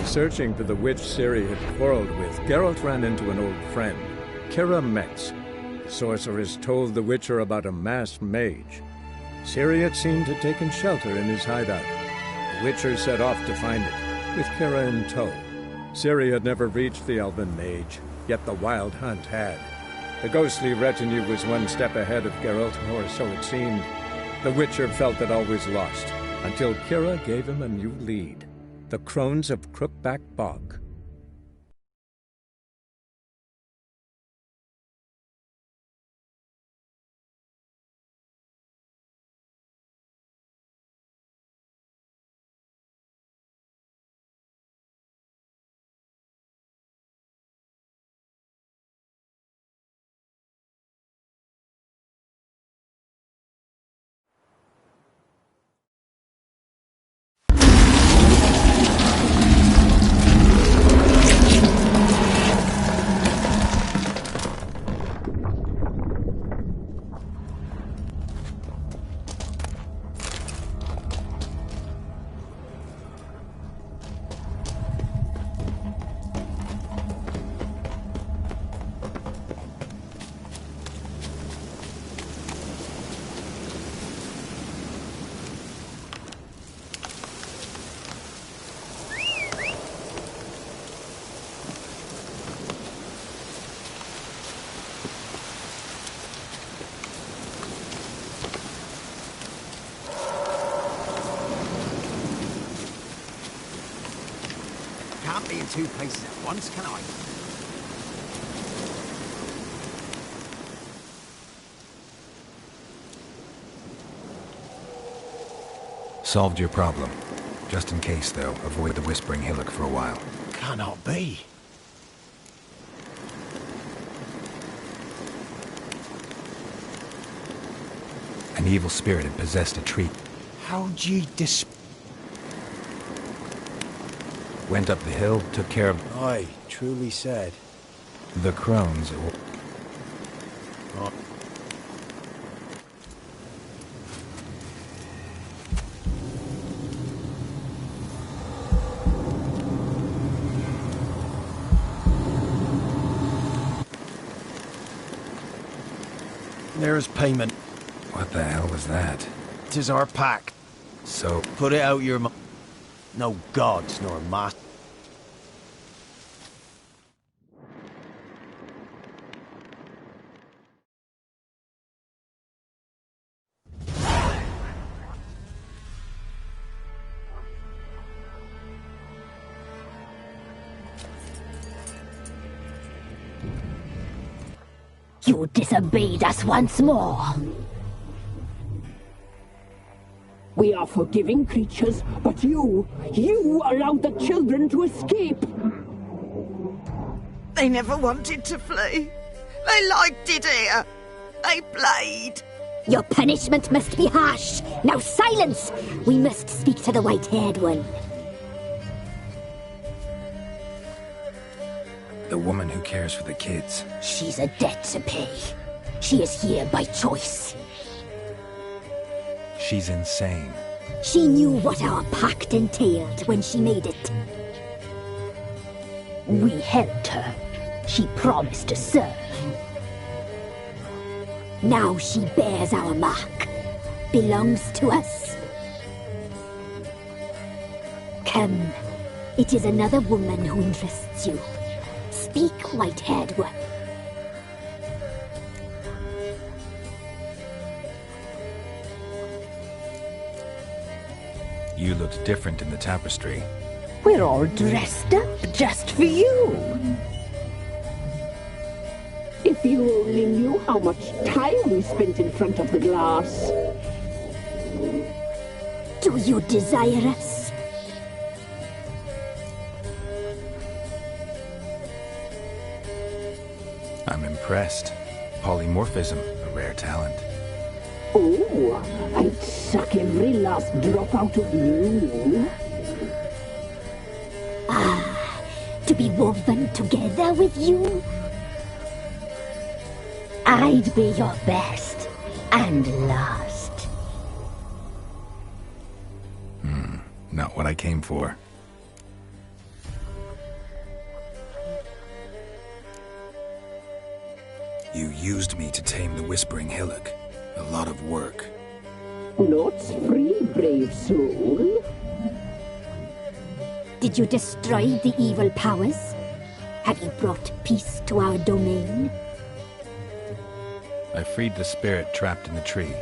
Searching for the witch Ciri had quarreled with, Geralt ran into an old friend, Keira Metz. The sorceress told the Witcher about a masked mage. Ciri, it seemed, had taken shelter in his hideout. The Witcher set off to find it, with Keira in tow. Ciri had never reached the elven mage, yet the Wild Hunt had. The ghostly retinue was one step ahead of Geralt, or so it seemed. The Witcher felt that all was lost, until Keira gave him a new lead. The Crones of Crookback Bog. Can't be in two places at once, can I? Solved your problem. Just in case, though, avoid the Whispering Hillock for a while. Cannot be. An evil spirit had possessed a tree. How'd ye Went up the hill, took care of... Aye, truly said. the Crones. Oh. There's payment. What the hell was that? 'Tis our pact. So... Put it out your no gods nor mass. You disobeyed us once more. We are forgiving creatures, but you allowed the children to escape. They never wanted to flee. They liked it here. They played. Your punishment must be harsh. Now silence! We must speak to the white-haired one. The woman who cares for the kids. She's a debt to pay. She is here by choice. She's insane. She knew what our pact entailed when she made it. We helped her. She promised to serve. Now she bears our mark. Belongs to us. Come. It is another woman who interests you. Speak, white-haired one. You looked different in the tapestry. We're all dressed up just for you. If you only knew how much time we spent in front of the glass. Do you desire us? I'm impressed. Polymorphism, a rare talent. Oh, I'd suck every last drop out of you. To be woven together with you? I'd be your best and last. Not what I came for. You used me to tame the Whispering Hillock. A lot of work. Nought's free, brave soul. Did you destroy the evil powers? Have you brought peace to our domain? I freed the spirit trapped in the tree.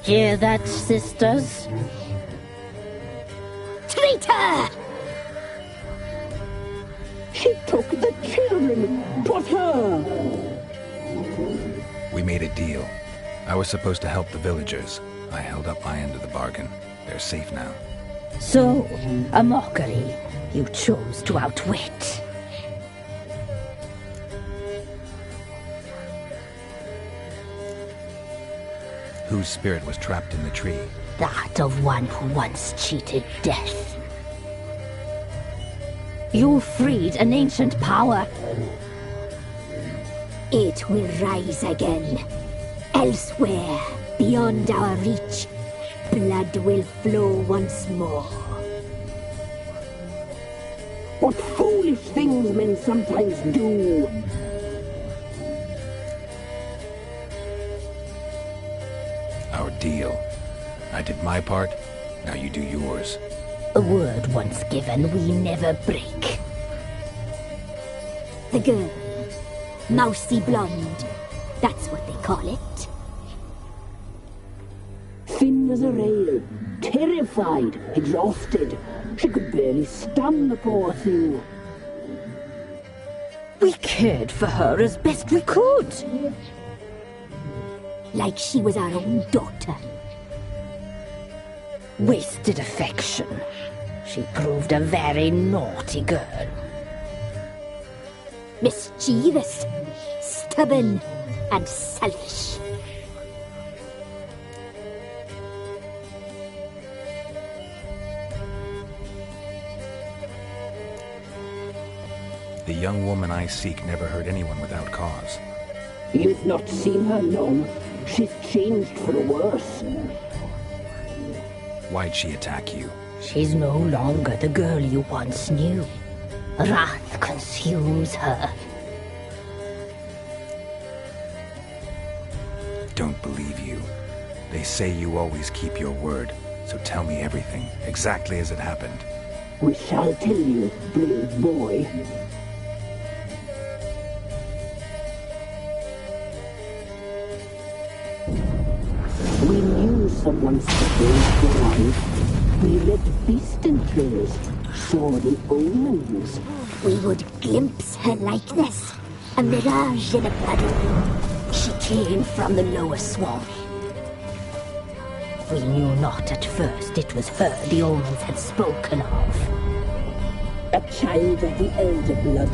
Hear that, sisters? Traitor! She took the children. 'Twas her. We made a deal. I was supposed to help the villagers. I held up my end of the bargain. They're safe now. So, a mockery you chose to outwit. Whose spirit was trapped in the tree? That of one who once cheated death. You freed an ancient power. It will rise again. Elsewhere, beyond our reach, blood will flow once more. What foolish things men sometimes do. Our deal. I did my part, now you do yours. A word once given, we never break. The girl. Mousy blonde. That's what they call it. Thin as a rail, terrified, exhausted. She could barely stand, the poor thing. We cared for her as best we could. Like she was our own daughter. Wasted affection. She proved a very naughty girl. Mischievous, stubborn, and selfish. The young woman I seek never hurt anyone without cause. You've not seen her long. She's changed for the worse. Why'd she attack you? She's no longer the girl you once knew. Wrath consumes her. Don't believe you. They say you always keep your word, so tell me everything, exactly as it happened. We shall tell you, brave boy. We knew someone supposed to arrive. We read beast entrails, saw the omens. We would glimpse her likeness, a mirage in a puddle. She came from the lower swamp. We knew not at first it was her the omens had spoken of. A child of the elder blood,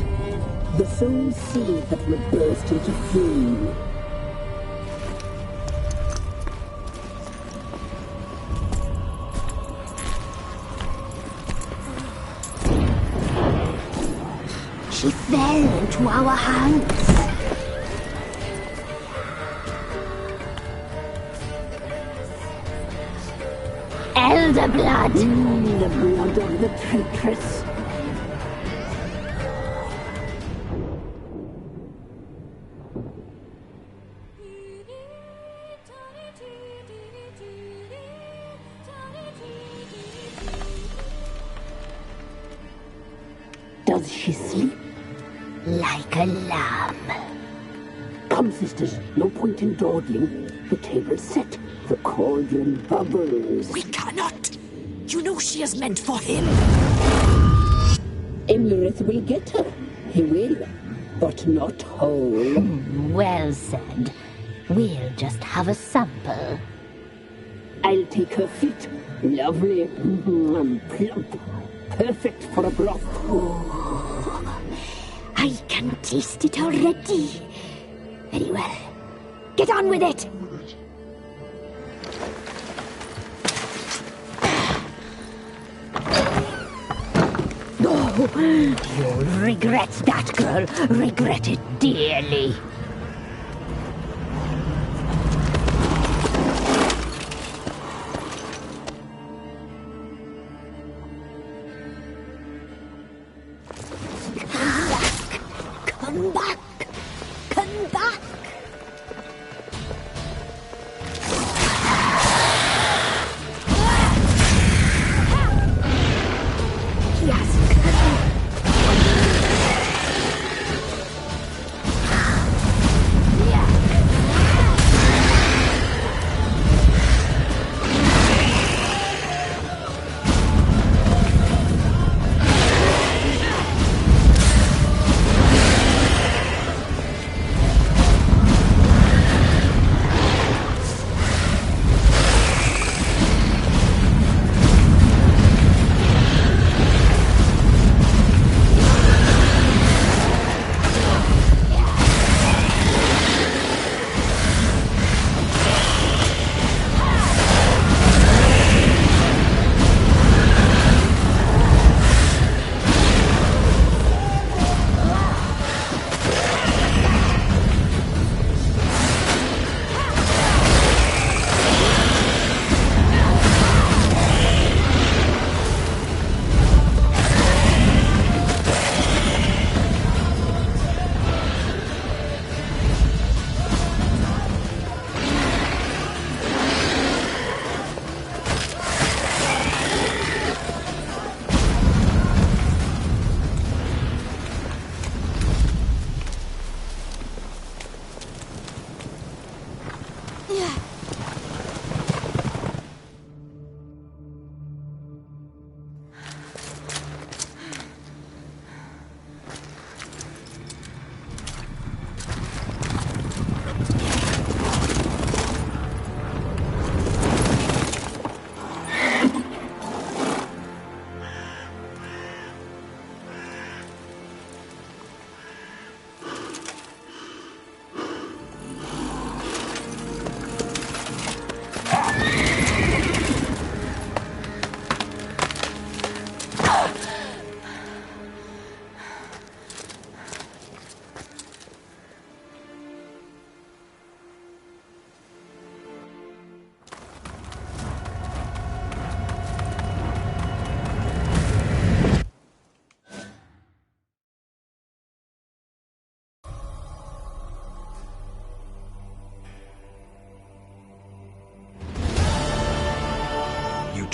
the soul seed that would burst into flame. She fell into our hands. Elder blood! The blood of the traitress. Does she sleep? Like a lamb. Come, sisters, no point in dawdling. The table's set. The cauldron bubbles. We cannot. You know she is meant for him. Imlerith will get her. He will, but not whole. Well said. We'll just have a sample. I'll take her feet. Lovely. And plump. Perfect for a broth. I can taste it already. Very well. Get on with it! You'll regret that, girl. Regret it dearly. Come back! Come back!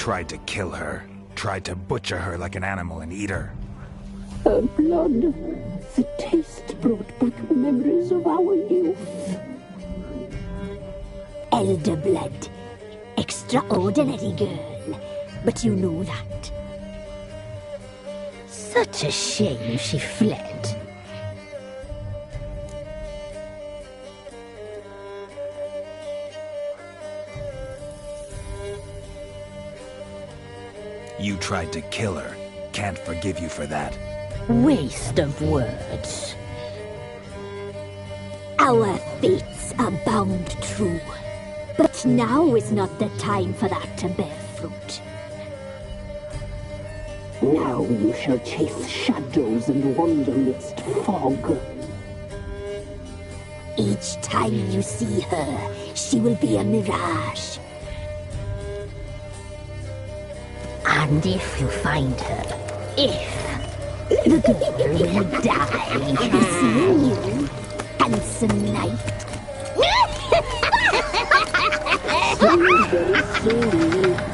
tried to kill her. Tried to butcher her like an animal and eat her. Her blood, the taste brought back memories of our youth. Elder blood. Extraordinary girl. But you know that. Such a shame she fled. You tried to kill her. Can't forgive you for that. Waste of words. Our fates are bound true. But now is not the time for that to bear fruit. Now you shall chase shadows and wander midst fog. Each time you see her, she will be a mirage. And if you find her, the girl will die. Seeing you, handsome knight. Very soon.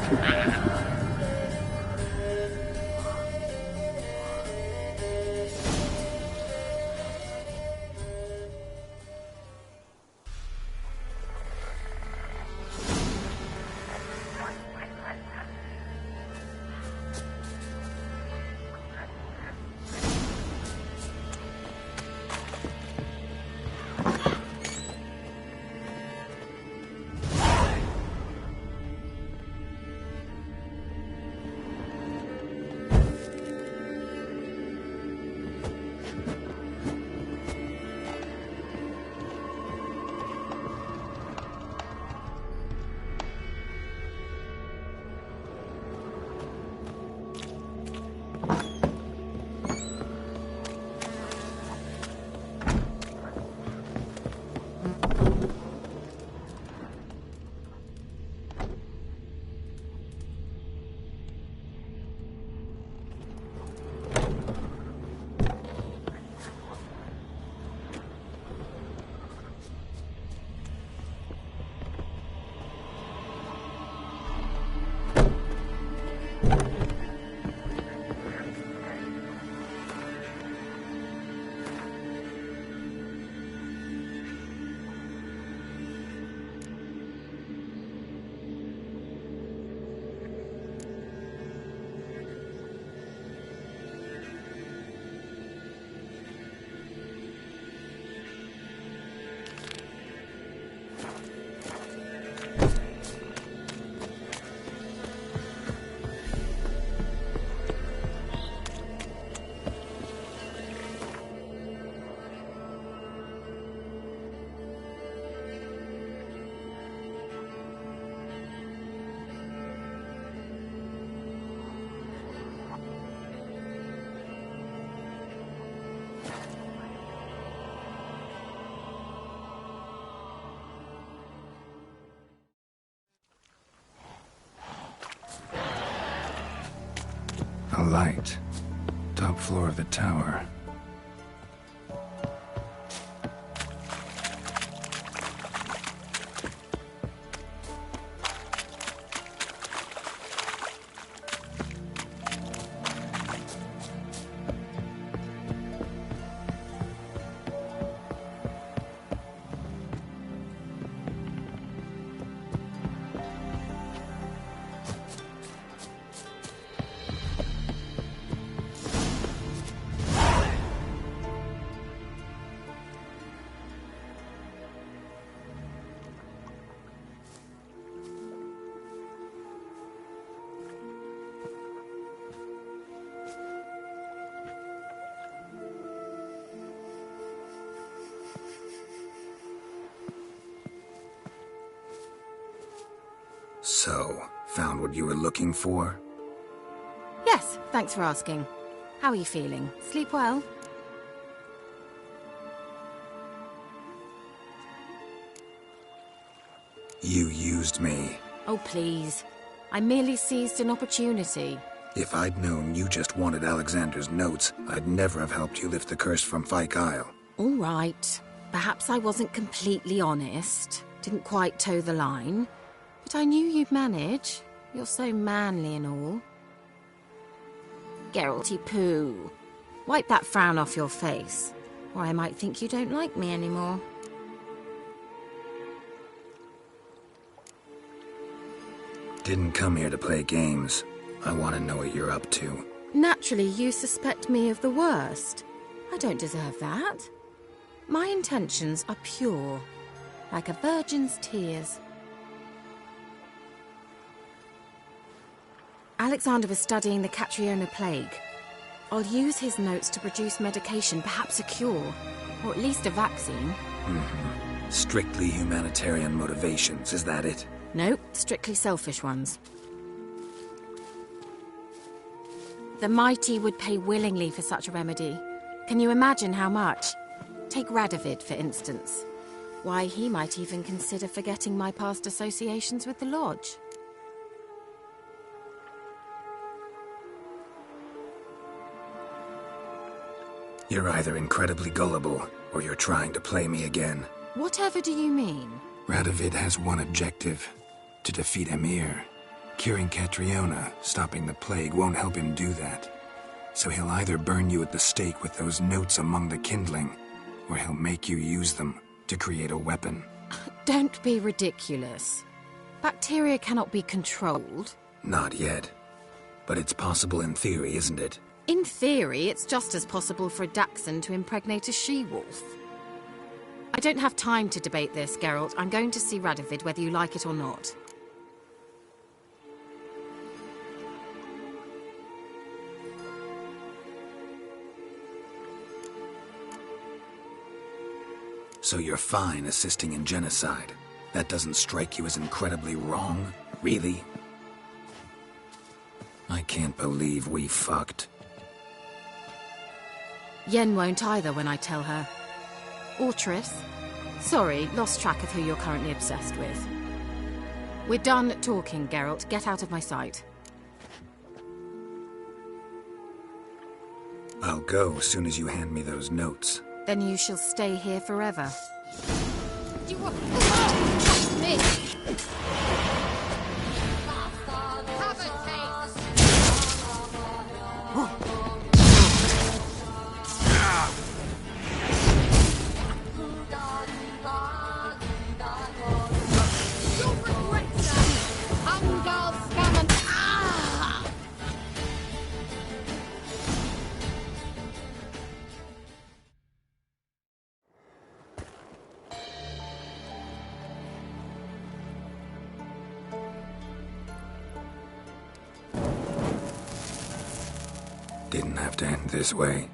A light. Top floor of the tower. So, found what you were looking for? Yes, thanks for asking. How are you feeling? Sleep well? You used me. Oh, please. I merely seized an opportunity. If I'd known you just wanted Alexander's notes, I'd never have helped you lift the curse from Fyke Isle. All right. Perhaps I wasn't completely honest. Didn't quite toe the line. But I knew you'd manage. You're so manly and all. Geralty poo. Wipe that frown off your face, or I might think you don't like me anymore. Didn't come here to play games. I want to know what you're up to. Naturally, you suspect me of the worst. I don't deserve that. My intentions are pure, like a virgin's tears. Alexander was studying the Catriona plague. I'll use his notes to produce medication, perhaps a cure, or at least a vaccine. Strictly humanitarian motivations, is that it? Nope, strictly selfish ones. The mighty would pay willingly for such a remedy. Can you imagine how much? Take Radovid, for instance. Why, he might even consider forgetting my past associations with the Lodge. You're either incredibly gullible, or you're trying to play me again. Whatever do you mean? Radovid has one objective: to defeat Emhyr. Curing Catriona, stopping the plague, won't help him do that. So he'll either burn you at the stake with those notes among the kindling, or he'll make you use them to create a weapon. Don't be ridiculous. Bacteria cannot be controlled. Not yet. But it's possible in theory, isn't it? In theory, it's just as possible for a Dachshund to impregnate a she-wolf. I don't have time to debate this, Geralt. I'm going to see Radovid whether you like it or not. So you're fine assisting in genocide? That doesn't strike you as incredibly wrong? Really? I can't believe we fucked. Yen won't either when I tell her. Or Triss. Sorry, lost track of who you're currently obsessed with. We're done talking, Geralt. Get out of my sight. I'll go as soon as you hand me those notes. Then you shall stay here forever. You were trust me! Have a taste! You'll regret that! Angal, scam, and Didn't have to end this way.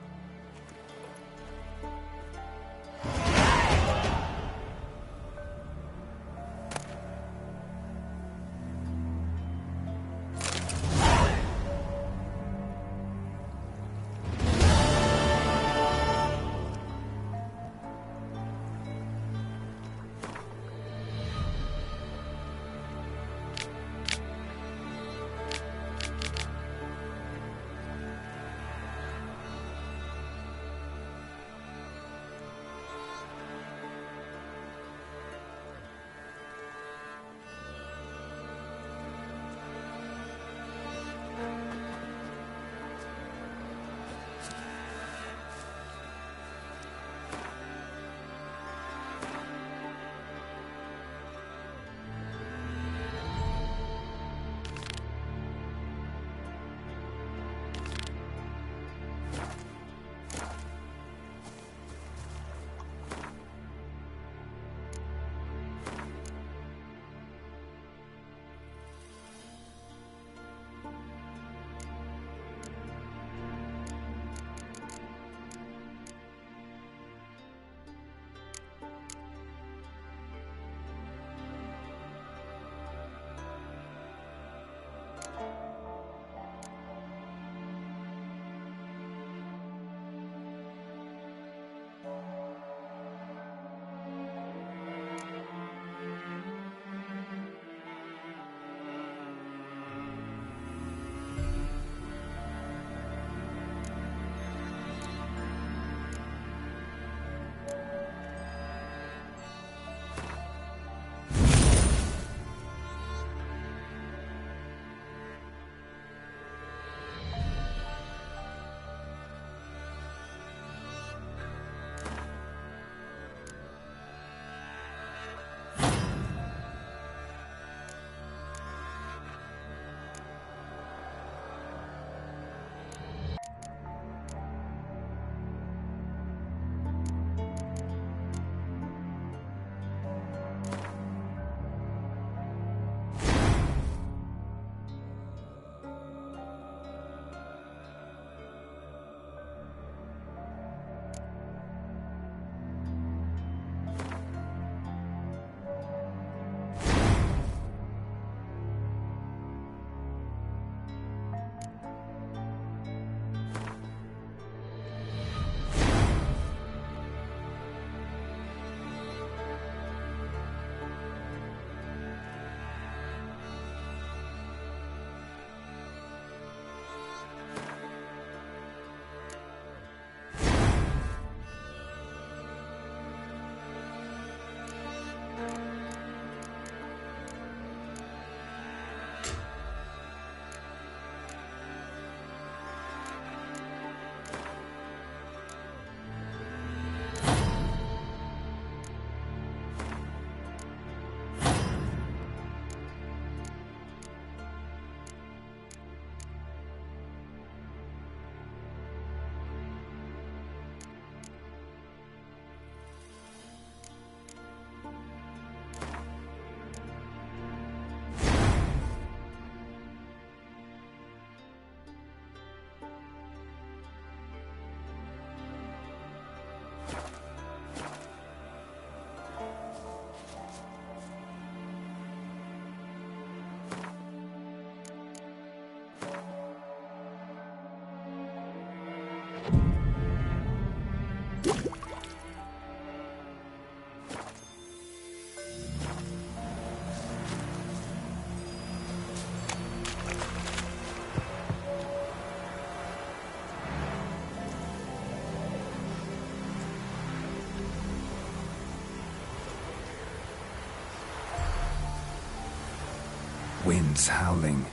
winds howling.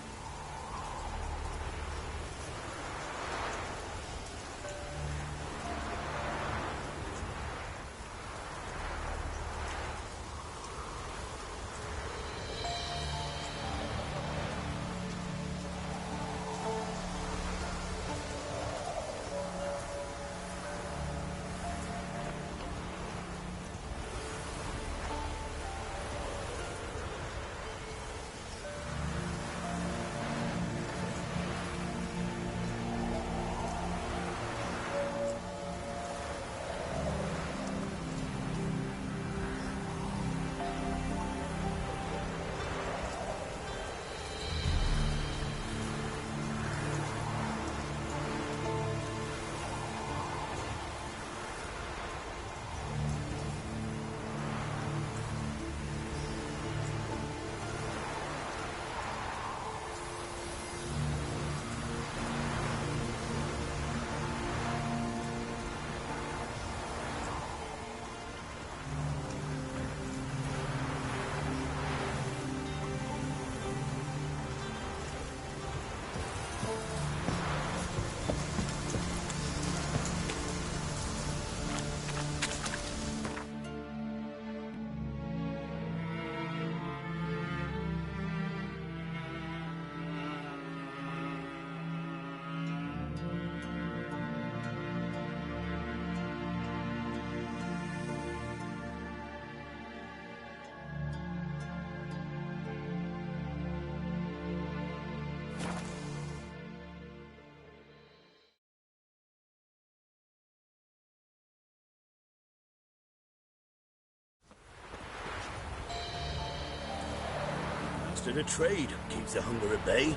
Master of trade keeps the hunger at bay.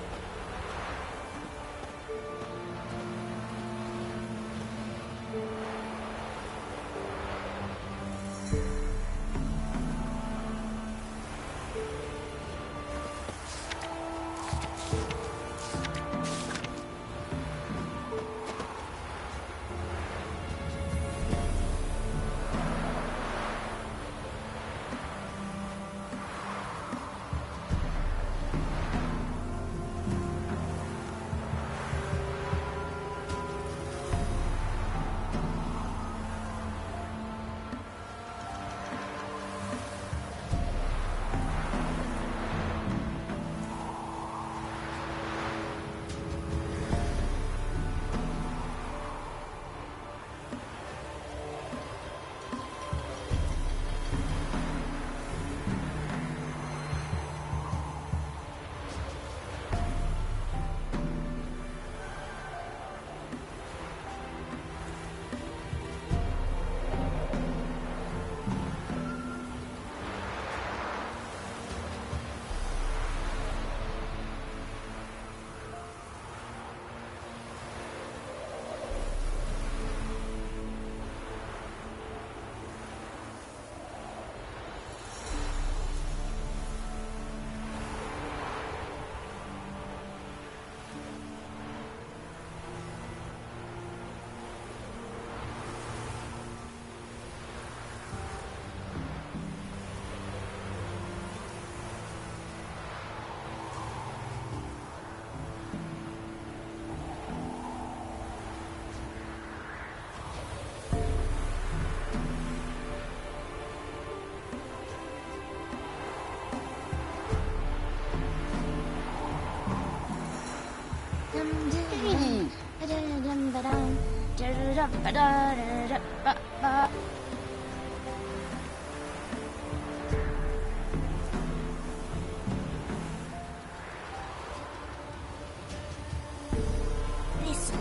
Listen.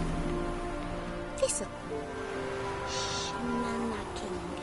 Listen. Shenanigans.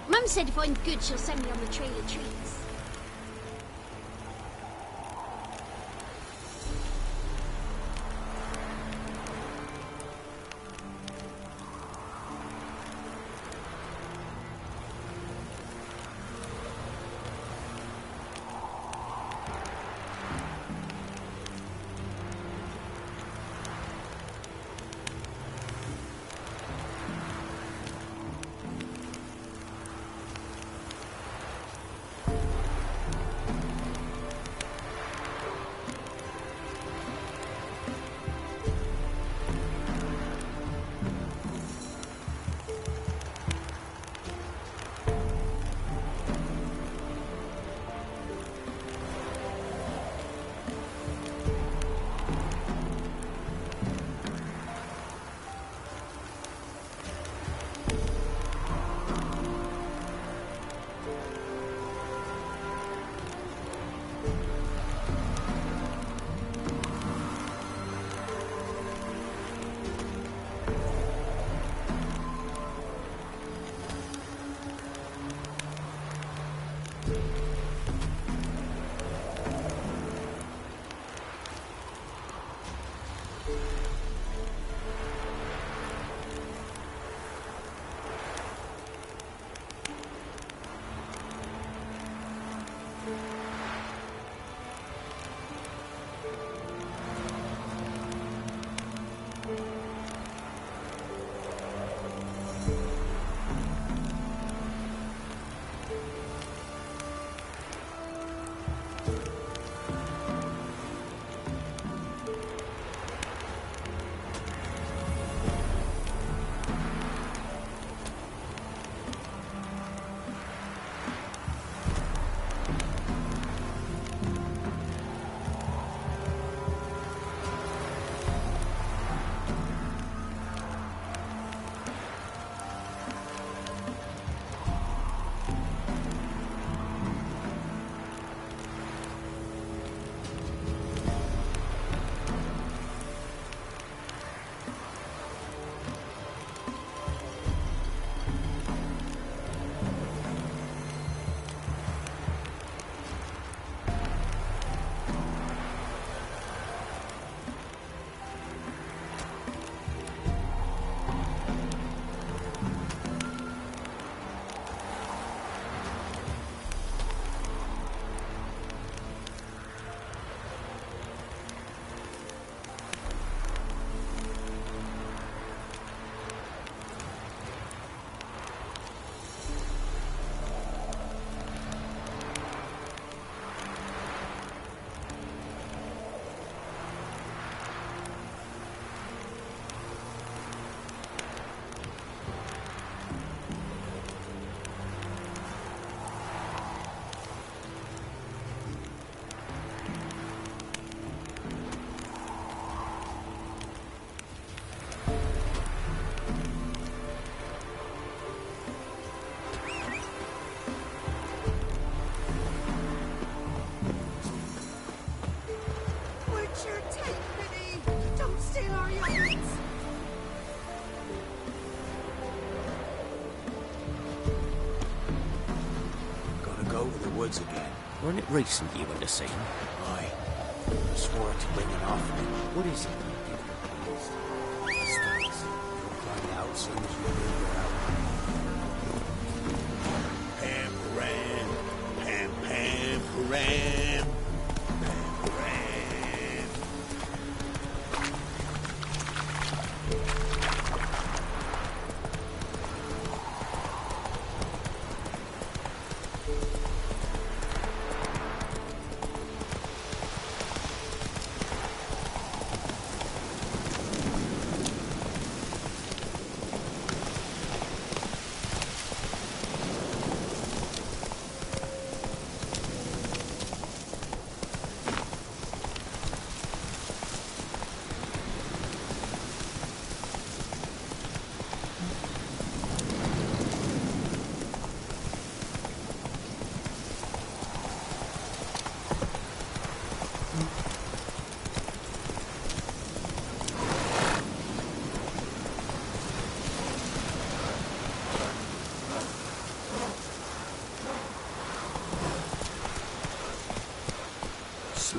Mum said if I'm good, she'll send me on the trail of trees. Again. Weren't it recent you went to see him? Aye. I swore to bring it off. What is it? Please. You'll find out as soon as you figure out. Pam Param, Pam Pam Param, Pam Param.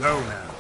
Slow now.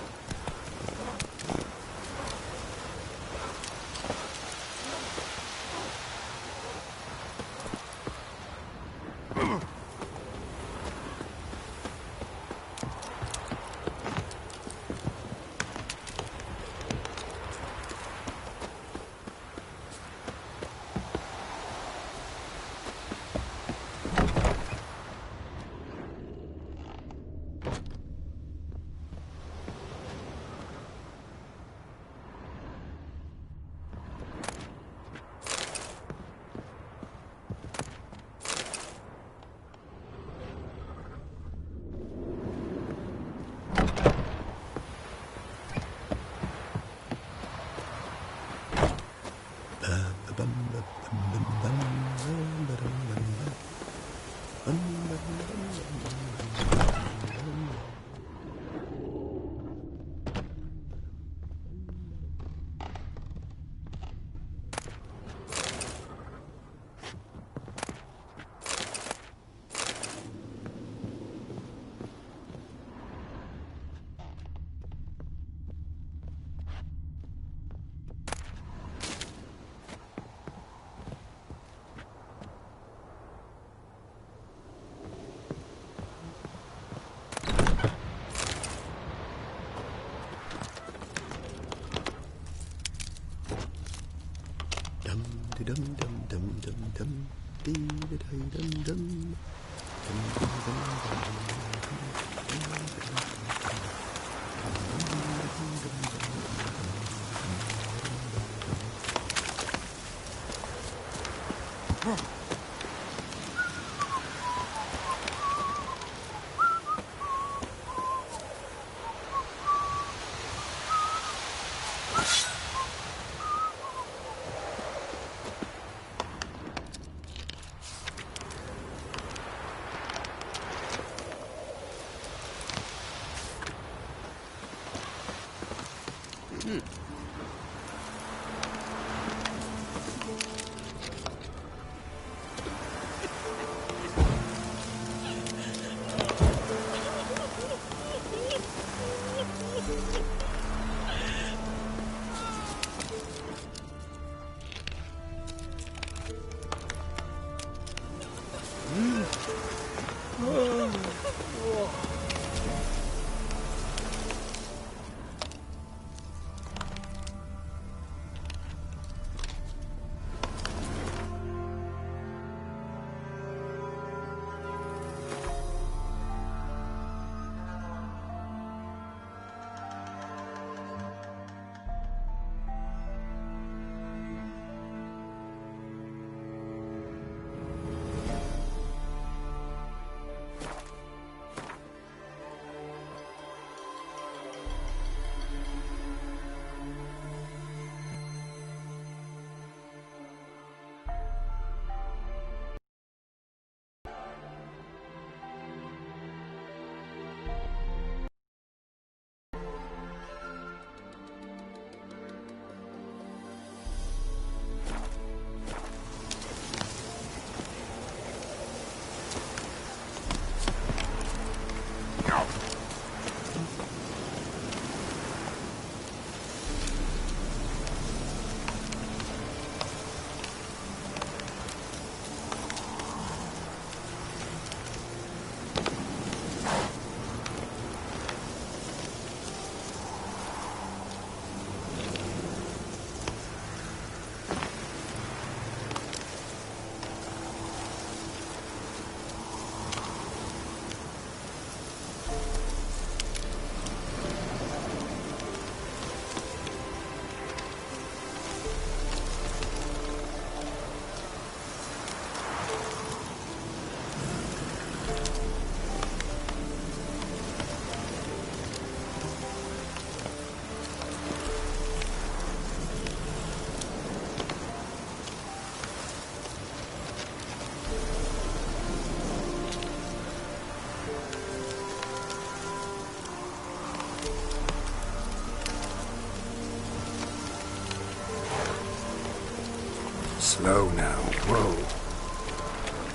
Slow now. Whoa.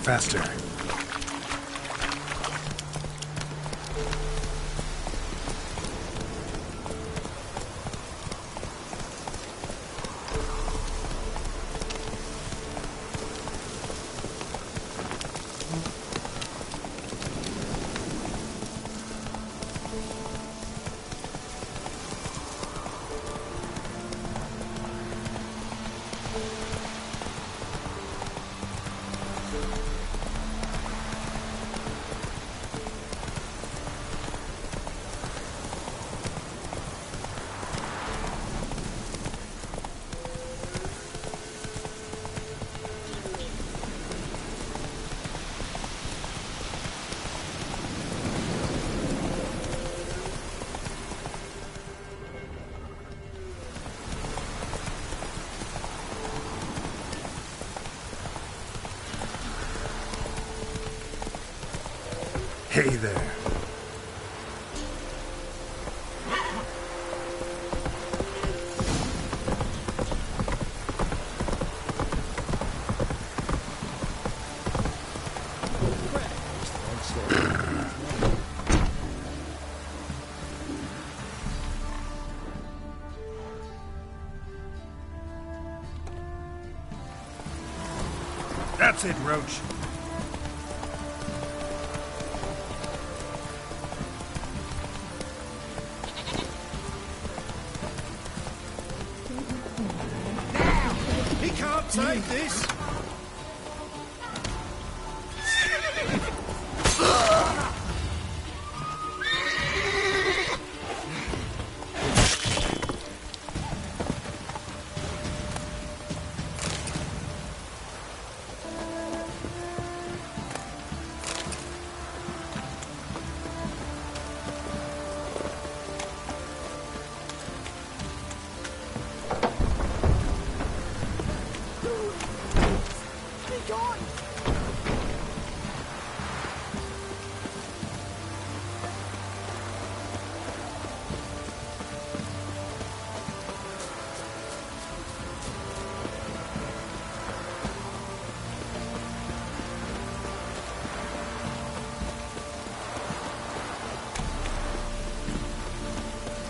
Faster. Hey there. That's it, Roach. He can't take this.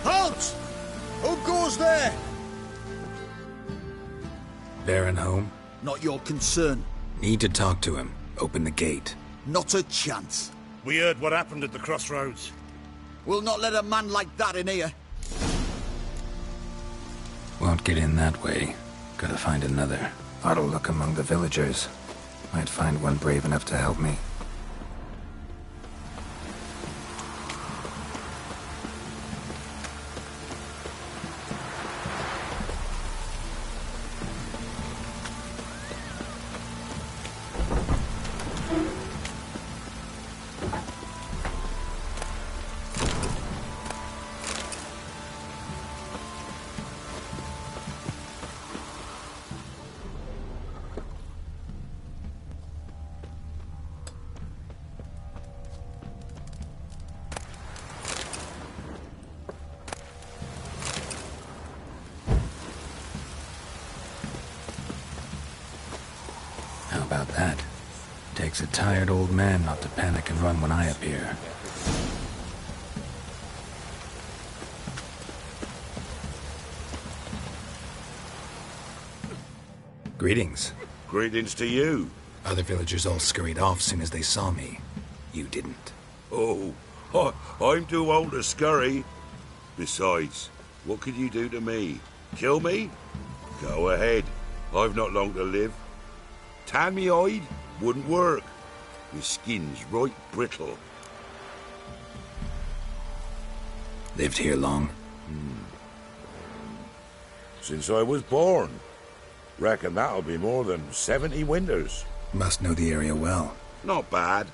Halt! Who goes there? Baron home? Not your concern. Need to talk to him. Open the gate. Not a chance. We heard what happened at the crossroads. We'll not let a man like that in here. Won't get in that way. Gotta find another. Ought to look among the villagers. Might find one brave enough to help me. How about that? Takes a tired old man not to panic and run when I appear. Greetings. Greetings to you. Other villagers all scurried off soon as they saw me. You didn't. Oh, I'm too old to scurry. Besides, what could you do to me? Kill me? Go ahead. I've not long to live. Tan me hide? Wouldn't work. My skin's right brittle. Lived here long? Since I was born. Reckon that'll be more than 70 winters. Must know the area well. Not bad.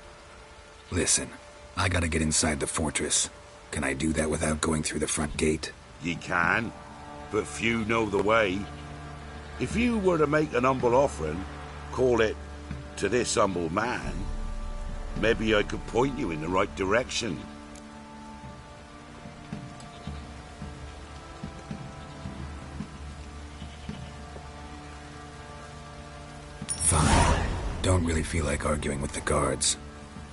Listen, I gotta get inside the fortress. Can I do that without going through the front gate? Ye can, but few know the way. If you were to make an humble offering, call it, to this humble man, maybe I could point you in the right direction. Fine. Don't really feel like arguing with the guards.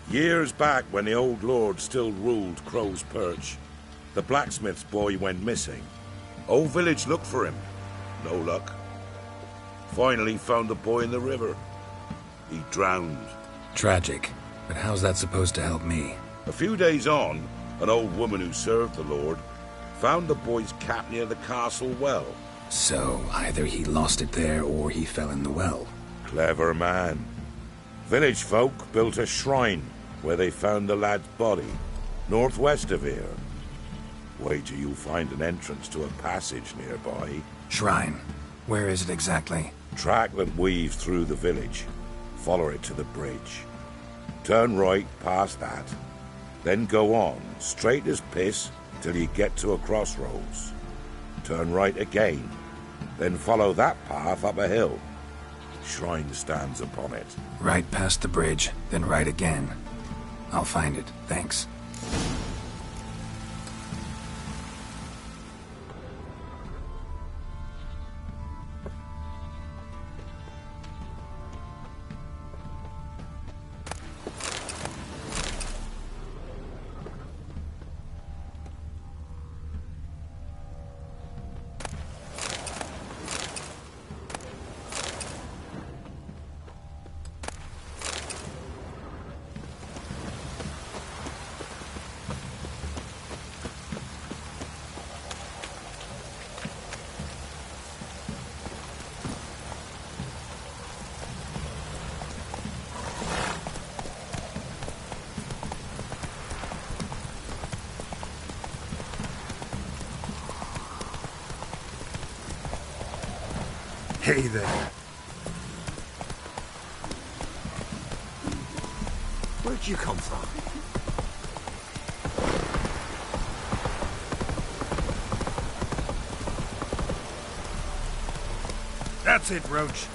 Years back, when the old lord still ruled Crow's Perch, the blacksmith's boy went missing. Whole village looked for him. No luck. Finally found the boy in the river. He drowned. Tragic. But how's that supposed to help me? A few days on, an old woman who served the lord found the boy's cap near the castle well. So, either he lost it there or he fell in the well. Clever man. Village folk built a shrine where they found the lad's body, northwest of here. Wait till you find an entrance to a passage nearby. Shrine? Where is it exactly? Track that weaves through the village. Follow it to the bridge. Turn right past that. Then go on, straight as piss, till you get to a crossroads. Turn right again. Then follow that path up a hill. Shrine stands upon it. Right past the bridge, then right again. I'll find it. Thanks. Hey there. Where'd you come from? That's it, Roach.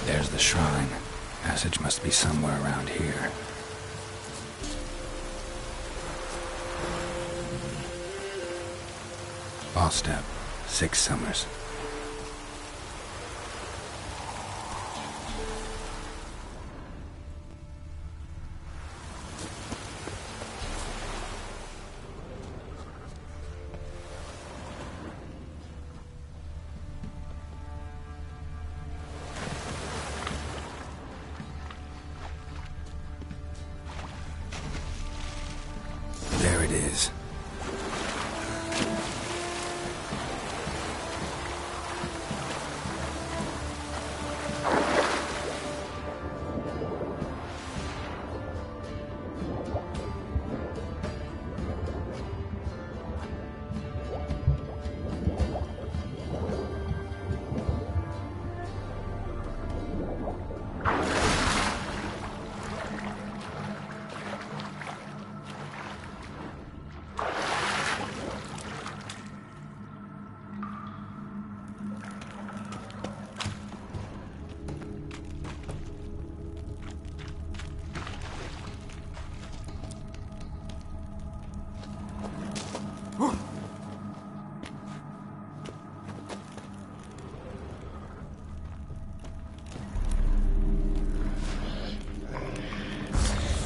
There's the shrine. Passage must be somewhere around here. Boss step. 6 summers. There it is.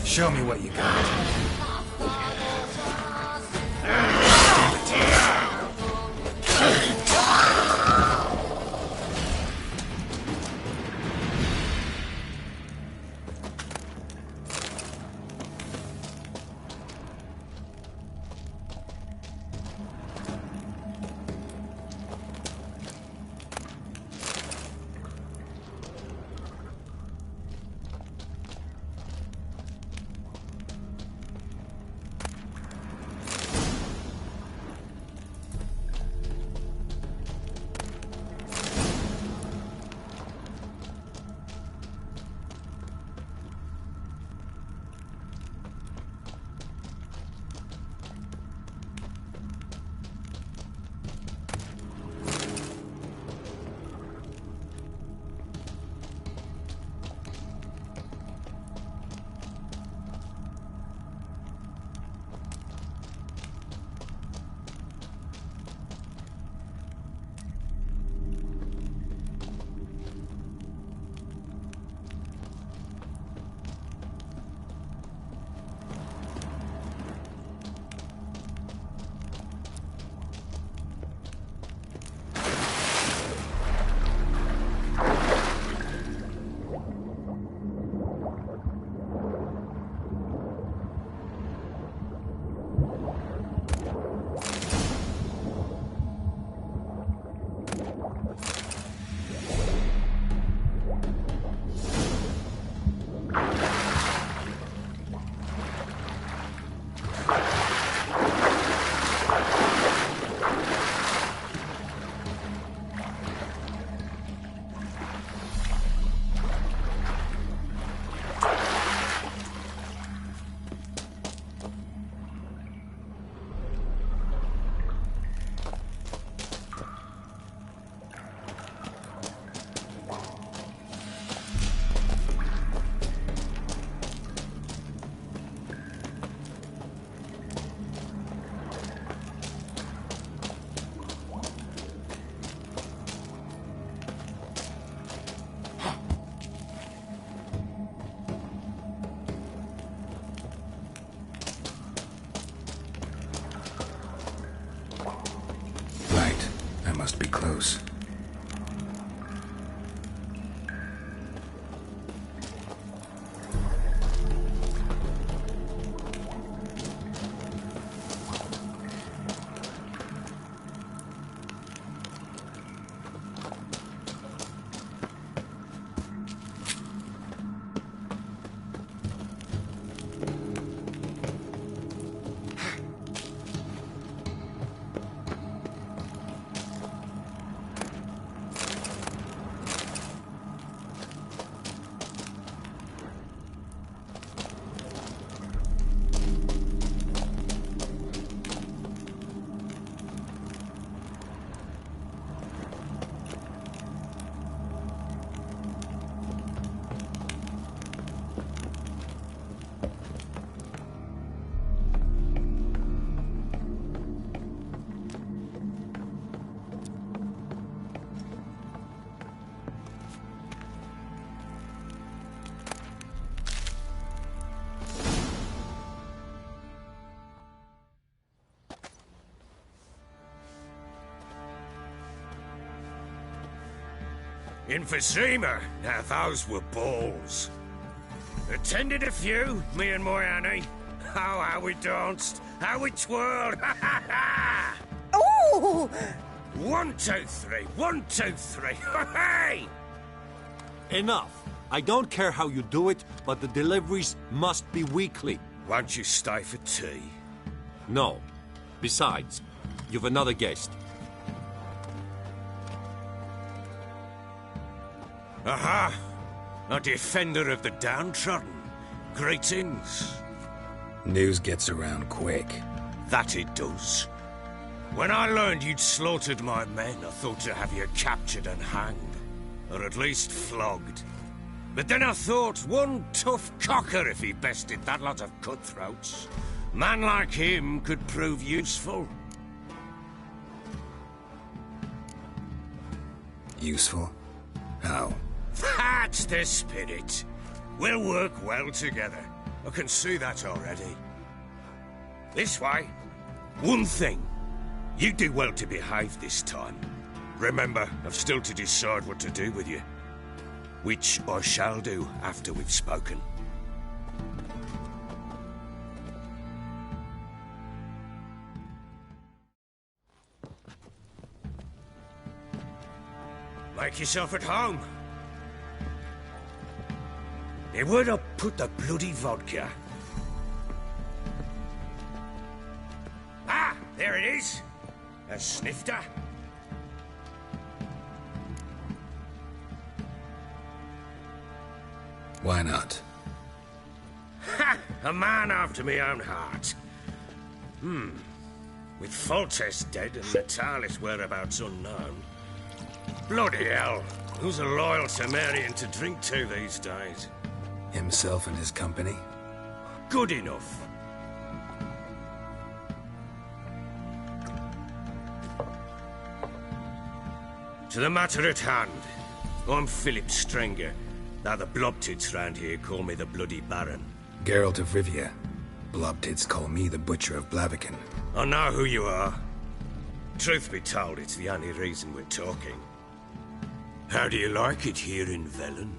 Show me what you got. must be close. Emphysema. Now those were balls. Attended a few, me and my Annie. Oh, how we danced, how we twirled. Oh! 1, 2, 3. 1, 2, 3. Hey! Enough. I don't care how you do it, but the deliveries must be weekly. Won't you stay for tea? No. Besides, you've another guest. Aha! A defender of the downtrodden. Greetings. News gets around quick. That it does. When I learned you'd slaughtered my men, I thought to have you captured and hanged. Or at least flogged. But then I thought, one tough cocker if he bested that lot of cutthroats. Man like him could prove useful. Useful? How? That's the spirit. We'll work well together. I can see that already. This way. One thing. You do well to behave this time. Remember, I've still to decide what to do with you. Which I shall do after we've spoken. Make yourself at home. Now, where'd I put the bloody vodka? Ah, there it is. A snifter. Why not? Ha! A man after my own heart. With Foltest dead and Natalis' whereabouts unknown. Bloody hell. Who's a loyal Cimmerian to drink to these days? Himself and his company? Good enough. To the matter at hand. I'm Philip Strenger. Now the Blobtits round here call me the Bloody Baron. Geralt of Rivia. Blobtits call me the Butcher of Blaviken. I know who you are. Truth be told, it's the only reason we're talking. How do you like it here in Velen?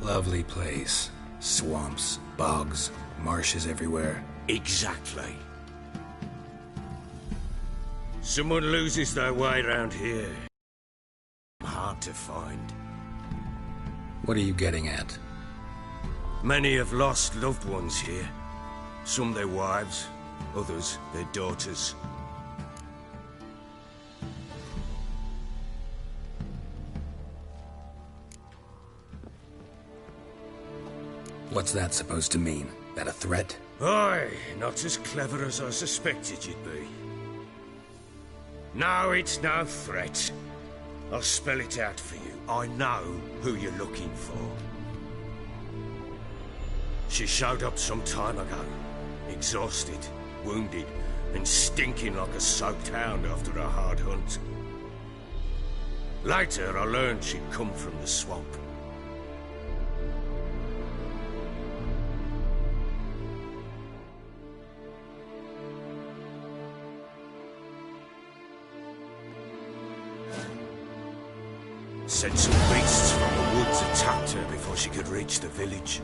Lovely place. Swamps, bogs, marshes everywhere. Exactly. Someone loses their way around here. Hard to find. What are you getting at? Many have lost loved ones here. Some their wives, others their daughters. What's that supposed to mean? That a threat? Aye, not as clever as I suspected you'd be. No, it's no threat. I'll spell it out for you. I know who you're looking for. She showed up some time ago. Exhausted, wounded, and stinking like a soaked hound after a hard hunt. Later, I learned she'd come from the swamp. Said some beasts from the woods attacked her before she could reach the village.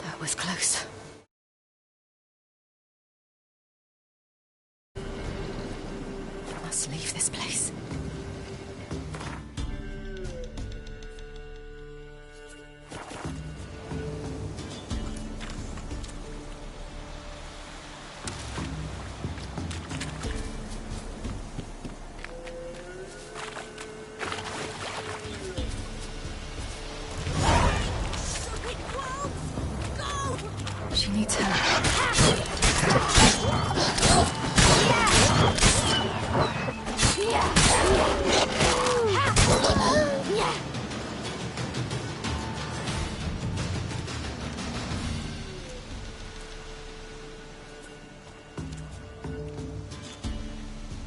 That was close. I must leave this place. She needs her.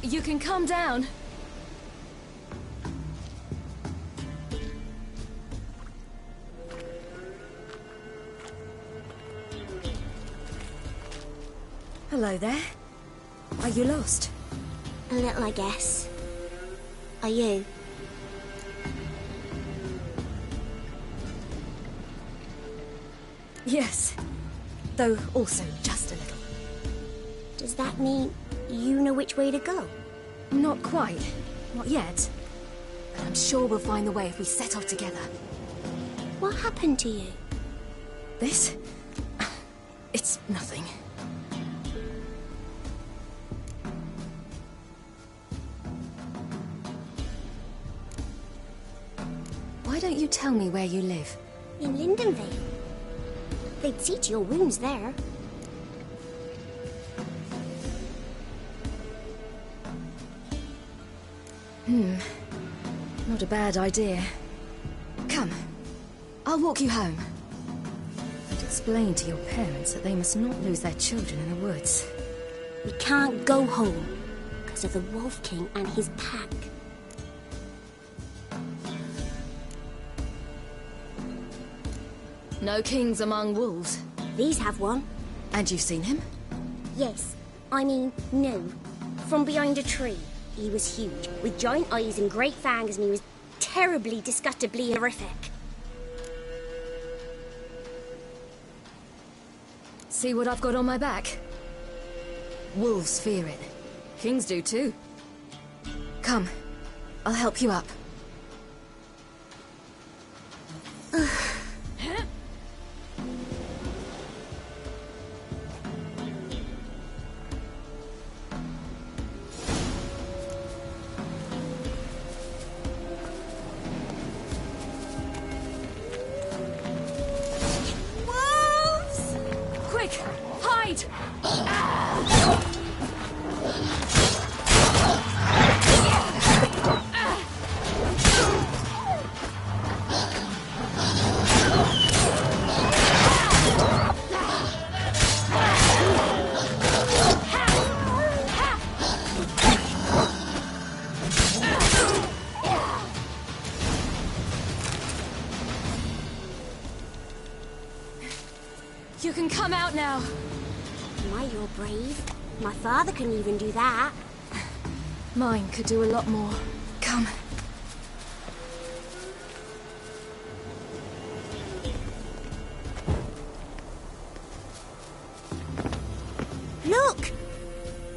You can calm down. Hello there. Are you lost? A little, I guess. Are you? Yes. Though also just a little. Does that mean you know which way to go? Not quite. Not yet. But I'm sure we'll find the way if we set off together. What happened to you? This? It's nothing. Why don't you tell me where you live? In Lindenvale. They'd see to your wounds there. Not a bad idea. Come. I'll walk you home. And explain to your parents that they must not lose their children in the woods. We can't go home because of the Wolf King and his pack. No kings among wolves. These have one. And you've seen him? Yes. I mean, no. From behind a tree. He was huge, with giant eyes and great fangs, and he was terribly, disgustingly horrific. See what I've got on my back? Wolves fear it. Kings do too. Come. I'll help you up. You can come out now. My, you're brave. My father couldn't even do that. Mine could do a lot more. Come. Look!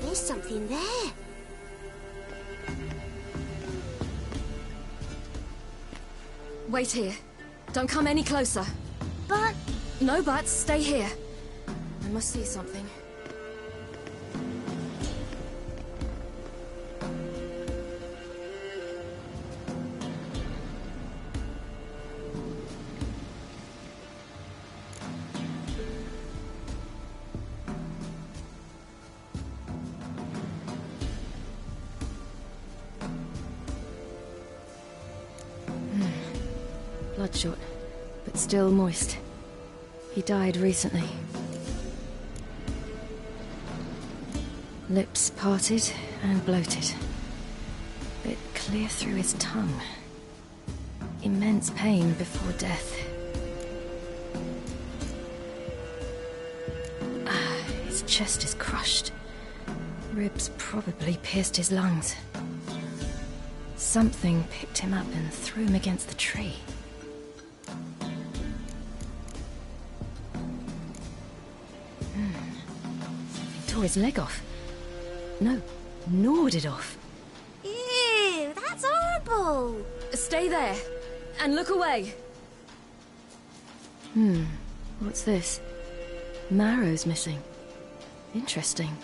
There's something there. Wait here. Don't come any closer. But... No buts. Stay here. I must see something. Bloodshot, but still moist. He died recently. Lips parted and bloated. Bit clear through his tongue. Immense pain before death. His chest is crushed. Ribs probably pierced his lungs. Something picked him up and threw him against the tree. Something tore his leg off. No, gnawed it off. Ew, that's horrible. Stay there, and look away. What's this? Marrow's missing. Interesting.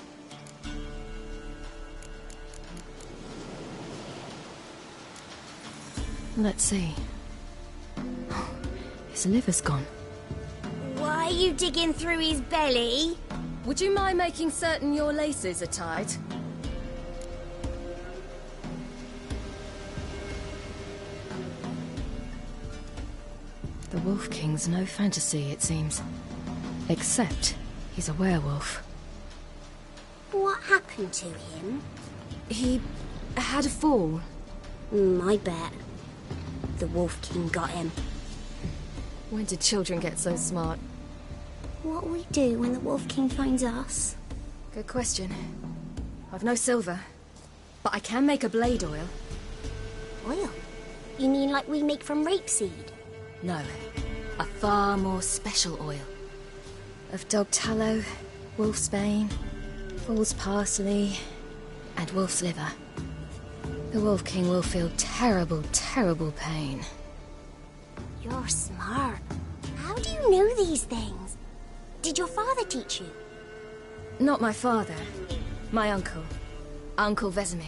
Let's see. His liver's gone. Why are you digging through his belly? Would you mind making certain your laces are tied? The Wolf King's no fantasy, it seems. Except he's a werewolf. What happened to him? He had a fall. I bet. The Wolf King got him. When did children get so smart? What'll we do when the Wolf King finds us? Good question. I've no silver, but I can make a blade oil. Oil? You mean like we make from rapeseed? No, a far more special oil. Of dog tallow, wolfsbane, fool's parsley, and wolf's liver. The Wolf King will feel terrible, terrible pain. You're smart. How do you know these things? Did your father teach you? Not my father. My uncle. Uncle Vesemir.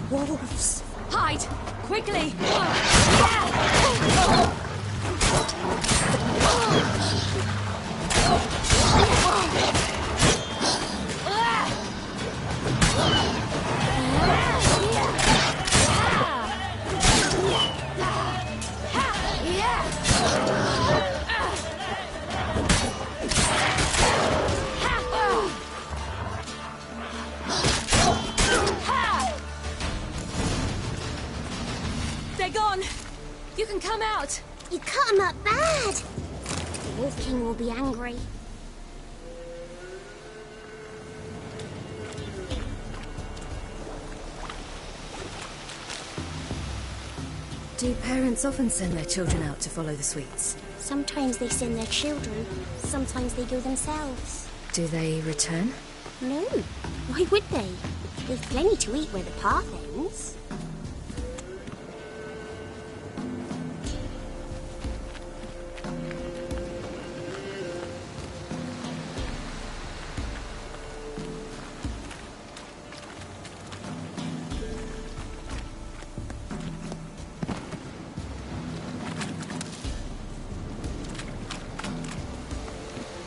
Wolves! Hide! Quickly! They're gone! You can come out! You cut him up bad! The Wolf King will be angry. Do parents often send their children out to follow the sweets? Sometimes they send their children, sometimes they go themselves. Do they return? No. Why would they? They've plenty to eat where the path ends.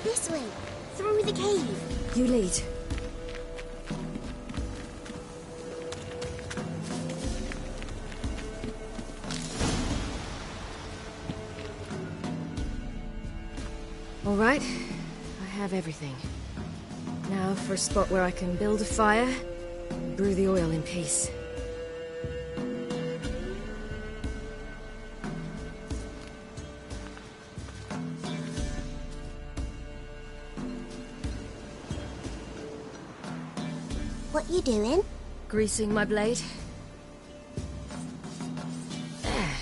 This way, through the cave. You lead. All right, I have everything. Now for a spot where I can build a fire, and brew the oil in peace. What you doing? Greasing my blade. There.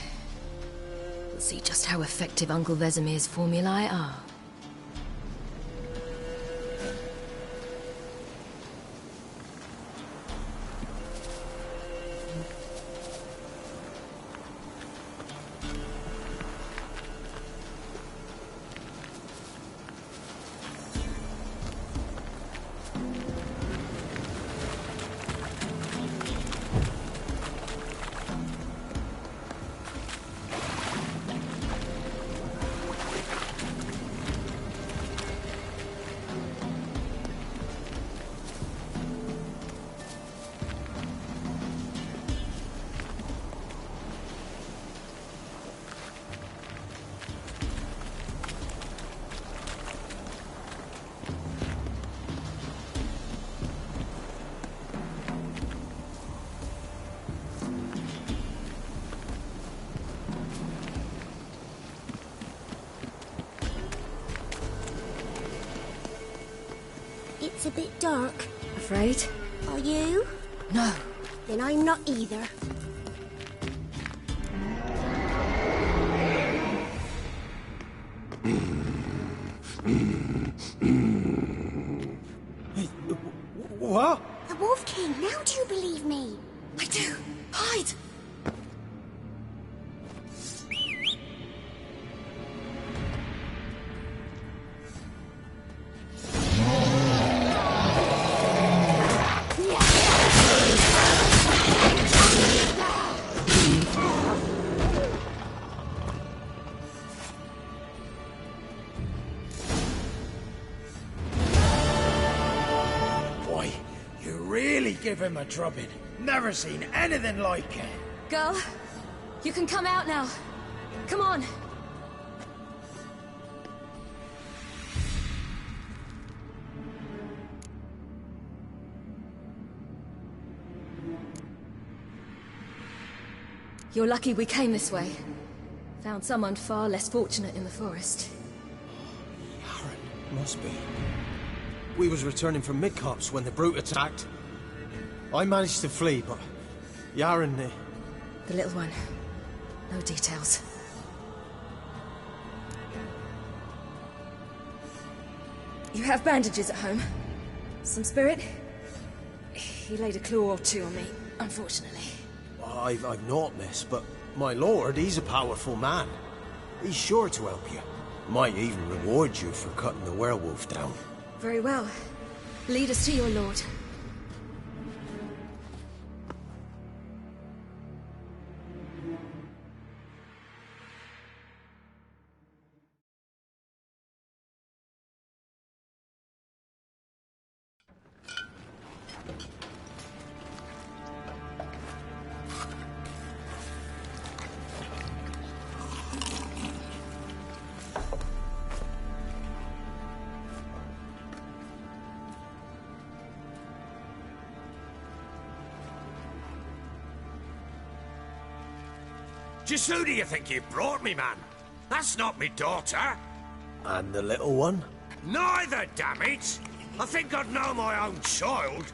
We'll see just how effective Uncle Vesemir's formulae are. a bit dark. Afraid? Are you? No. Then I'm not either. What? The Wolf King, now do you believe me? I do. Hide! Boy, you really give him a drubbing. Never seen anything like it. Girl, you can come out now. Come on. You're lucky we came this way. Found someone far less fortunate in the forest. Must be. We was returning from Midcops when the brute attacked. I managed to flee, but Yaren... The little one. No details. You have bandages at home? Some spirit? He laid a claw or two on me, unfortunately. I've not, miss, but my lord, he's a powerful man. He's sure to help you. Might even reward you for cutting the werewolf down. Very well. Lead us to your lord. Just who do you think you brought me, man? That's not me daughter. And the little one? Neither, damn it! I think I'd know my own child.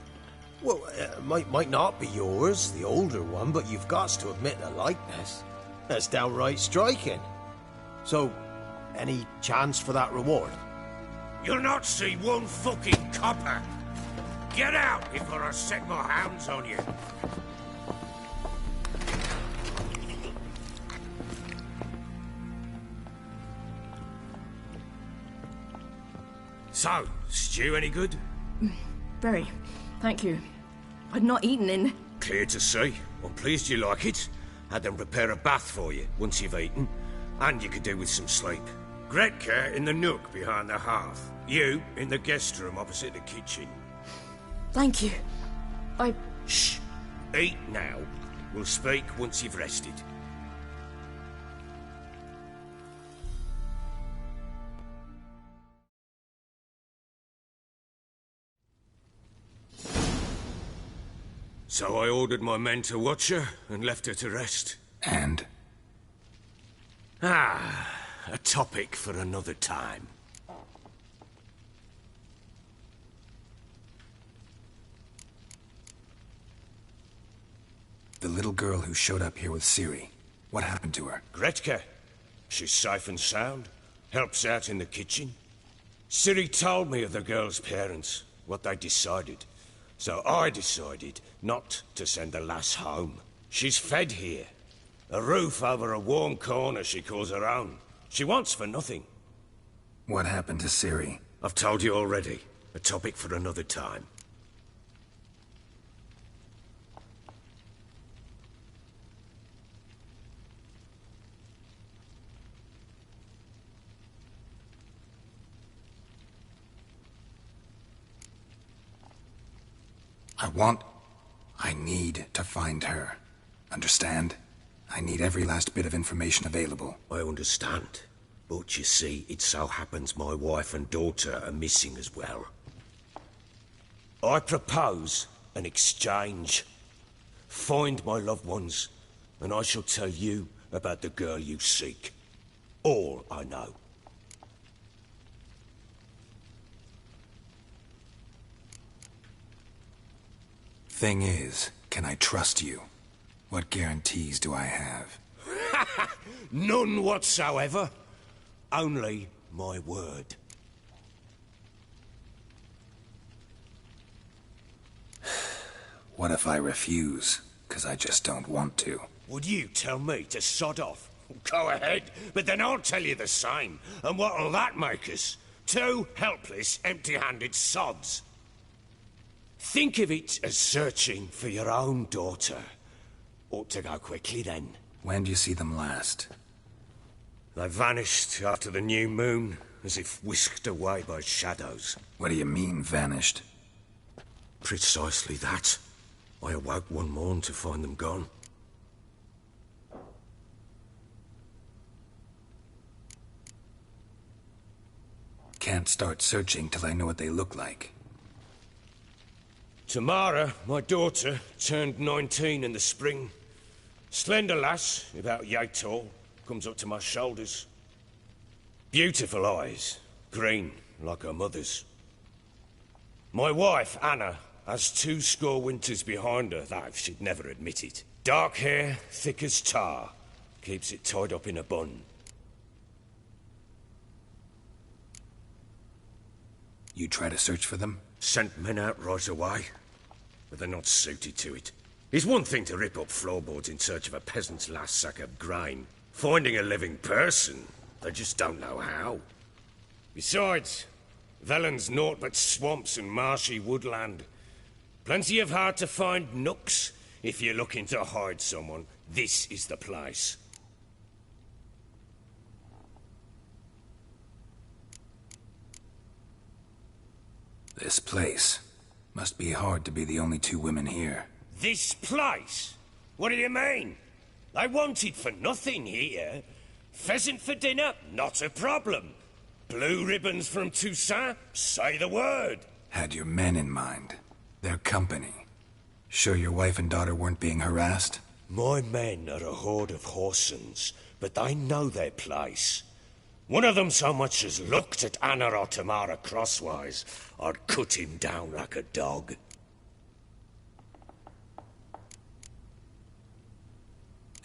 Well, might not be yours, the older one, but you've got to admit the likeness. That's downright striking. So, any chance for that reward? You'll not see one fucking copper. Get out before I set my hounds on you. So, stew any good? Very. Thank you. I'd not eaten in... Clear to see. I'm pleased you like it. Had them prepare a bath for you once you've eaten. And you could do with some sleep. Gretka in the nook behind the hearth. You in the guest room opposite the kitchen. Thank you. Shh. Eat now. We'll speak once you've rested. So I ordered my men to watch her and left her to rest. And? A topic for another time. The little girl who showed up here with Ciri. What happened to her? Gretka. She's safe and sound. Helps out in the kitchen. Ciri told me of the girl's parents, what they decided. So I decided not to send the lass home. She's fed here. A roof over a warm corner she calls her own. She wants for nothing. What happened to Ciri? I've told you already. A topic for another time. I need to find her. Understand? I need every last bit of information available. I understand. But you see, it so happens my wife and daughter are missing as well. I propose an exchange. Find my loved ones, and I shall tell you about the girl you seek. All I know. Thing is, can I trust you? What guarantees do I have? None whatsoever. Only my word. What if I refuse? 'Cause I just don't want to. Would you tell me to sod off? Go ahead, but then I'll tell you the same. And what'll that make us? Two helpless, empty-handed sods. Think of it as searching for your own daughter. Ought to go quickly then. When do you see them last? They vanished after the new moon, as if whisked away by shadows. What do you mean, vanished? Precisely that. I awoke one morn to find them gone. Can't start searching till I know what they look like. Tamara, my daughter, turned 19 in the spring. Slender lass, about yay tall, comes up to my shoulders. Beautiful eyes, green like her mother's. My wife, Anna, has 20 winters behind her, that she'd never admit it. Dark hair, thick as tar, keeps it tied up in a bun. You try to search for them? Sent men out right away, but they're not suited to it. It's one thing to rip up floorboards in search of a peasant's last sack of grain. Finding a living person, they just don't know how. Besides, Velen's naught but swamps and marshy woodland. Plenty of hard-to-find nooks. If you're looking to hide someone, this is the place. This place. Must be hard to be the only 2 women here. This place? What do you mean? I wanted for nothing here. Pheasant for dinner? Not a problem. Blue ribbons from Toussaint? Say the word. Had your men in mind. Their company. Sure your wife and daughter weren't being harassed? My men are a horde of Horsens, but they know their place. One of them so much as looked at Anna or Tamara crosswise, I'd cut him down like a dog.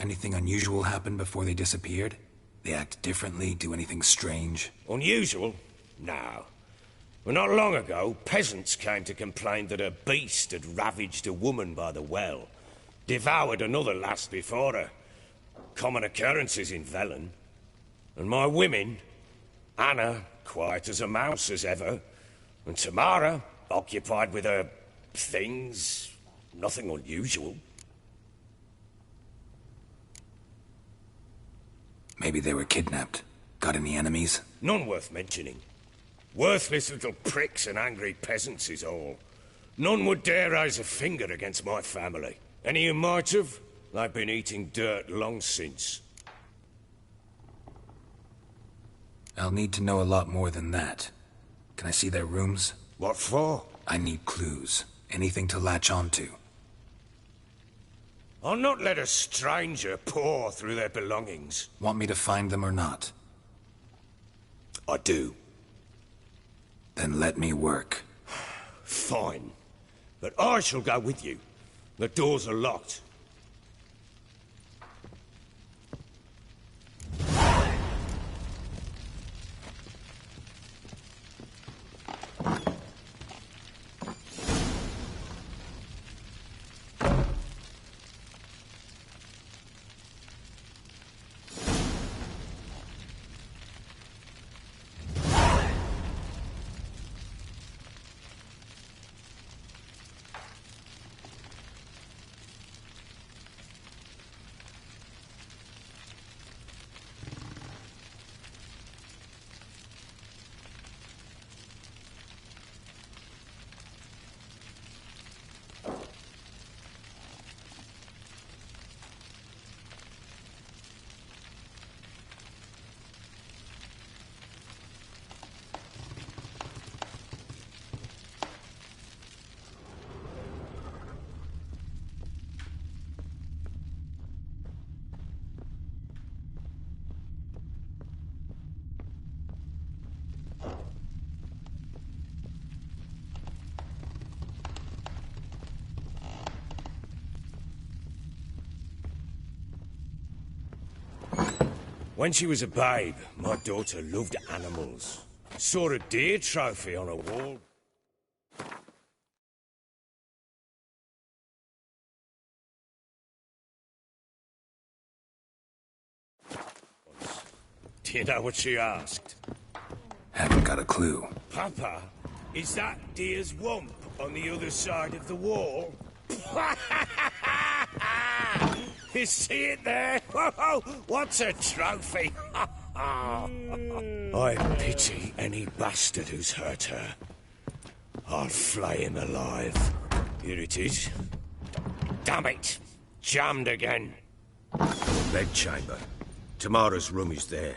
Anything unusual happen before they disappeared? They act differently, do anything strange? Unusual? No. Well, not long ago, peasants came to complain that a beast had ravaged a woman by the well. Devoured another lass before her. Common occurrences in Velen. And my women, Anna, quiet as a mouse as ever, and Tamara, occupied with her things, nothing unusual. Maybe they were kidnapped. Got any enemies? None worth mentioning. Worthless little pricks and angry peasants is all. None would dare raise a finger against my family. Any who might have, they've been eating dirt long since. I'll need to know a lot more than that. Can I see their rooms? What for? I need clues. Anything to latch onto. I'll not let a stranger pore through their belongings. Want me to find them or not? I do. Then let me work. Fine. But I shall go with you. The doors are locked. When she was a babe, my daughter loved animals. Saw a deer trophy on a wall. Do you know what she asked? Haven't got a clue. Papa, is that deer's wump on the other side of the wall? You see it there? Whoa, what's a trophy? I pity any bastard who's hurt her. I'll flay him alive. Here it is. Damn it! Jammed again. Bedchamber. Tamara's room is there.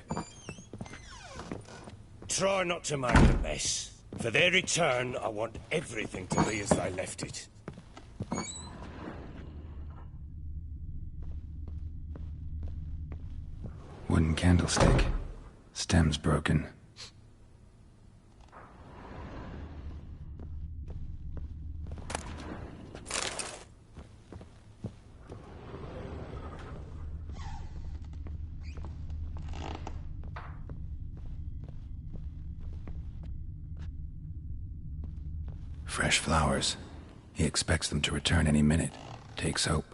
Try not to make a mess. For their return, I want everything to be as they left it. Wooden candlestick. Stem's broken. Fresh flowers. He expects them to return any minute. Takes hope.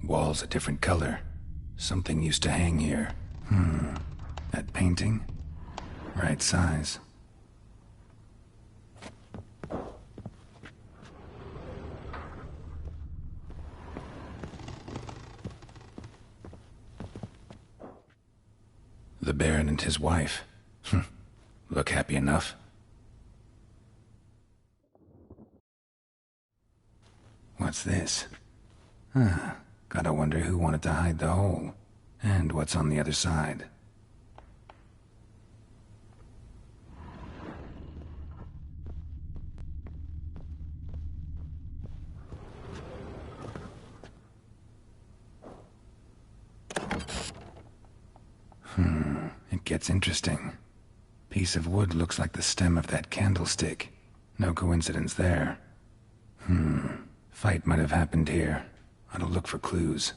Wall's a different color. Something used to hang here. That painting? Right size. The Baron and his wife. Look happy enough. What's this? Gotta wonder who wanted to hide the hole. And what's on the other side. It gets interesting. Piece of wood looks like the stem of that candlestick. No coincidence there. Fight might have happened here. Ought to look for clues.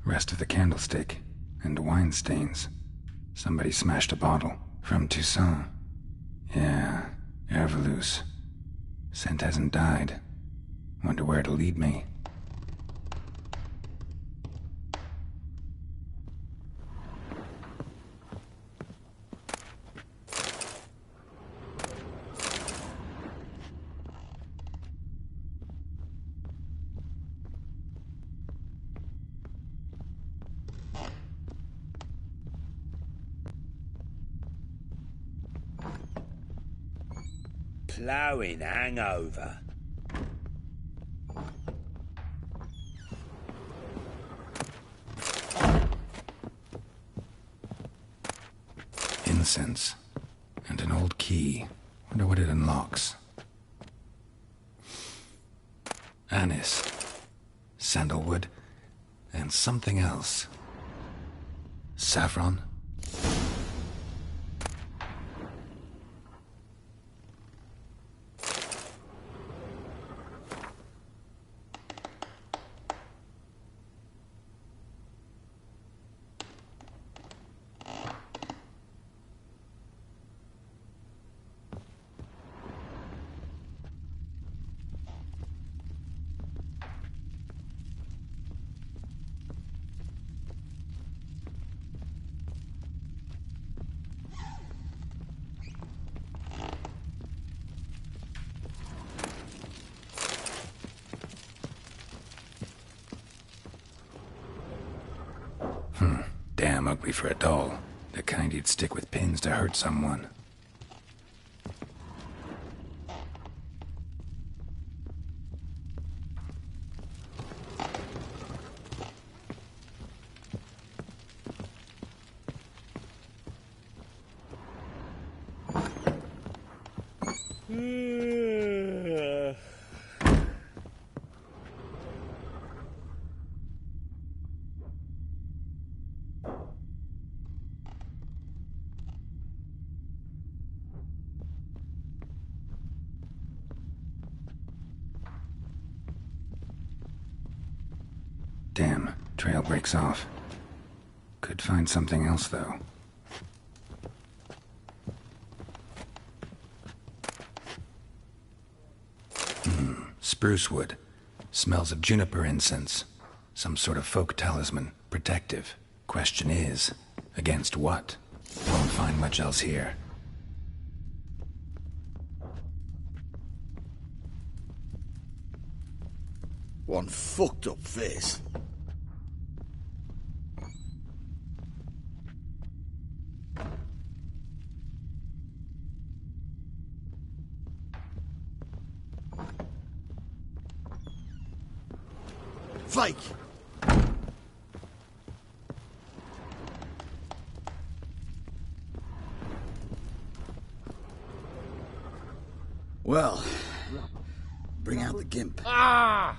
Rest of the candlestick. And wine stains. Somebody smashed a bottle. From Toussaint. Yeah, Herveloos. Scent hasn't died. Wonder where it'll lead me. Ploughing hangover. Incense. And an old key. Wonder what it unlocks. Anise. Sandalwood. And something else. Saffron. Damn ugly for a doll. The kind you'd stick with pins to hurt someone. Damn, trail breaks off. Could find something else, though. Spruce wood. Smells of juniper incense. Some sort of folk talisman. Protective. Question is, against what? Won't find much else here. One fucked up face. Fake! Well, bring out the gimp. Ah!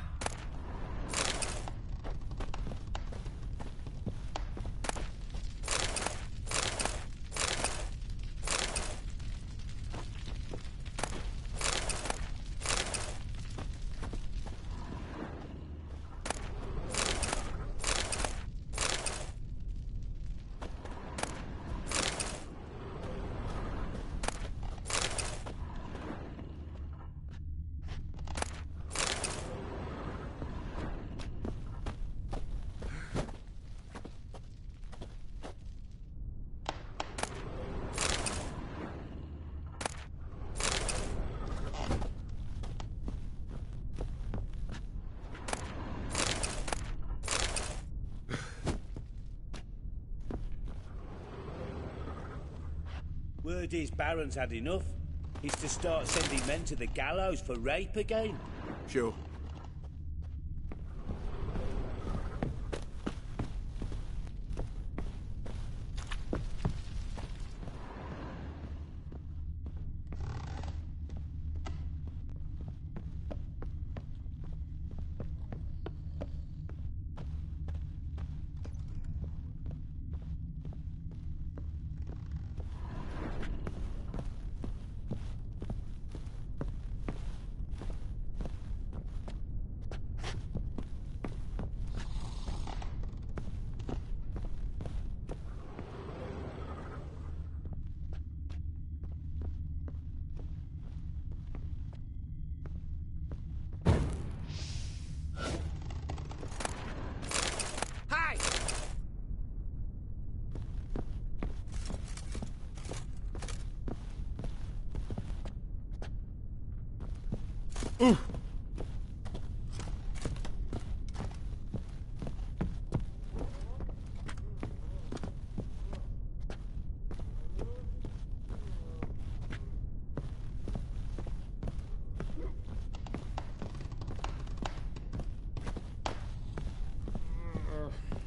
Word is Baron's had enough. He's to start sending men to the gallows for rape again. Sure.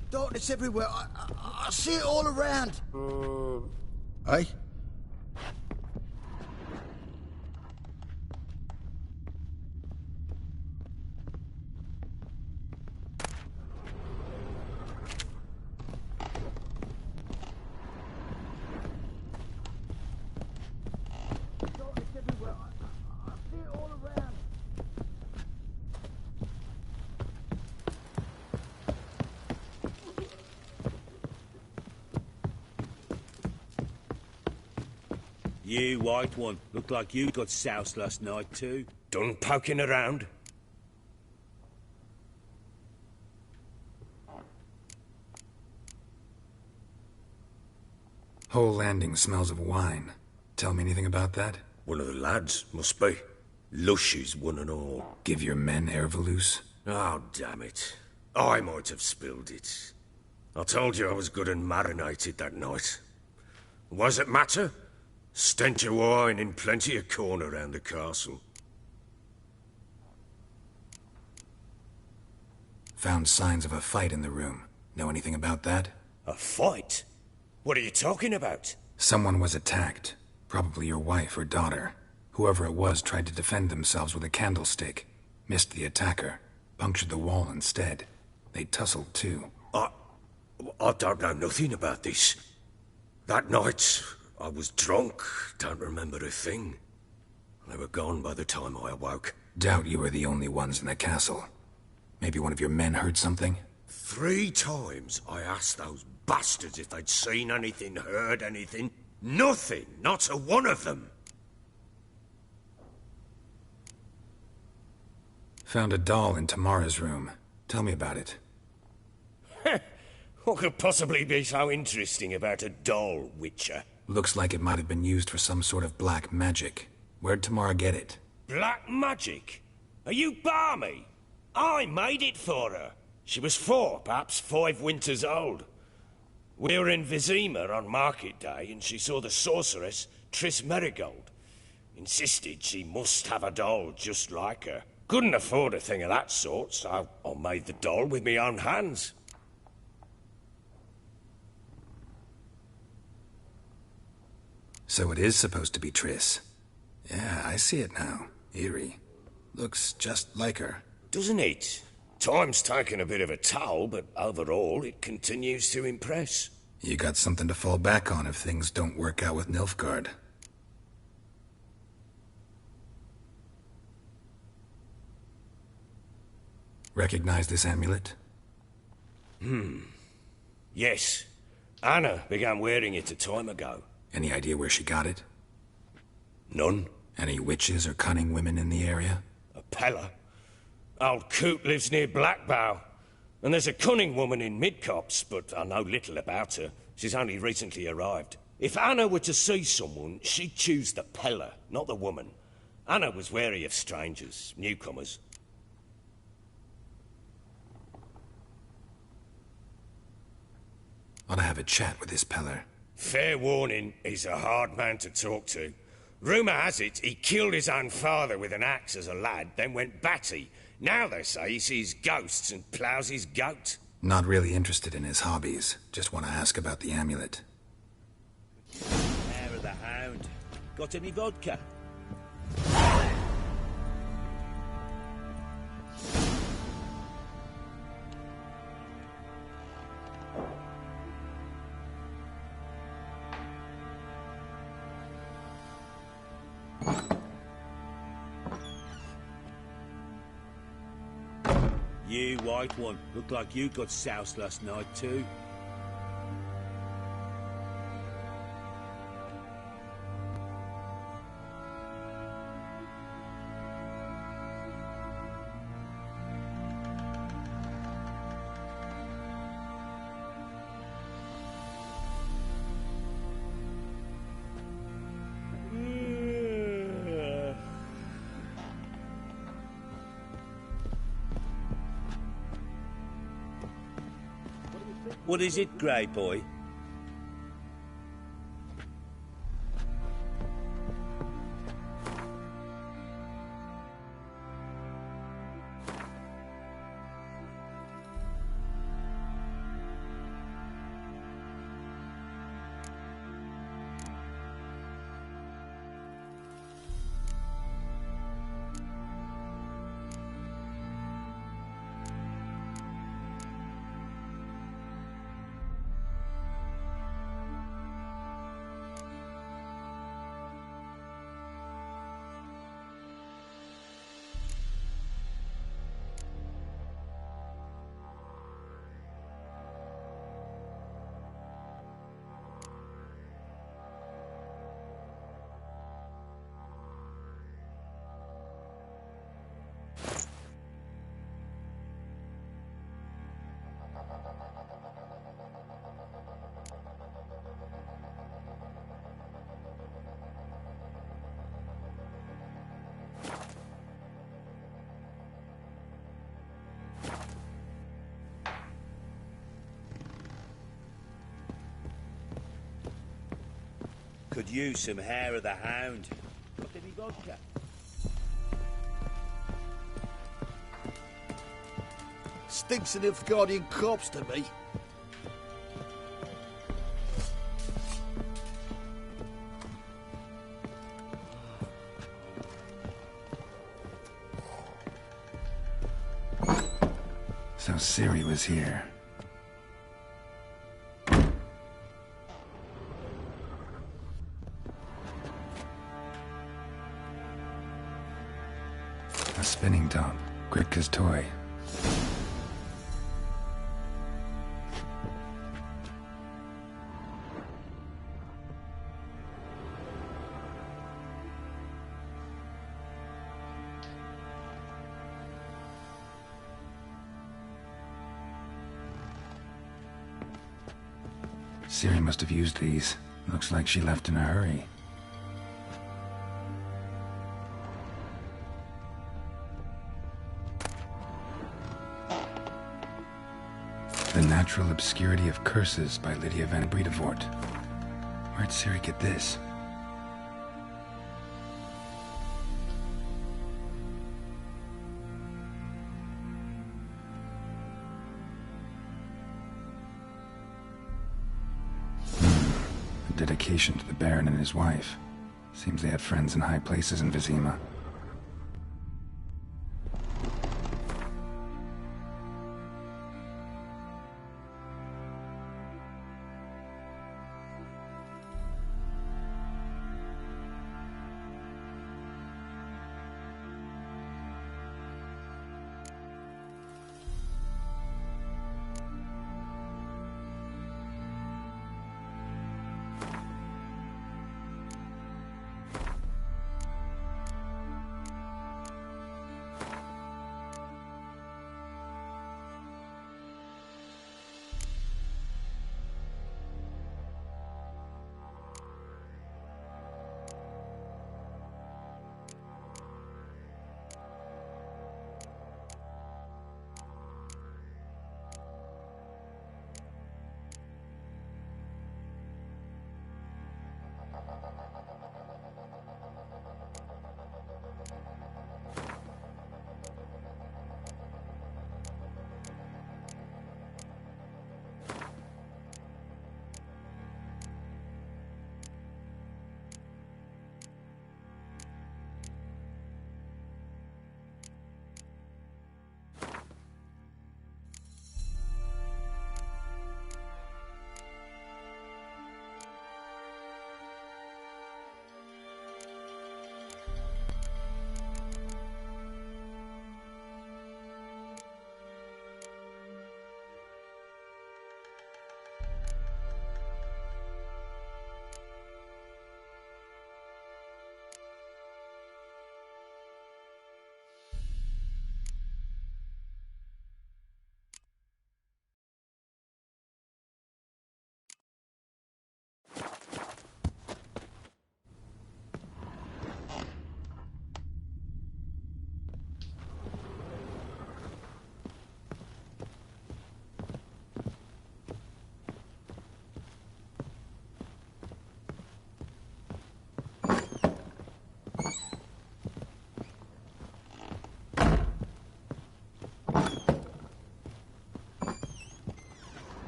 Darkness everywhere. I see it all around. Hey? You, white one, look like you got soused last night too. Done poking around? Whole landing smells of wine. Tell me anything about that? One of the lads, must be. Lushes, one and all. Give your men Ervalus? Oh, damn it. I might have spilled it. I told you I was good and marinated that night. Was it matter? Stench of wine in plenty of corn around the castle. Found signs of a fight in the room. Know anything about that? A fight? What are you talking about? Someone was attacked. Probably your wife or daughter. Whoever it was tried to defend themselves with a candlestick. Missed the attacker. Punctured the wall instead. They tussled too. I don't know nothing about this. That night, I was drunk, don't remember a thing. They were gone by the time I awoke. Doubt you were the only ones in the castle. Maybe one of your men heard something? 3 times I asked those bastards if they'd seen anything, heard anything. Nothing, not a one of them. Found a doll in Tamara's room. Tell me about it. What could possibly be so interesting about a doll, Witcher? Looks like it might have been used for some sort of black magic. Where'd Tamara get it? Black magic? Are you balmy? I made it for her. She was 4, perhaps 5 winters old. We were in Vizima on market day, and she saw the sorceress, Triss Merigold. Insisted she must have a doll just like her. Couldn't afford a thing of that sort, so I made the doll with my own hands. So it is supposed to be Triss. Yeah, I see it now. Eerie. Looks just like her. Doesn't it? Time's taken a bit of a toll, but overall it continues to impress. You got something to fall back on if things don't work out with Nilfgaard. Recognize this amulet? Yes. Anna began wearing it a time ago. Any idea where she got it? None. Any witches or cunning women in the area? A Pella. Old Coot lives near Blackbow. And there's a cunning woman in Midcopse, but I know little about her. She's only recently arrived. If Anna were to see someone, she'd choose the Pella, not the woman. Anna was wary of strangers, newcomers. Ought to have a chat with this Peller. Fair warning, he's a hard man to talk to. Rumour has it he killed his own father with an axe as a lad, then went batty. Now they say he sees ghosts and ploughs his goat. Not really interested in his hobbies. Just want to ask about the amulet. Hair of the Hound. Got any vodka? You, white one, look like you got soused last night too. What is it, Grey Boy? Could use some hair of the Hound. Got any vodka? Stinks of Nilfgaardian corpse to me. So Ciri was here. A spinning top. Gritka's toy. Ciri must have used these. Looks like she left in a hurry. The Natural Obscurity of Curses by Lydia van Bredevoort. Where'd Ciri get this? A dedication to the Baron and his wife. Seems they had friends in high places in Vizima.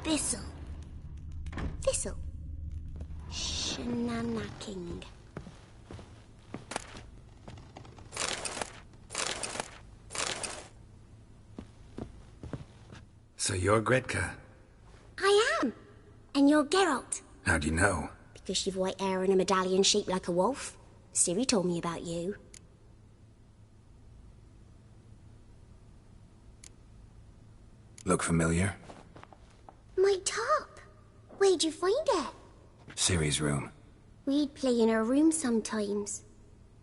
Thistle. Thistle. Shenanacking. So you're Gretka? I am. And you're Geralt. How'd you know? Because you've white hair and a medallion shaped like a wolf. Ciri told me about you. Look familiar? My top. Where'd you find it? Ciri's room. We'd play in her room sometimes.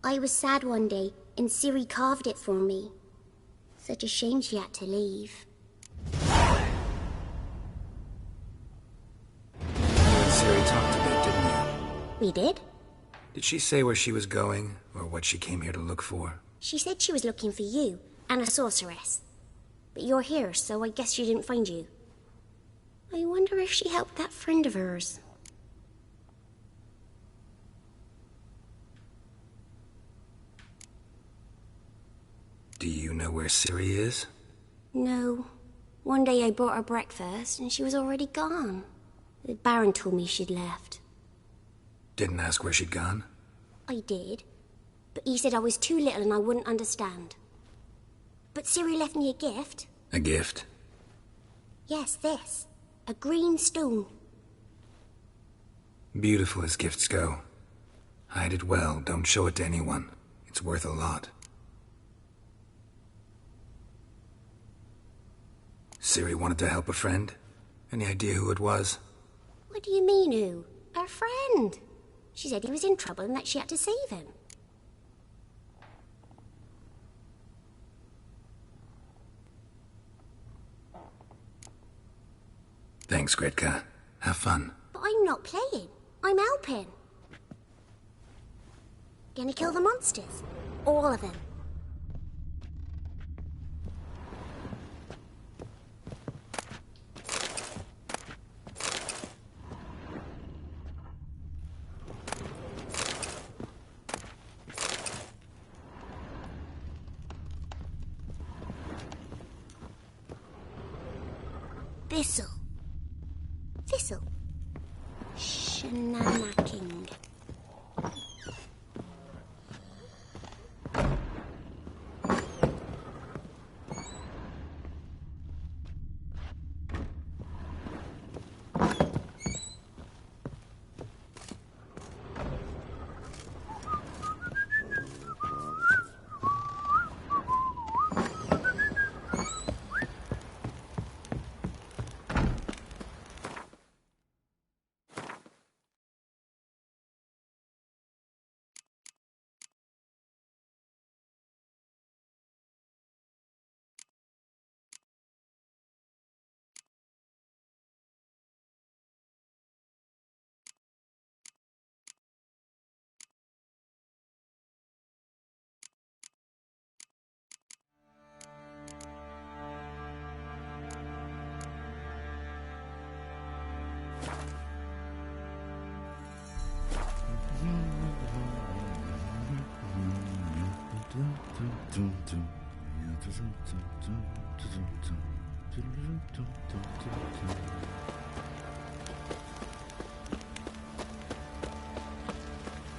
I was sad one day, and Ciri carved it for me. Such a shame she had to leave. You and Ciri talked a bit, didn't you? We did? Did she say where she was going, or what she came here to look for? She said she was looking for you, and a sorceress. But you're here, so I guess she didn't find you. I wonder if she helped that friend of hers. Do you know where Ciri is? No. One day I brought her breakfast, and she was already gone. The Baron told me she'd left. Didn't ask where she'd gone? I did. But he said I was too little and I wouldn't understand. But Ciri left me a gift. A gift? Yes, this. A green stone. Beautiful as gifts go. Hide it well, don't show it to anyone. It's worth a lot. Ciri wanted to help a friend? Any idea who it was? What do you mean, who? Her friend. She said he was in trouble and that she had to save him. Thanks, Gretka. Have fun. But I'm not playing. I'm helping. Gonna kill the monsters. All of them. Thistle. Thistle. Shenanacking.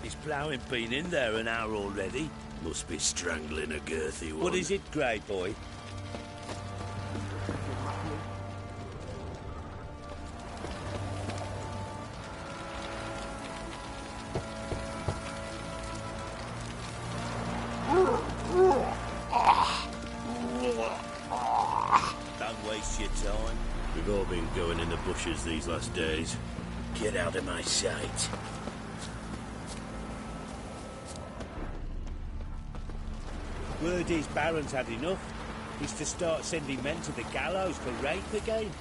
Is ploughing been in there an hour already? Must be strangling a girthy one. What is it, Grey Boy? Don't waste your time. We've all been going in the bushes these last days. Get out of my sight. Word is Baron's had enough. He's to start sending men to the gallows for rape again.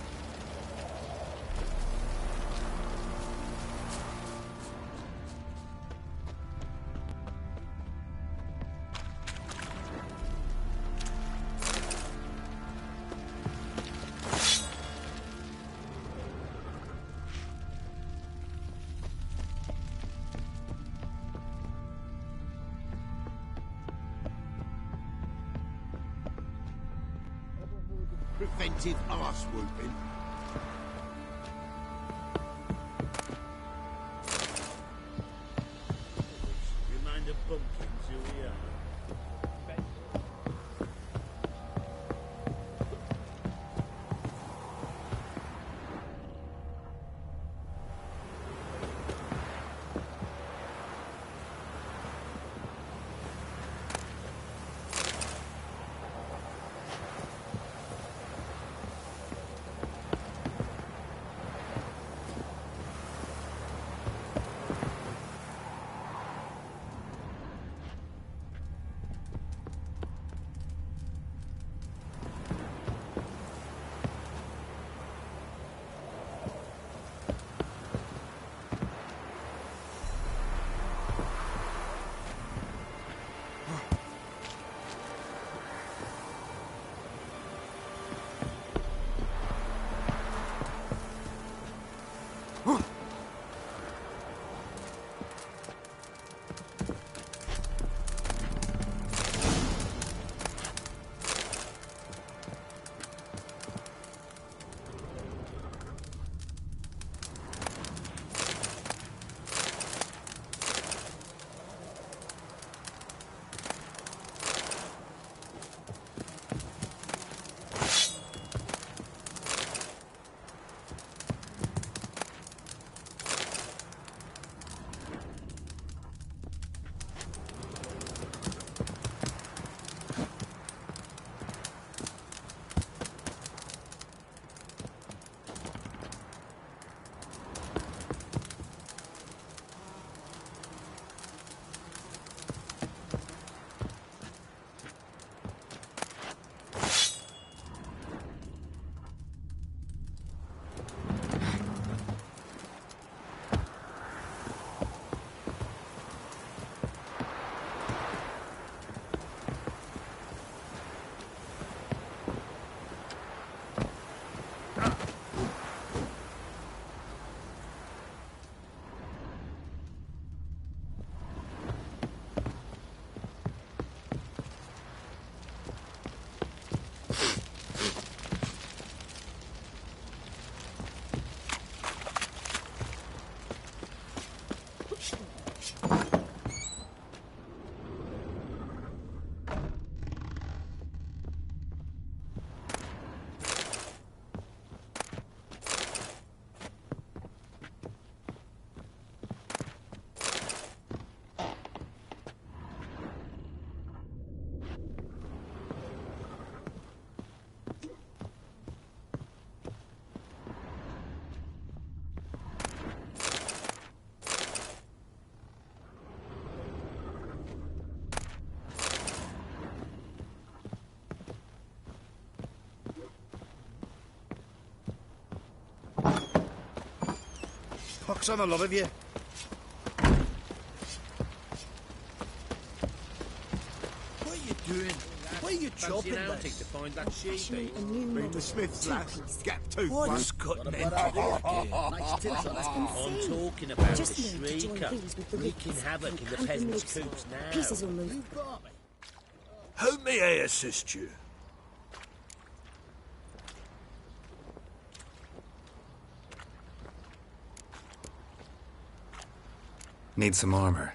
Preventive arse whooping. Remind of bumpkins who we are. box on the lot of you. What are you doing? Why are you chopping Fancy this? to find that sheep. Bring the Smith's lass. Gap tooth What? one. Scott men. Nice tits on that. I'm talking about Just the learn to join shrieker, these with the wreaking Wicks havoc and in the camp peasants' lives. coops now. Pieces will move. How may I assist you? Need some armor.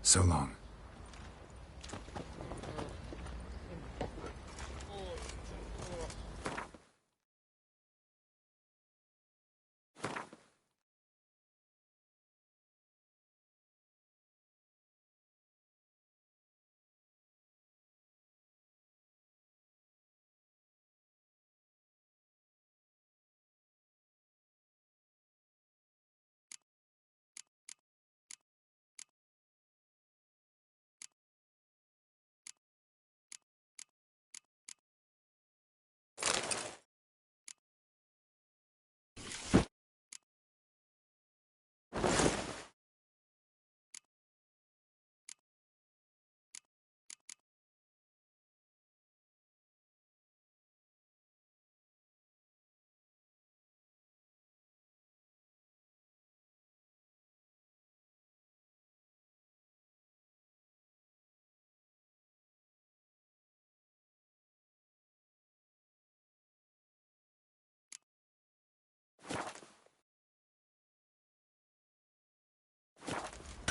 So long.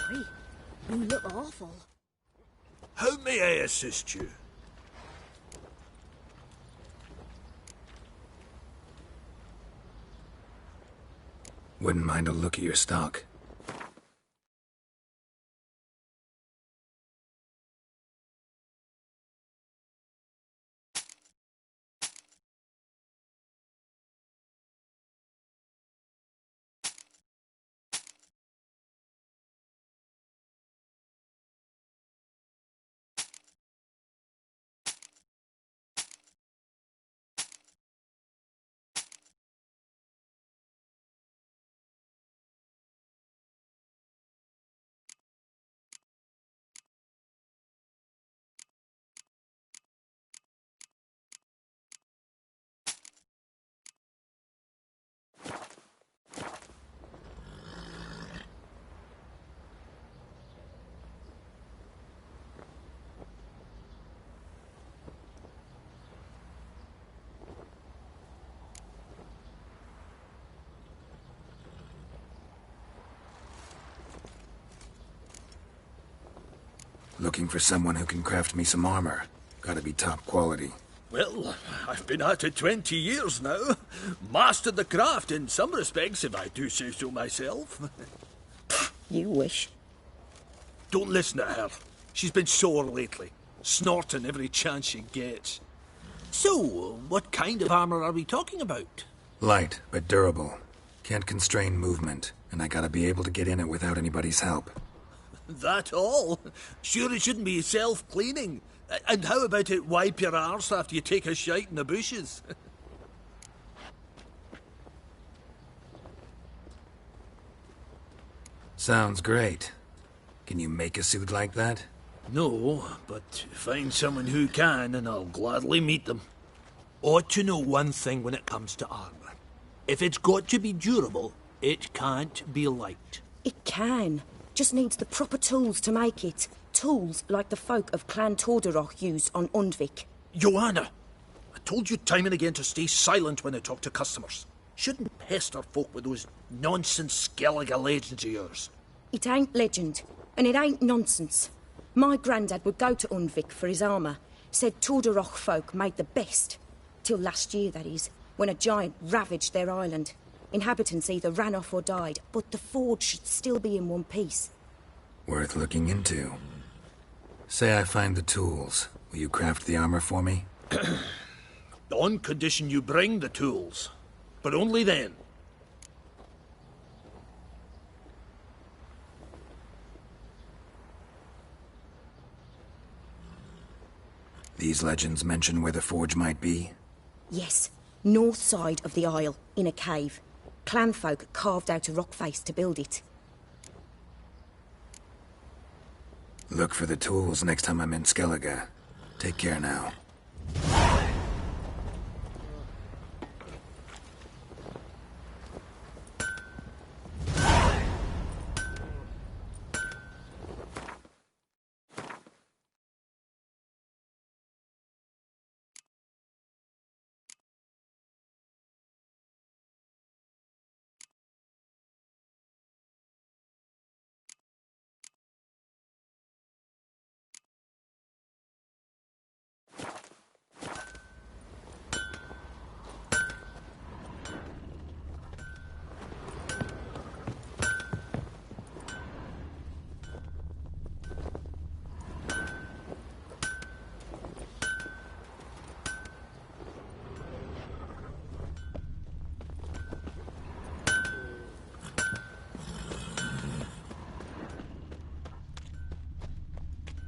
Hey, you look awful. How may I assist you? Wouldn't mind a look at your stock. Looking for someone who can craft me some armor. Gotta be top quality. Well, I've been at it 20 years now. Mastered the craft in some respects, if I do say so myself. You wish. Don't listen to her. She's been sore lately, snorting every chance she gets. So, what kind of armor are we talking about? Light, but durable. Can't constrain movement, and I gotta be able to get in it without anybody's help. That all? Sure it shouldn't be self-cleaning. And how about it wipe your arse after you take a shite in the bushes? Sounds great. Can you make a suit like that? No, but find someone who can and I'll gladly meet them. Ought to know one thing when it comes to armor. If it's got to be durable, it can't be light. It can. Just needs the proper tools to make it. Tools like the folk of Clan Tordaroch use on Undvik. Joanna! I told you time and again to stay silent when I talk to customers. Shouldn't pester folk with those nonsense Skellige legends of yours. It ain't legend, and it ain't nonsense. My granddad would go to Undvik for his armour. Said Tordaroch folk made the best. Till last year, that is, when a giant ravaged their island. Inhabitants either ran off or died, but the forge should still be in one piece. Worth looking into. Say I find the tools. Will you craft the armor for me? On condition you bring the tools. But only then. These legends mention where the forge might be? Yes, north side of the isle, in a cave. Clanfolk carved out a rock face to build it. Look for the tools next time I'm in Skellige. Take care now.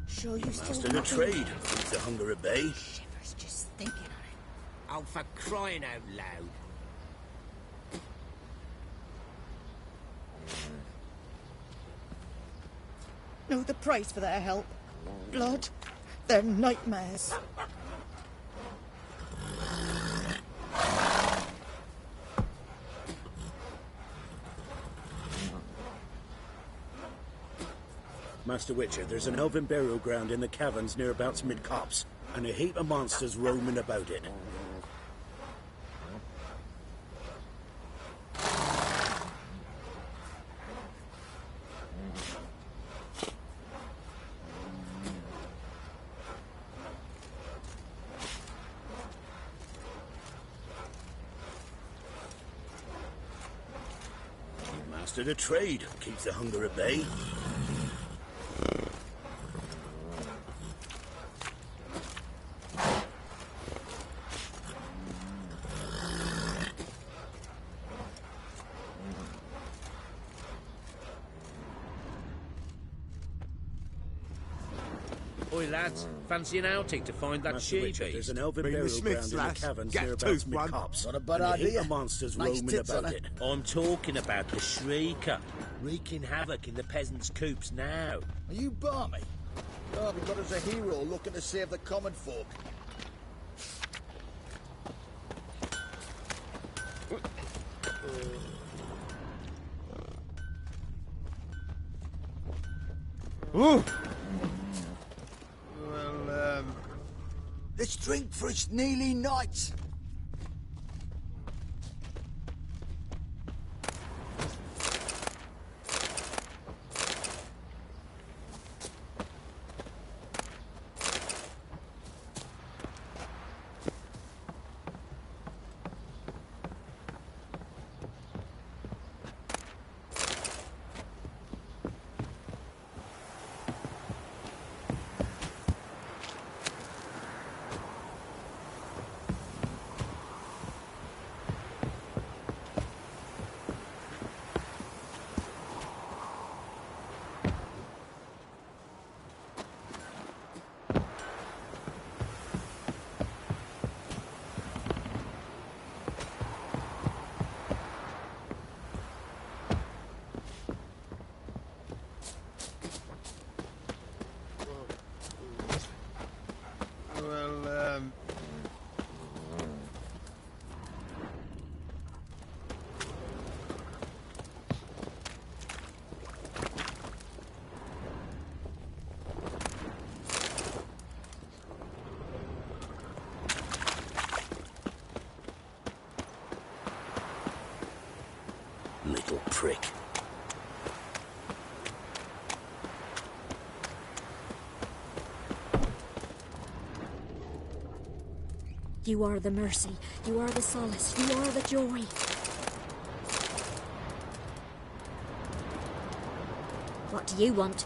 Sure you still Master of trade. Keeps the hunger at bay. Shivers just thinking on it. Oh, for crying out loud. Know the price for their help. Blood. They're nightmares. Master Witcher, there's an elven burial ground in the caverns nearabouts mid-copse, and a heap of monsters roaming about it. Master of trade, keeps the hunger at bay. Oi, lads, fancy an outing to find that Master Witcher, she-beast? there's an elven Bring the burial Smiths, ground in the lads. caverns Get nearabouts to, one. mid-copse. Not a bad and a heap idea. of monsters Nice roaming tits about on it. I'm talking about the Shrieker, wreaking havoc in the peasants' coops now. Are you balmy? Oh, we've got us a hero looking to save the common folk. Ooh. Well, let's drink for its nearly night. prick. You are the mercy, you are the solace, you are the joy. What do you want?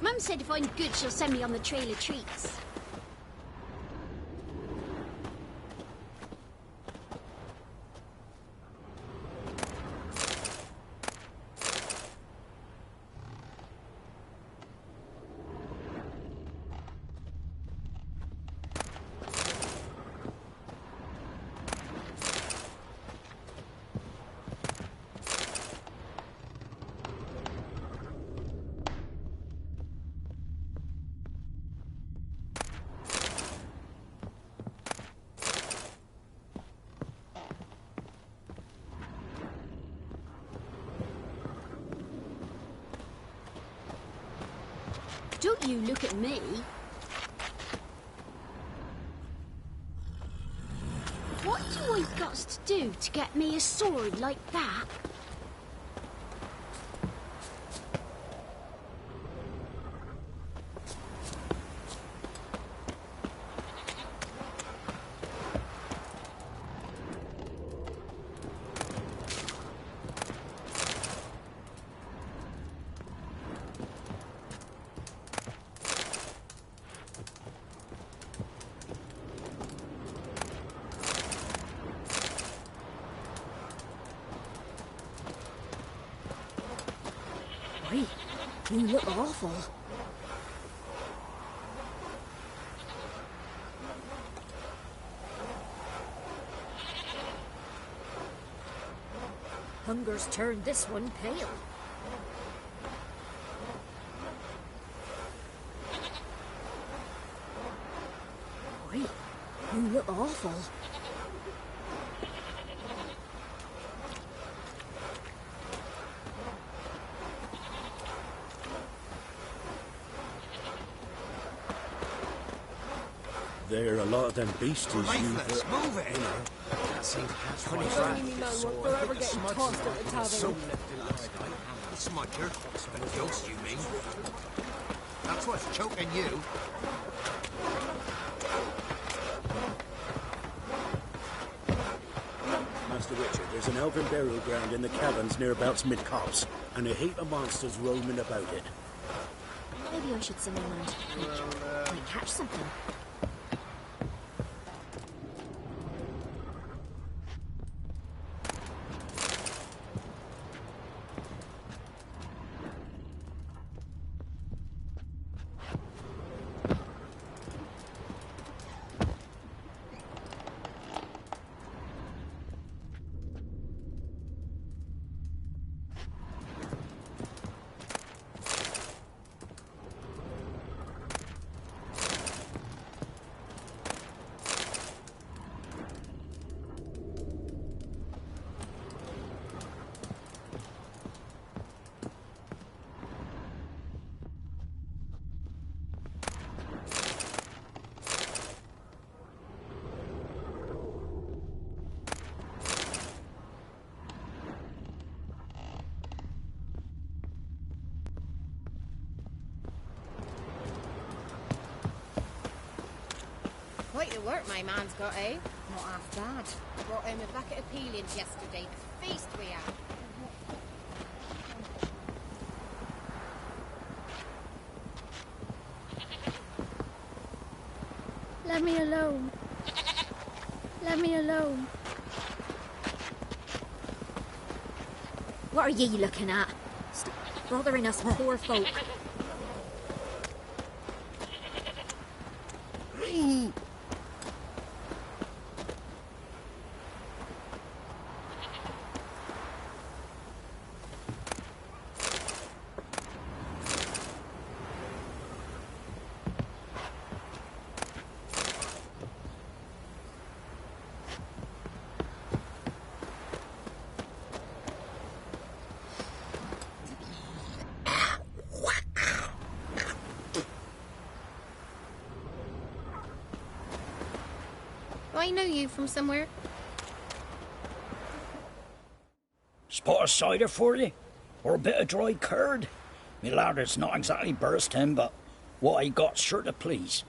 Mum said if I'm good, she'll send me on the trail of treats. Don't you look at me. What do I got to do to get me a sword like that? Wait, you look awful. Hunger's turned this one pale. Wait, you look awful. There are a lot of them beasties. Lifeless, move it! You know. That seems Funny man won't forever getting tossed at the tavern. This is my jerk. A ghost, you mean? That's what's choking you. Master Witcher, there's an elven burial ground in the caverns nearabouts mid-copse, and a heap of monsters roaming about it. Maybe I should summon land. Might catch something. Quite the work my man's got, eh? Not half bad. Brought him a bucket of peelings yesterday. A feast we had. Let me alone. Let me alone. What are ye looking at? Stop bothering us poor folk. I know you from somewhere. Spot of cider for you? Or a bit of dry curd? Me lard's not exactly bursting, but what I got's sure to please.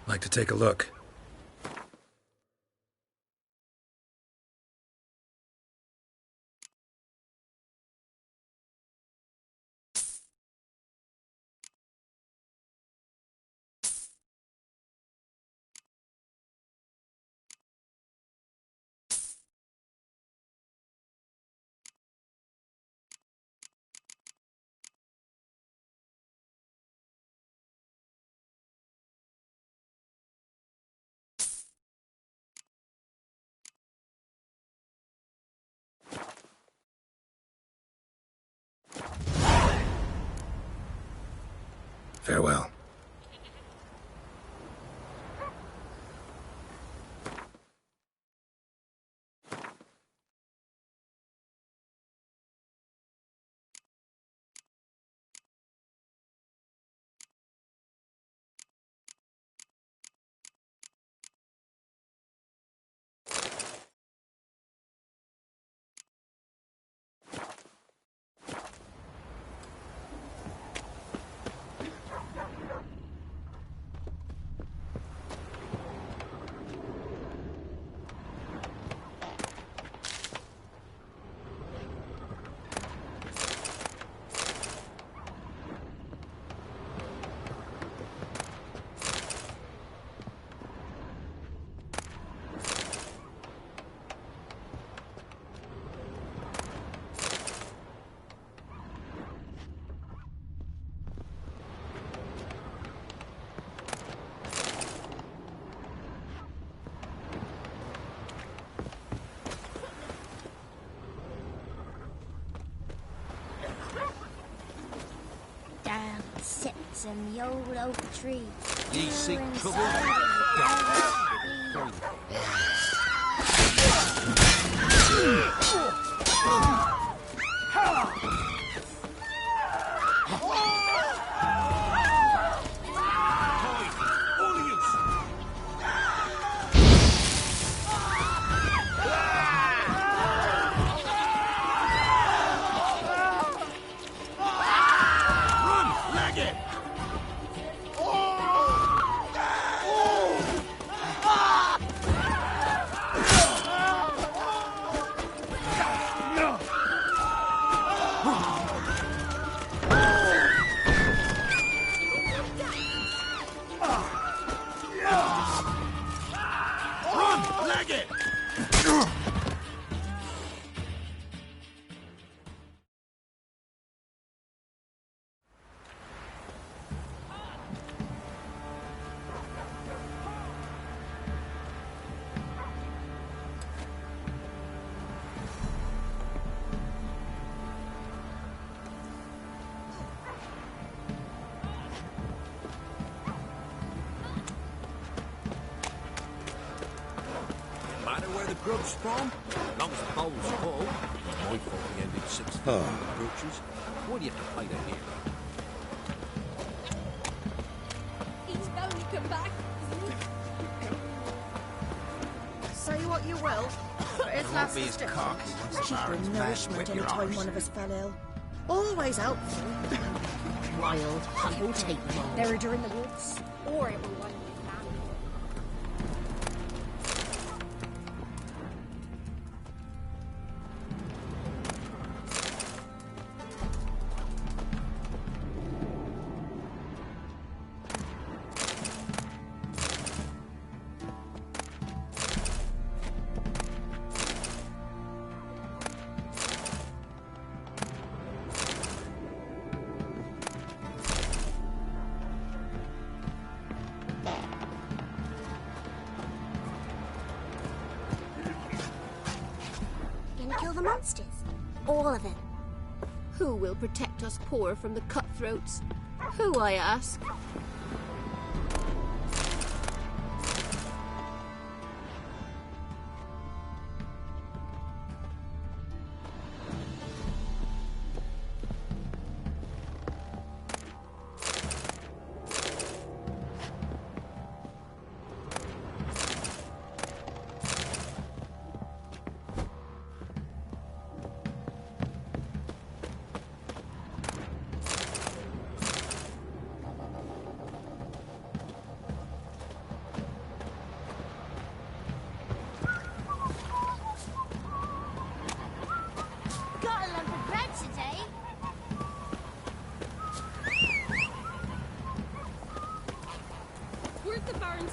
Like to take a look. Farewell. sits in the old oak tree. Ye seek trouble? Grub's from, as long as the bowl's full. It's my fault we ended 6 feet on the brooches. Why do you have to play the hero? He's bound to come back, Say what you will, but his last is different. Cheaper nourishment any time one of us fell ill. Always helpful. wild hunt take them. Buried her in the woods. Or it will run with man. Kill the monsters. All of them. Who will protect us poor from the cutthroats? Who, I ask?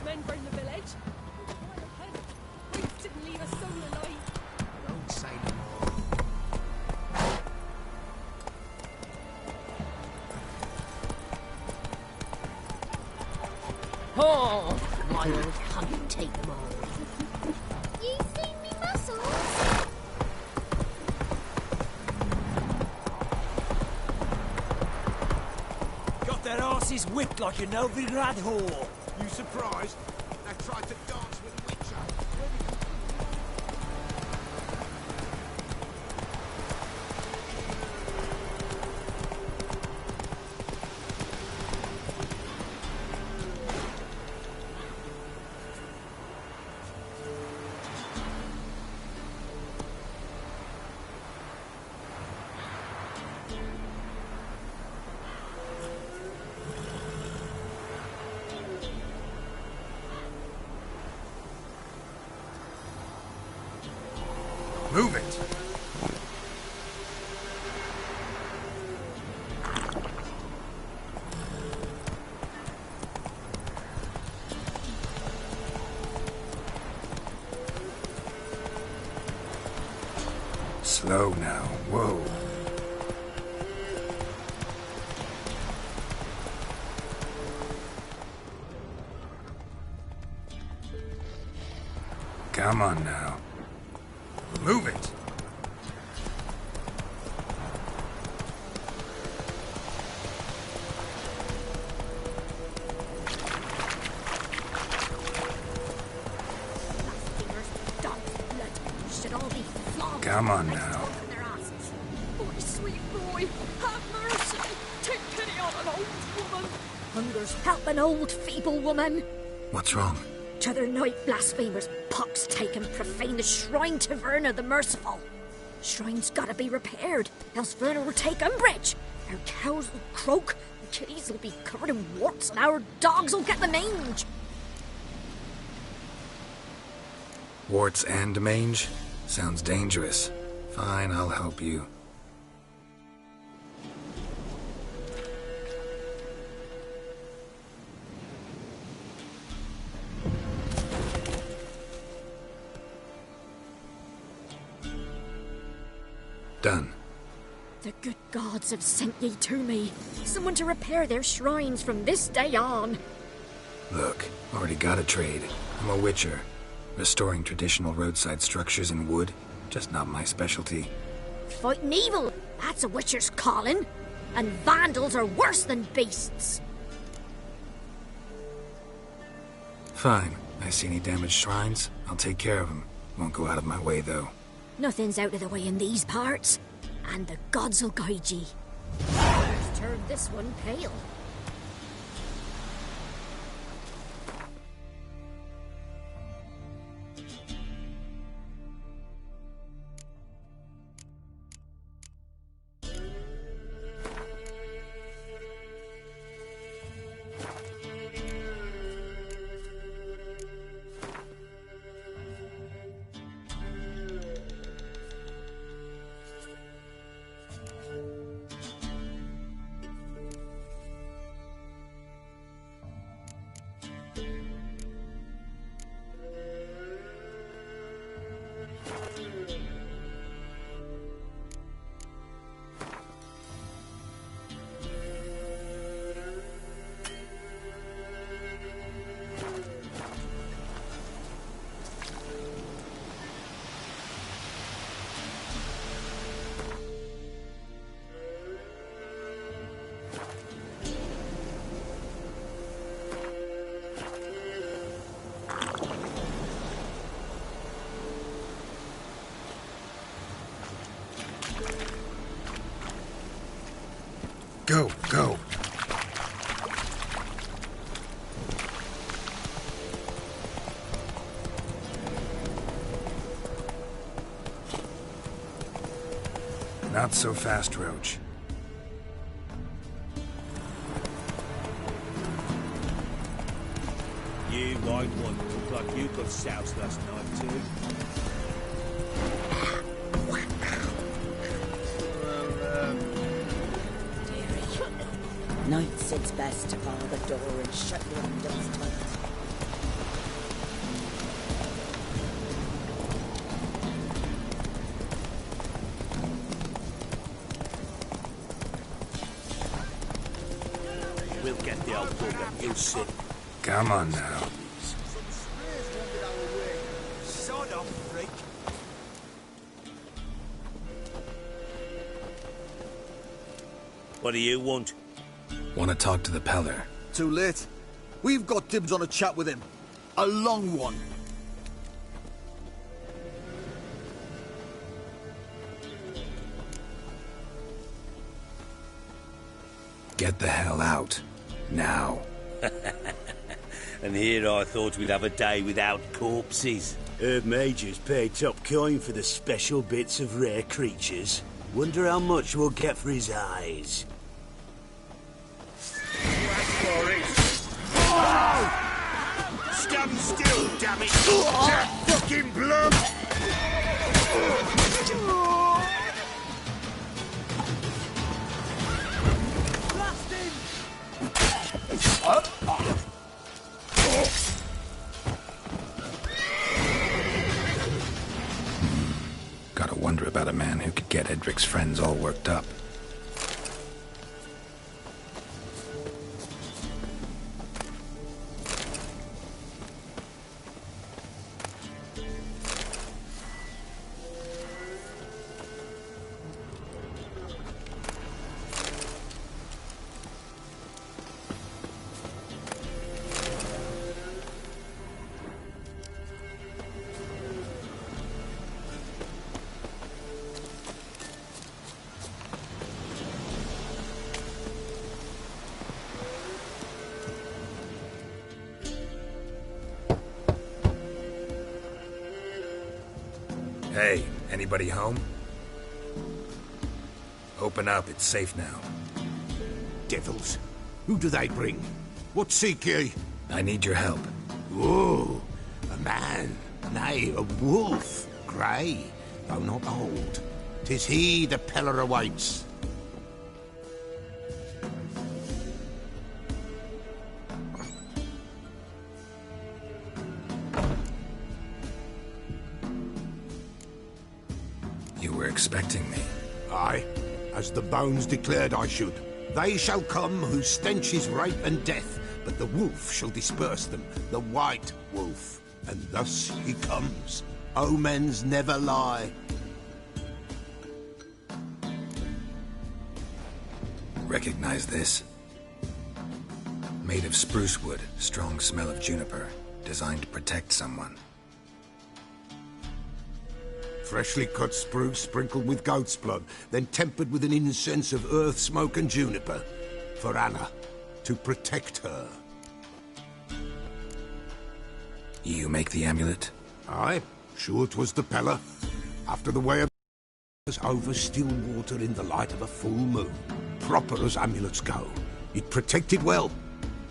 Men burn the village. Grief didn't leave a soul alive. Don't say no more. Oh, wild hunt take them all. You seen me muscles? Got their asses whipped like a Novigrad whore. You surprised? They tried to dance with Witcher. Move it! Slow now. Whoa. Come on now. Move it! Come on now. Boy, sweet boy, have mercy. Take pity on an old woman. Hunger's helping old feeble woman. What's wrong? T'other night blasphemers pox take and profane the shrine to Verna the Merciful. Shrine's gotta be repaired, else Verna will take umbrage. Our cows will croak, the kitties will be covered in warts, and our dogs will get the mange. Warts and mange? Sounds dangerous. Fine, I'll help you. Done. The good gods have sent ye to me. Someone to repair their shrines from this day on. Look, already got a trade. I'm a witcher. Restoring traditional roadside structures in wood, just not my specialty. Fighting evil, that's a witcher's calling. And vandals are worse than beasts. Fine. I see any damaged shrines, I'll take care of them. Won't go out of my way, though. Nothing's out of the way in these parts, and the gods will guide ye. Let's turn this one pale. Go, go. Not so fast, Roach. You right one. Looked like you got soused last night, too. Nights it's best to bar the door and shut your windows tight. We'll get the old bugger. You sit. Come on now. Sod off, freak. What do you want? Want to talk to the Peller. Too late. We've got dibs on a chat with him. A long one. Get the hell out. Now. And here I thought we'd have a day without corpses. Herb Majors pay top coin for the special bits of rare creatures. Wonder how much we'll get for his eyes. Stand still, damn it! That fucking blood! Gotta wonder about a man who could get Edric's friends all worked up. Hey, anybody home? Open up, it's safe now. Devils. Who do they bring? What seek ye? I need your help. Oh, a man. Nay, a wolf. Grey, though not old. 'Tis he the Peller awaits. You were expecting me. Aye, as the bones declared I should. They shall come whose stench is rape and death, but the wolf shall disperse them, the white wolf. And thus he comes. Omens never lie. Recognize this? Made of spruce wood, strong smell of juniper, designed to protect someone. Freshly cut spruce sprinkled with goat's blood, then tempered with an incense of earth, smoke and juniper. For Anna, to protect her. You make the amulet? Aye, sure 'twas the Peller. After the way of was over still water in the light of a full moon. Proper as amulets go. It protected well.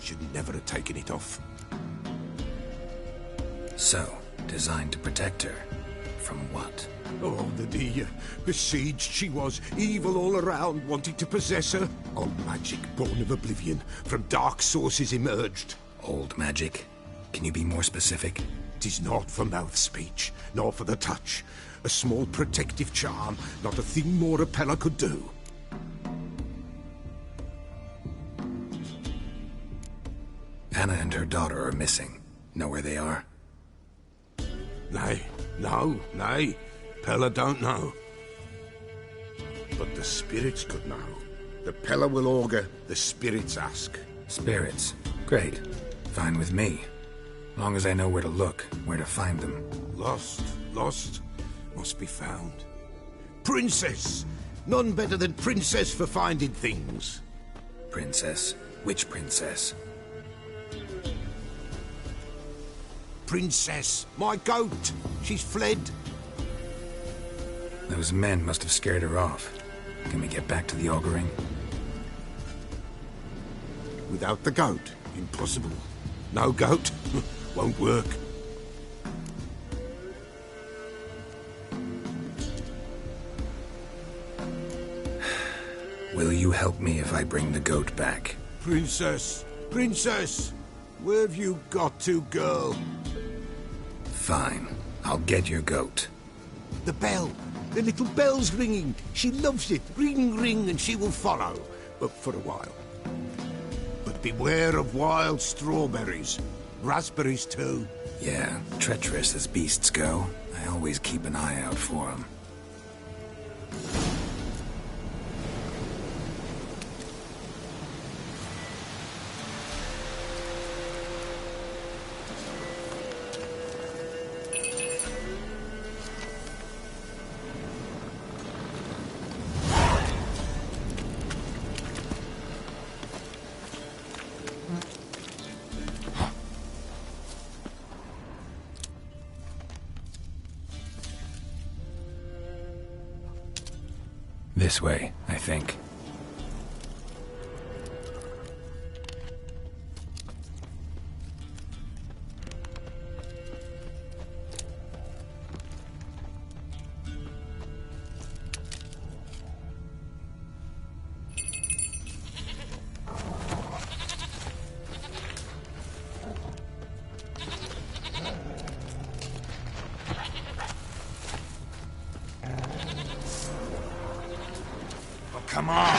Should never have taken it off. So, designed to protect her. From what? Oh, the besieged she was, evil all around, wanting to possess her. Old magic, born of oblivion, from dark sources emerged. Old magic? Can you be more specific? 'Tis not for mouth speech, nor for the touch. A small protective charm, not a thing more a Peller could do. Anna and her daughter are missing. Know where they are? Nay, nay. Peller don't know. But the spirits could know. The Peller will augur, the spirits ask. Spirits? Great. Fine with me. Long as I know where to look, where to find them. Lost, must be found. Princess! None better than Princess for finding things. Princess? Which princess? Princess, my goat! She's fled. Those men must have scared her off. Can we get back to the auguring? Without the goat, impossible. No goat, won't work. Will you help me if I bring the goat back? Princess! Where have you got to, girl? Fine. I'll get your goat. The bell! The little bell's ringing. She loves it. Ring, ring, and she will follow. But for a while. But beware of wild strawberries. Raspberries, too. Yeah, treacherous as beasts go. I always keep an eye out for them. This way, I think. Come on!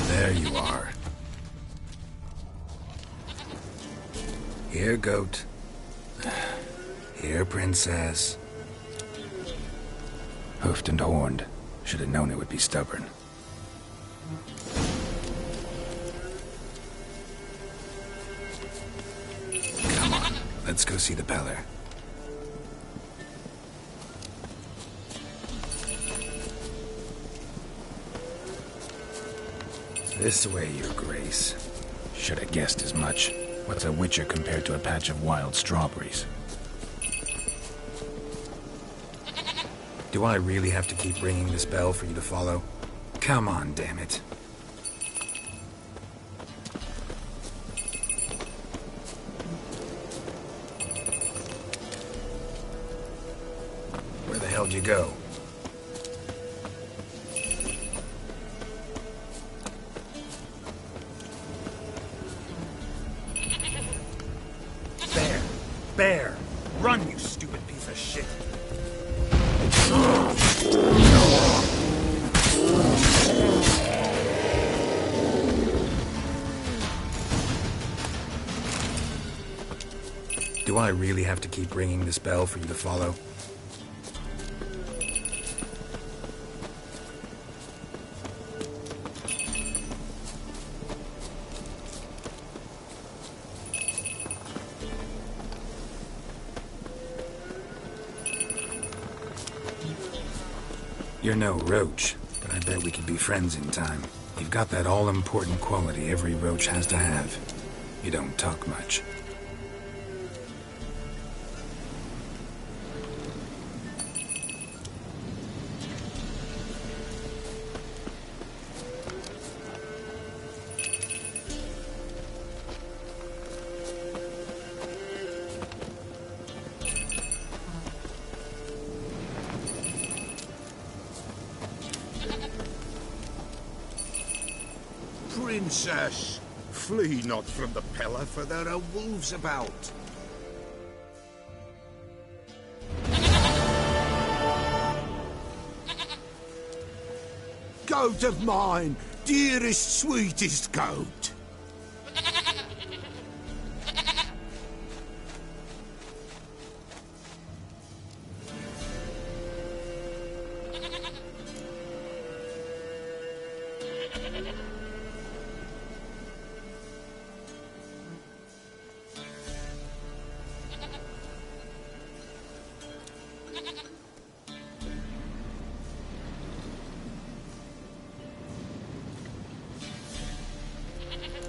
There you are. Here, goat. Here, princess. Hoofed and horned. Should have known it would be stubborn. Let's go see the Peller. This way, Your Grace. Should have guessed as much. What's a witcher compared to a patch of wild strawberries? Do I really have to keep ringing this bell for you to follow? Come on, damn it. Where the hell'd you go? Bear! Run, you stupid piece of shit! Do I really have to keep ringing this bell for you to follow? You're no roach, but I bet we could be friends in time. You've got that all-important quality every roach has to have. You don't talk much. Princess, flee not from the Peller, for there are wolves about. Goat of mine, dearest, sweetest goat.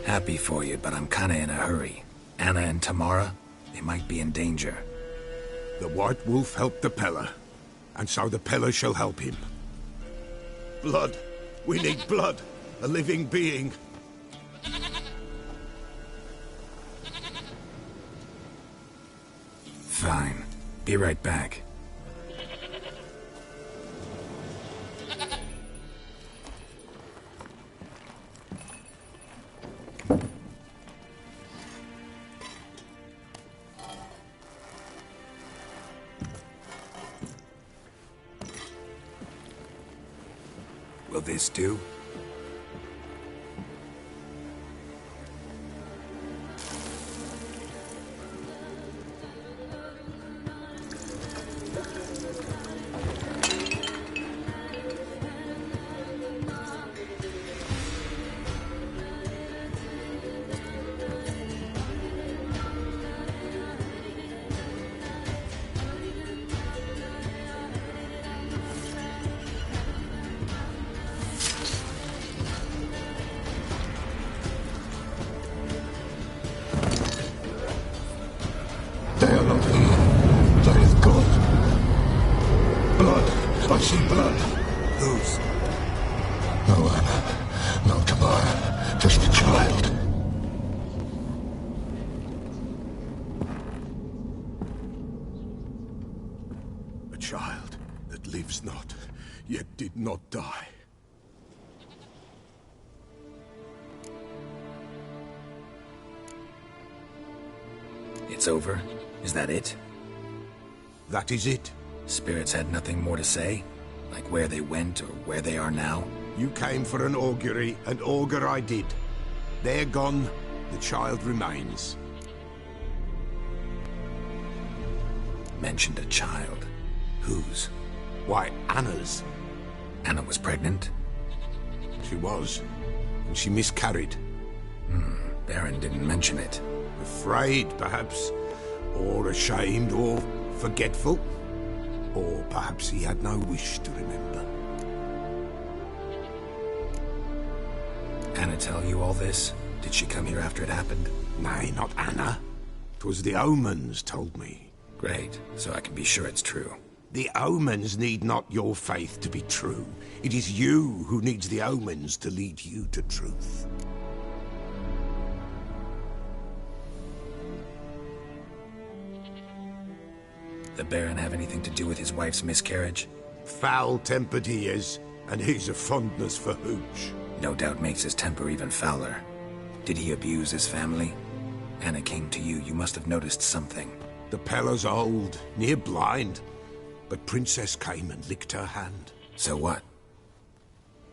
Happy for you, but I'm kinda in a hurry. Anna and Tamara, they might be in danger. The White Wolf helped the Peller, and so the Peller shall help him. Blood. We need blood. A living being. Fine. Be right back. Will this do? They are not here. There is God. Blood. I see blood. Whose? No Anna. No Tamara. Just a child. A child that lives not, yet did not die. It's over? Is that it? That is it. Spirits had nothing more to say? Like where they went or where they are now? You came for an augury, and augur I did. They're gone, the child remains. Mentioned a child. Whose? Why, Anna's. Anna was pregnant? She was, and she miscarried. Baron didn't mention it. Afraid, perhaps. or ashamed, or forgetful. Or perhaps he had no wish to remember. Anna tell you all this? Did she come here after it happened? Nay, not Anna. 'Twas the omens told me. Great, so I can be sure it's true. The omens need not your faith to be true. It is you who needs the omens to lead you to truth. The Baron have anything to do with his wife's miscarriage? Foul-tempered he is, and he's a fondness for hooch. No doubt makes his temper even fouler. Did he abuse his family? Anna came to you, you must have noticed something. The Pella's old, near blind, but Princess came and licked her hand. So what?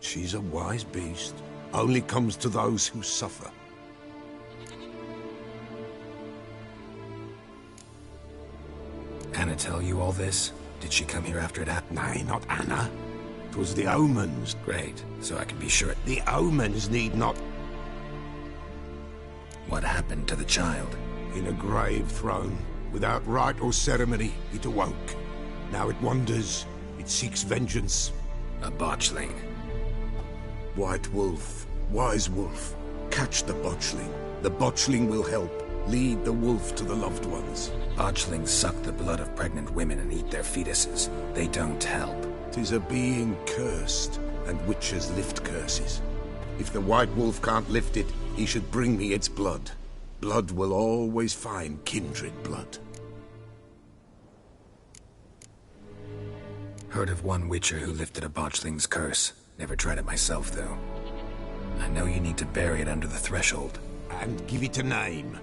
She's a wise beast. Only comes to those who suffer. Anna tell you all this? Did she come here after it happened? Nay, not Anna. 'Twas the omens. Great, so I can be sure. The omens need not... What happened to the child? In a grave thrown. Without rite or ceremony, it awoke. Now it wanders. It seeks vengeance. A botchling. White Wolf. Wise Wolf. Catch the botchling. The botchling will help. Lead the wolf to the loved ones. Botchlings suck the blood of pregnant women and eat their fetuses. They don't help. 'Tis a being cursed, and witches lift curses. If the White Wolf can't lift it, he should bring me its blood. Blood will always find kindred blood. Heard of one witcher who lifted a botchling's curse. Never tried it myself, though. I know you need to bury it under the threshold. And give it a name.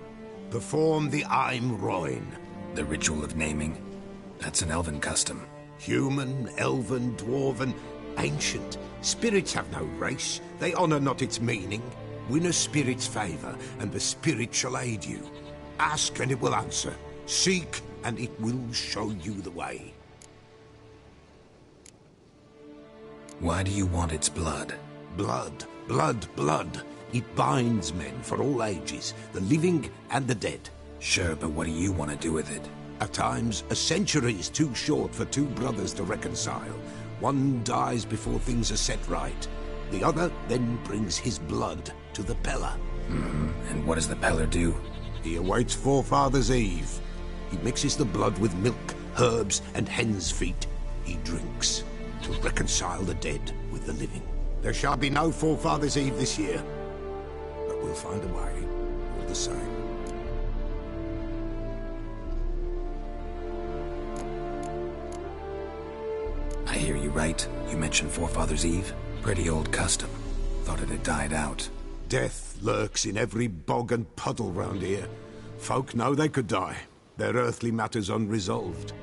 Perform the Aim Roin. The ritual of naming? That's an elven custom. Human, elven, dwarven, ancient. Spirits have no race. They honor not its meaning. Win a spirit's favor, and the spirit shall aid you. Ask, and it will answer. Seek, and it will show you the way. Why do you want its blood? Blood, blood, blood. It binds men for all ages, the living and the dead. Sure, but what do you want to do with it? At times, a century is too short for two brothers to reconcile. One dies before things are set right. The other then brings his blood to the Pella. And what does the Peller do? He awaits Forefathers' Eve. He mixes the blood with milk, herbs, and hen's feet. He drinks to reconcile the dead with the living. There shall be no Forefathers' Eve this year. But we'll find a way, all the same. I hear you right. You mentioned Forefathers' Eve? Pretty old custom. Thought it had died out. Death lurks in every bog and puddle round here. Folk know they could die, their earthly matters unresolved.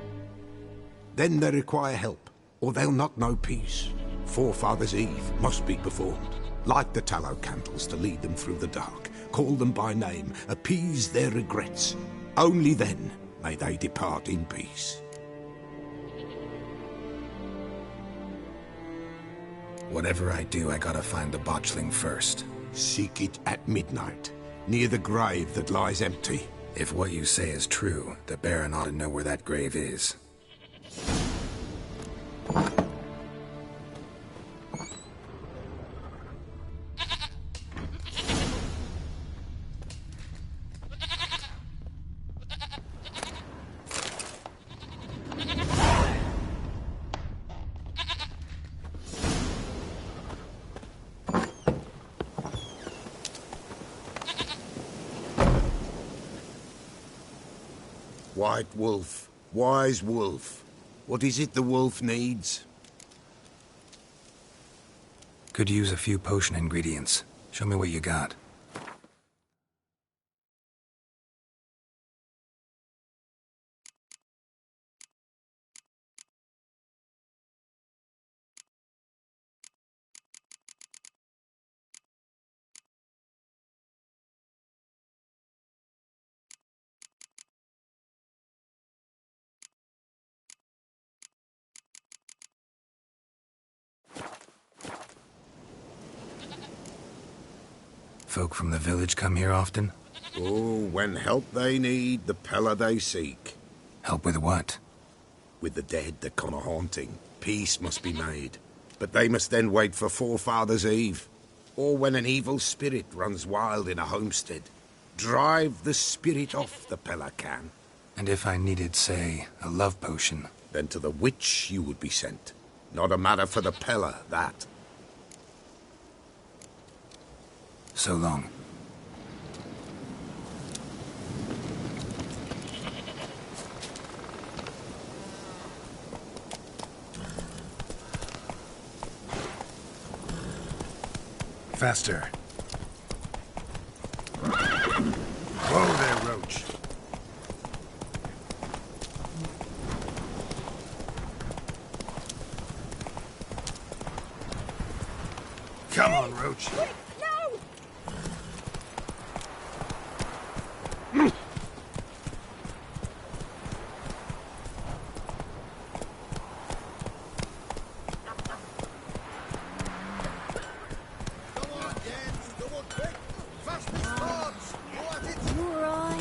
Then they require help, or they'll not know peace. Forefathers' Eve must be performed. Light the tallow candles to lead them through the dark. Call them by name, appease their regrets. Only then may they depart in peace. Whatever I do, I gotta find the botchling first. Seek it at midnight, near the grave that lies empty. If what you say is true, the Baron ought to know where that grave is. White Wolf, wise wolf. What is it the wolf needs? Could use a few potion ingredients. Show me what you got. Folk from the village come here often? Oh, when help they need, the Pella they seek. Help with what? With the dead that come a-haunting. Peace must be made. But they must then wait for Forefathers' Eve. Or when an evil spirit runs wild in a homestead. Drive the spirit off, the Pella can. And if I needed, say, a love potion? Then to the witch you would be sent. Not a matter for the Pella, that. So long. Faster. Whoa there, Roach. Come on, Roach.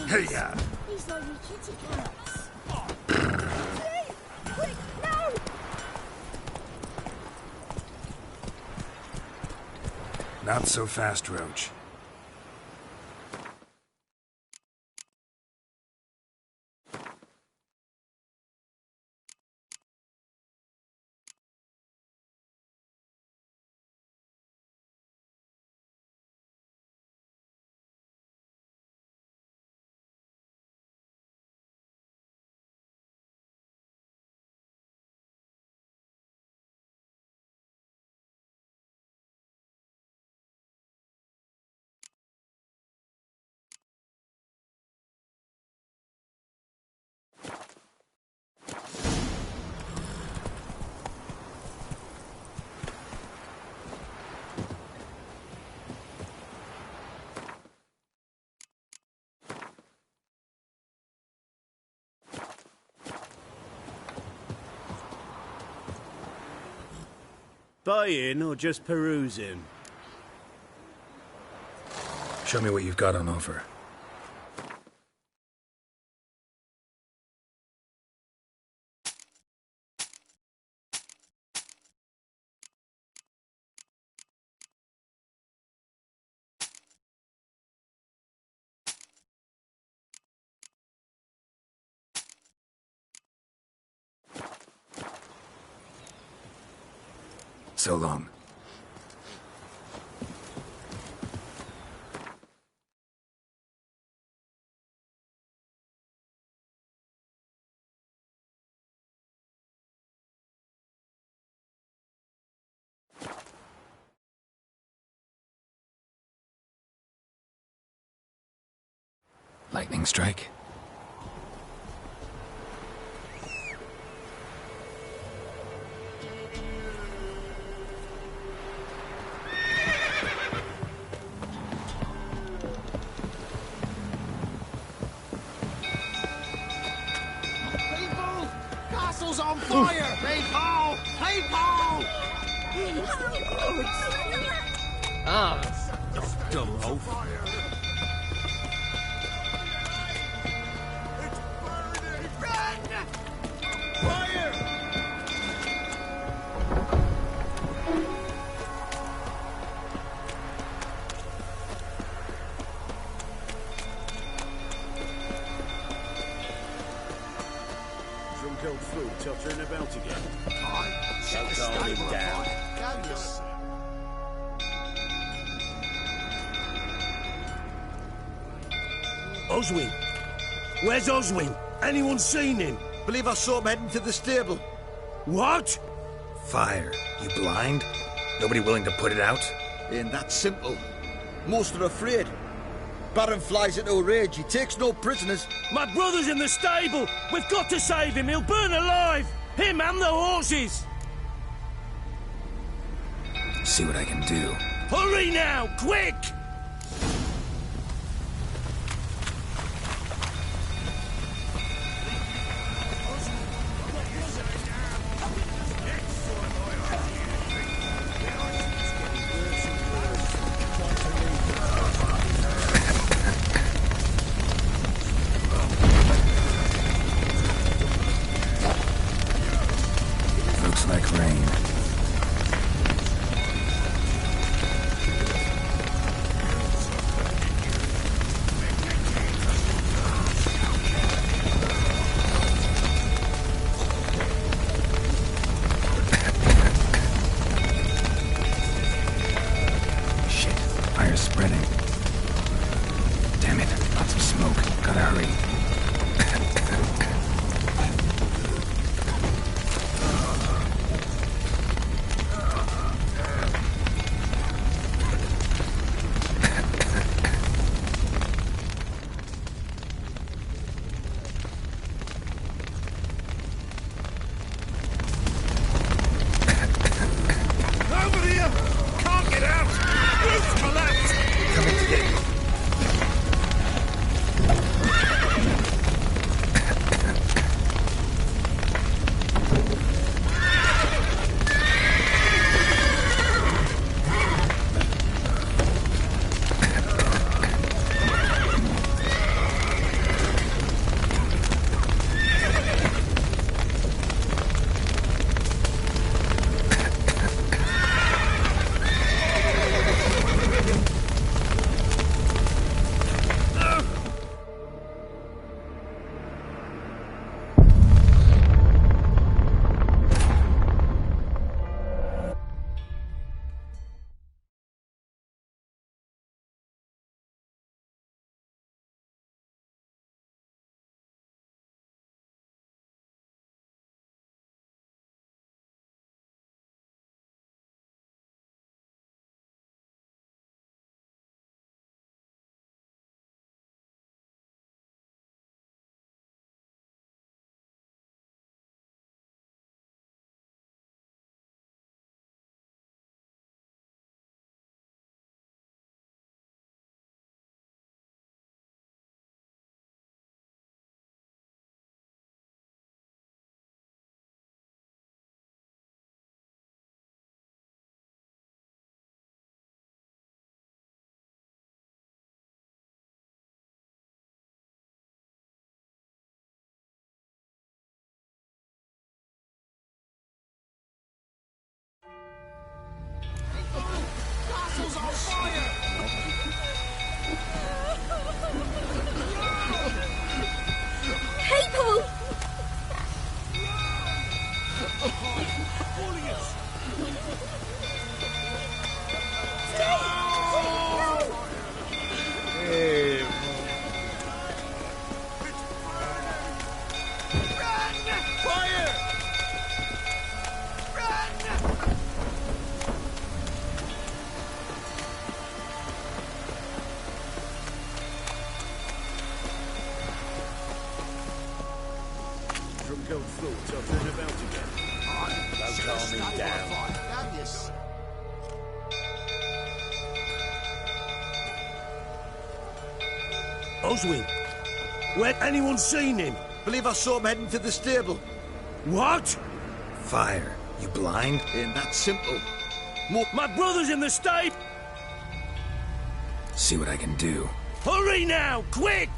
Hey, yeah. These are your kitty cats. Quick, no! Not so fast, Roach. Buying or just perusing? Show me what you've got on offer. So long. Lightning strike? Castle's on fire! People! People! Ah, dumb oaf. Drunk old fool tottering about again. Don't calm him down. Oswin! Where's Oswin? Anyone seen him? Believe I saw him heading to the stable. What? Fire. You blind? Nobody willing to put it out? Ain't that simple. Most are afraid. Baron flies into a rage. He takes no prisoners. My brother's in the stable! We've got to save him! He'll burn alive! Him and the horses! See what I can do. Hurry now! Quick! spreading. Damn it, lots of smoke. Gotta hurry. Castle's on fire! People! Hey, fire! From Gold Thoughts, I'll turn about again. Don't calm me down. Oswin, where anyone seen him? Believe I saw him heading to the stable. What? Fire. You blind? Ain't that simple. My brother's in the stable! See what I can do. Hurry now, quick!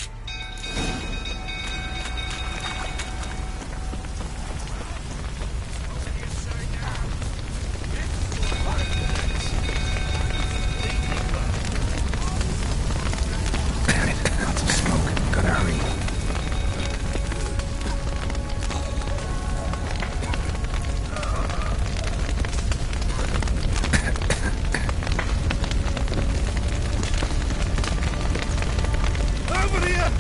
Damn it, lots of smoke. Gotta hurry. Over here!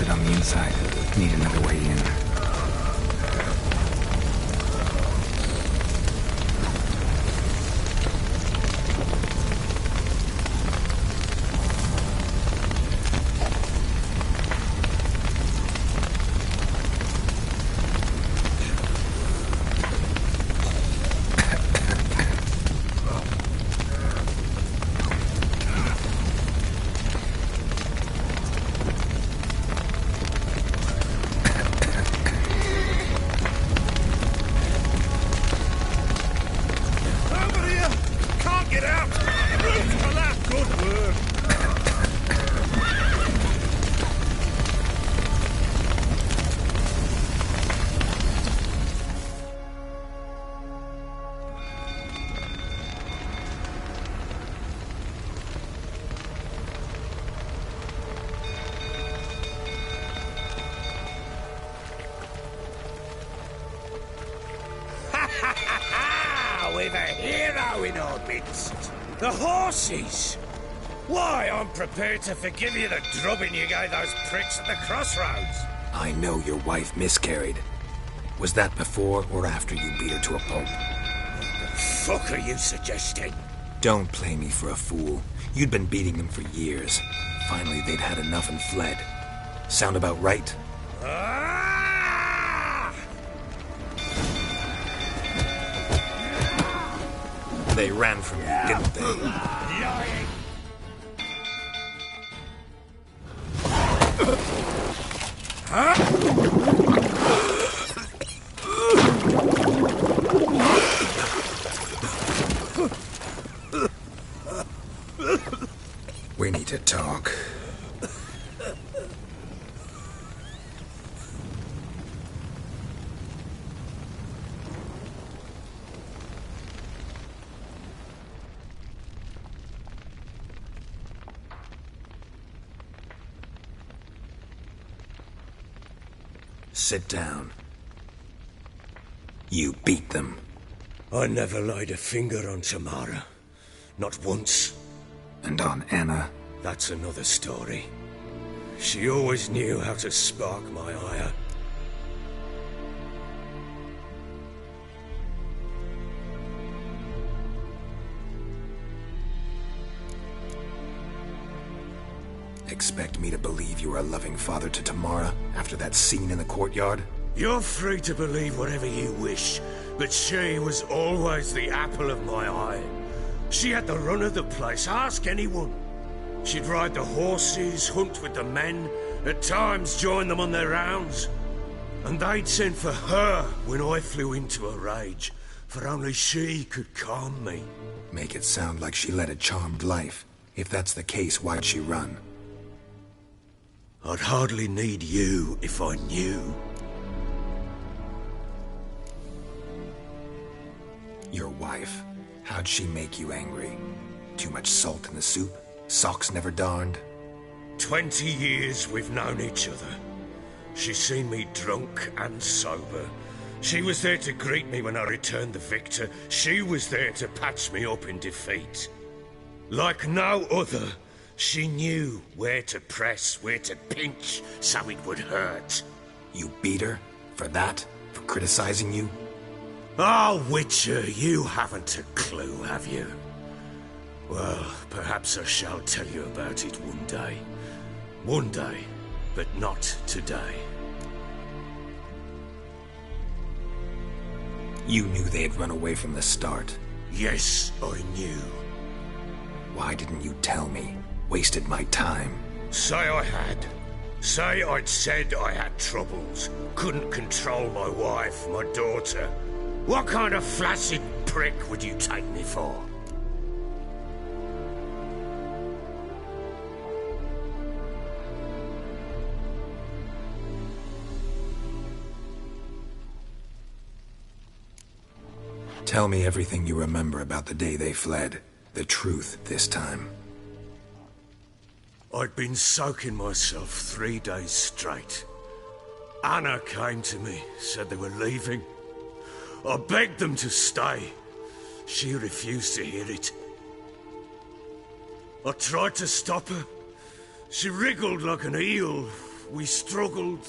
busted on the inside. Need another way in. We've a hero in our midst. The horses! Why, I'm prepared to forgive you the drubbing you gave those pricks at the crossroads. I know your wife miscarried. Was that before or after you beat her to a pulp? What the fuck are you suggesting? Don't play me for a fool. You'd been beating them for years. Finally, they'd had enough and fled. Sound about right? They ran from you, didn't they? Lying! We need to talk. Sit down. You beat them. I never laid a finger on Tamara. Not once. And on Anna? That's another story. She always knew how to spark my ire. Expect me to believe you were a loving father to Tamara after that scene in the courtyard? You're free to believe whatever you wish, but she was always the apple of my eye. She had the run of the place, ask anyone. She'd ride the horses, hunt with the men, at times join them on their rounds. And they'd send for her when I flew into a rage, for only she could calm me. Make it sound like she led a charmed life. If that's the case, why'd she run? I'd hardly need you if I knew. Your wife. How'd she make you angry? Too much salt in the soup? Socks never darned? 20 years we've known each other. She's seen me drunk and sober. She was there to greet me when I returned the victor. She was there to patch me up in defeat. Like no other, she knew where to press, where to pinch, so it would hurt. You beat her? For that? For criticizing you? Oh, Witcher, you haven't a clue, have you? Well, perhaps I shall tell you about it one day. One day, but not today. You knew they had run away from the start? Yes, I knew. Why didn't you tell me? Wasted my time. Say I had. Say I'd said I had troubles. Couldn't control my wife, my daughter. What kind of flaccid prick would you take me for? Tell me everything you remember about the day they fled. The truth this time. I'd been soaking myself 3 days straight. Anna came to me, said they were leaving. I begged them to stay. She refused to hear it. I tried to stop her. She wriggled like an eel, We struggled.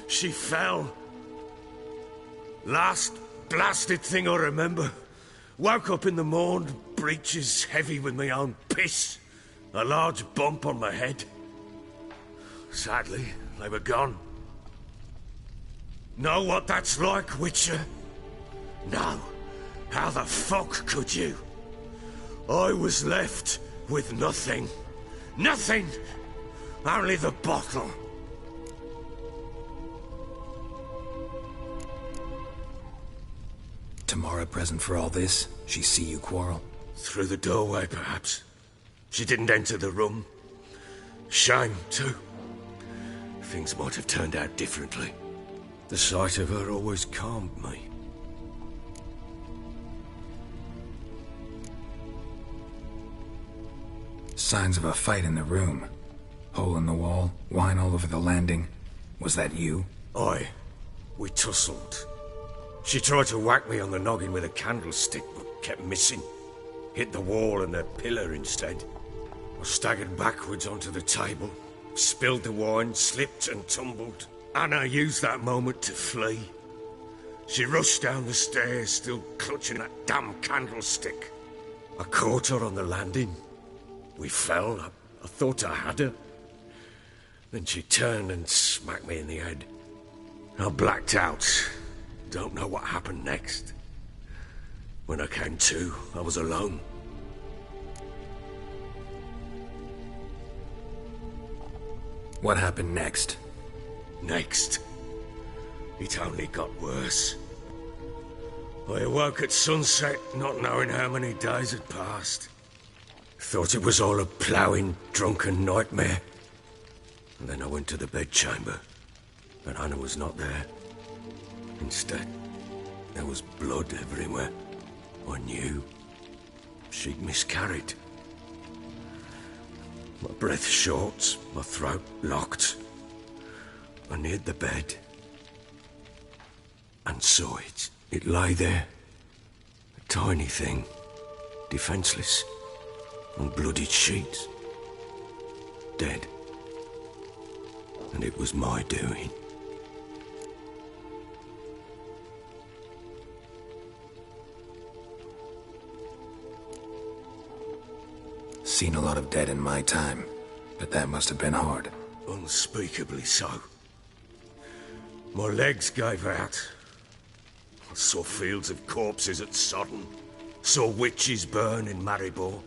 She fell. Last blasted thing I remember. Woke up in the morn, breeches heavy with my own piss. A large bump on my head. Sadly, they were gone. Know what that's like, Witcher? No. How the fuck could you? I was left with nothing. Nothing! Only the bottle. Tamara present for all this? She see you quarrel? Through the doorway, perhaps. She didn't enter the room. Shame, too. Things might have turned out differently. The sight of her always calmed me. Signs of a fight in the room. Hole in the wall, wine all over the landing. Was that you? Aye. We tussled. She tried to whack me on the noggin with a candlestick, but kept missing. Hit the wall and a pillar instead. I staggered backwards onto the table, spilled the wine, slipped and tumbled. Anna used that moment to flee. She rushed down the stairs, still clutching that damn candlestick. I caught her on the landing. We fell. I thought I had her. Then she turned and smacked me in the head. I blacked out. Don't know what happened next. When I came to, I was alone. What happened next? Next? It only got worse. I awoke at sunset, not knowing how many days had passed. Thought it was all a ploughing, drunken nightmare. And then I went to the bedchamber, but Anna was not there. Instead, there was blood everywhere. I knew she'd miscarried. My breath short, my throat locked. I neared the bed and saw it. It lay there, a tiny thing, defenseless, on bloodied sheets, dead. And it was my doing. Seen a lot of dead in my time, but that must have been hard. Unspeakably so. My legs gave out. I saw fields of corpses at Sodden. Saw witches burn in Maribor.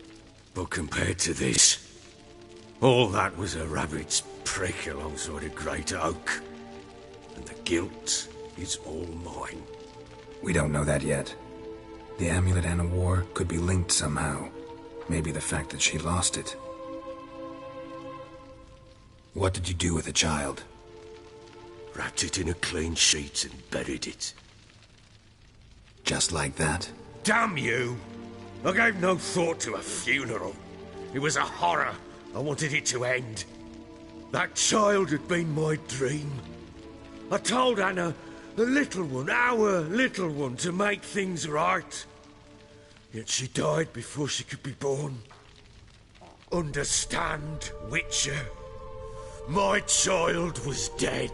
But compared to this, all that was a rabbit's prick alongside a great oak. And the guilt is all mine. We don't know that yet. The amulet Anna wore could be linked somehow. Maybe the fact that she lost it. What did you do with the child? Wrapped it in a clean sheet and buried it. Just like that? Damn you! I gave no thought to a funeral. It was a horror. I wanted it to end. That child had been my dream. I told Anna, the little one, our little one, to make things right. Yet she died before she could be born. Understand, Witcher? My child was dead.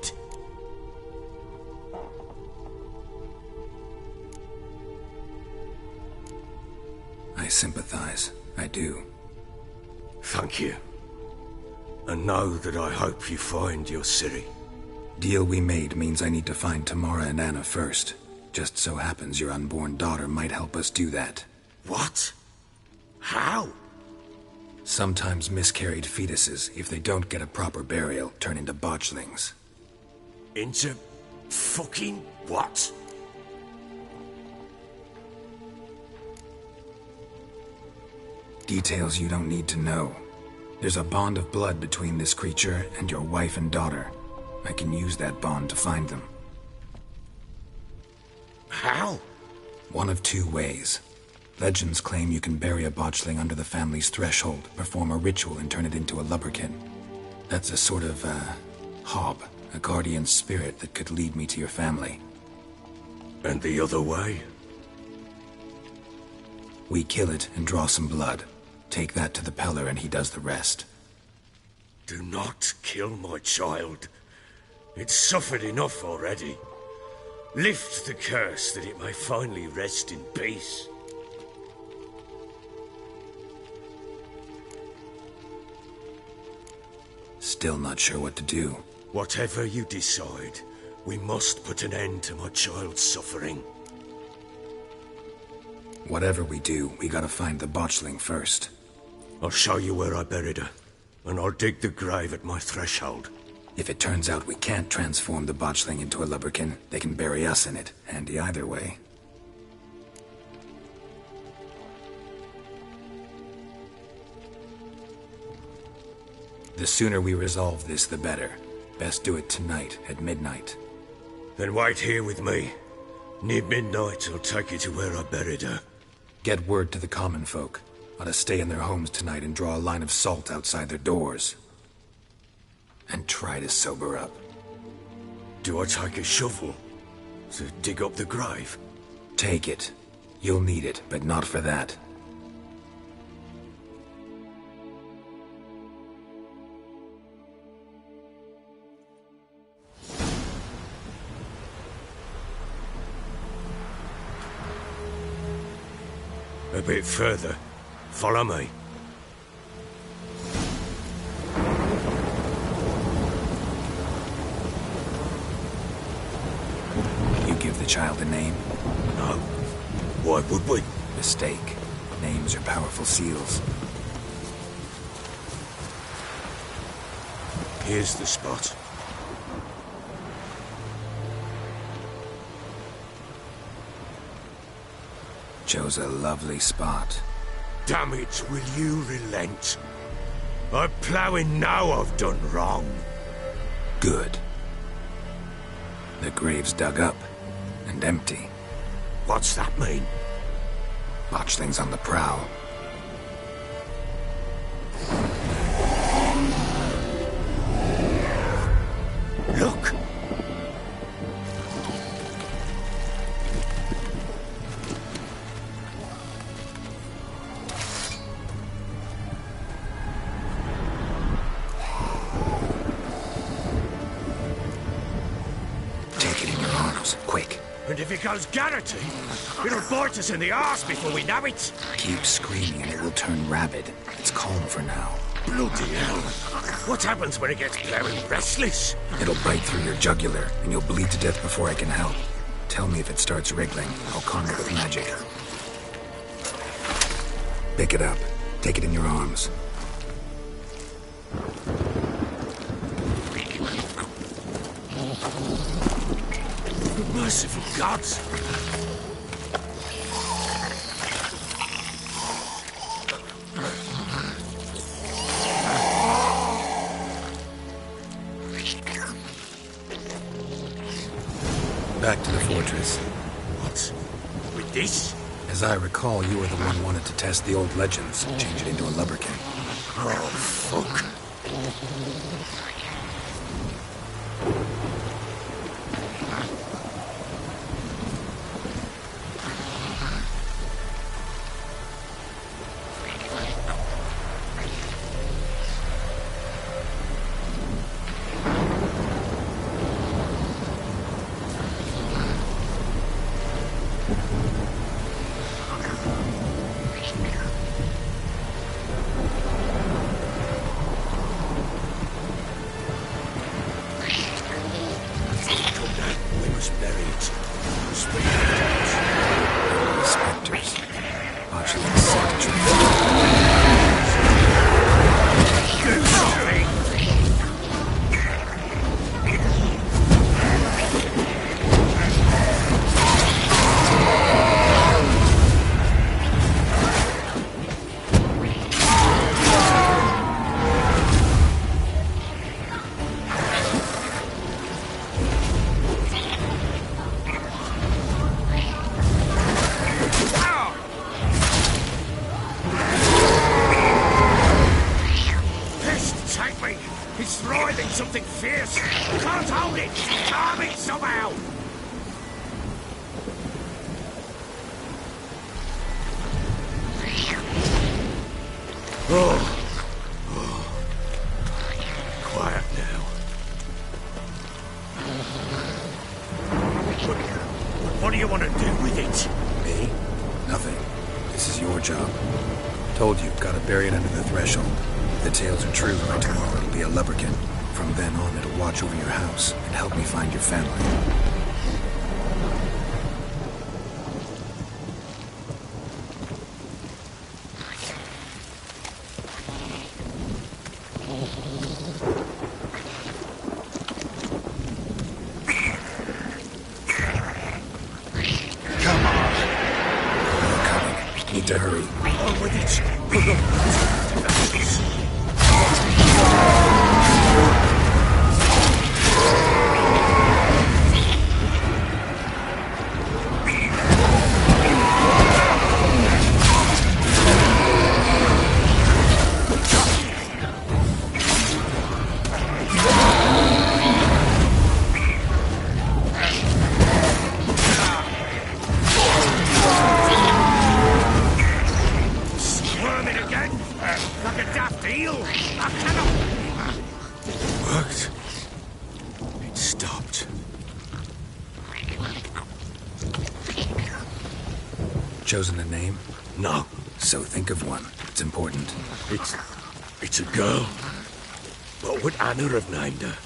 I sympathize. I do. Thank you. And know that I hope you find your Ciri. Deal we made means I need to find Tamara and Anna first. Just so happens your unborn daughter might help us do that. What? How? Sometimes miscarried fetuses, if they don't get a proper burial, turn into botchlings. Into fucking what? Details you don't need to know. There's a bond of blood between this creature and your wife and daughter. I can use that bond to find them. How? One of two ways. Legends claim you can bury a botchling under the family's threshold, perform a ritual, and turn it into a lubberkin. That's a sort of, hob, a guardian spirit that could lead me to your family. And the other way? We kill it and draw some blood. Take that to the Peller and he does the rest. Do not kill my child. It's suffered enough already. Lift the curse that it may finally rest in peace. Still not sure what to do. Whatever you decide, we must put an end to my child's suffering. Whatever we do, we gotta find the botchling first. I'll show you where I buried her, and I'll dig the grave at my threshold. If it turns out we can't transform the botchling into a lubberkin, they can bury us in it. Handy either way. The sooner we resolve this, the better. Best do it tonight, at midnight. Then wait here with me. Near midnight, I'll take you to where I buried her. Get word to the common folk. Ought to stay in their homes tonight and draw a line of salt outside their doors. And try to sober up. Do I take a shovel to dig up the grave? Take it. You'll need it, but not for that. A bit further. Follow me. You give the child a name? No. Why would we? Mistake. Names are powerful seals. Here's the spot. Chose a lovely spot. Damn it, will you relent? I'm ploughing now I've done wrong. Good. The grave's dug up and empty. What's that mean? Botchling's on the prowl. Look! And if it goes Garrity, it'll bite us in the arse before we know it. Keep screaming and it will turn rabid. It's calm for now. Bloody hell. What happens when it gets very restless? It'll bite through your jugular, and you'll bleed to death before I can help. Tell me if it starts wriggling. I'll calm it with magic. Pick it up. Take it in your arms. Merciful gods! Back to the fortress. What? With this? As I recall, you were the one wanted to test the old legends, change it into a lubberkin. Oh, fuck. This is your job. Told you, gotta bury it under the threshold. If the tales are true, by tomorrow it'll be a lubberkin. From then on, it'll watch over your house and help me find your family. Need to hurry. On with it. Squirming again, like a daft eel. I cannot. Worked. It stopped. Chosen a name? No. So think of one. It's important. It's a girl. What would Anna have named her?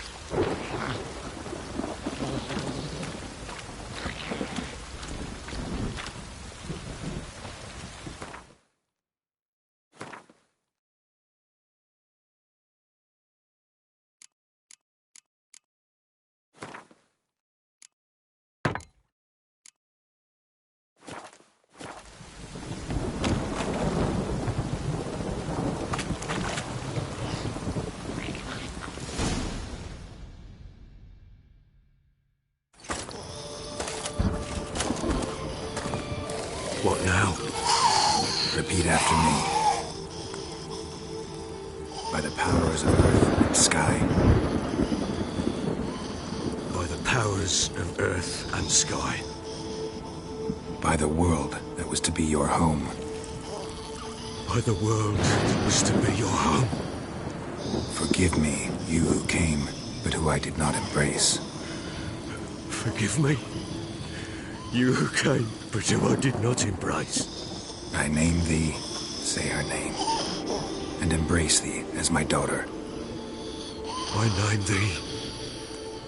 What now? Repeat after me. By the powers of earth and sky. By the powers of earth and sky. By the world that was to be your home. By the world that was to be your home. Forgive me, you who came, but who I did not embrace. Forgive me, you who came, but who I did not embrace. I name thee, say her name, and embrace thee as my daughter. I name thee,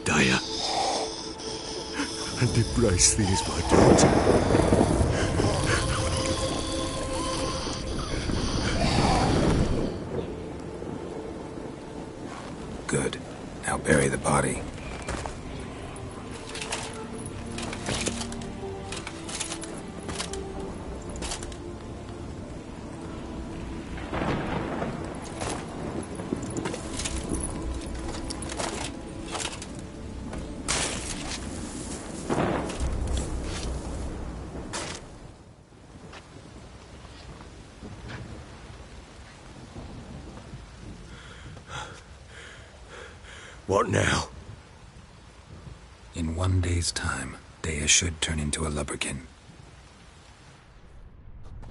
Daya, and embrace thee as my daughter. Good. Now bury the body. What now? In 1 day's time, Daya should turn into a lubberkin.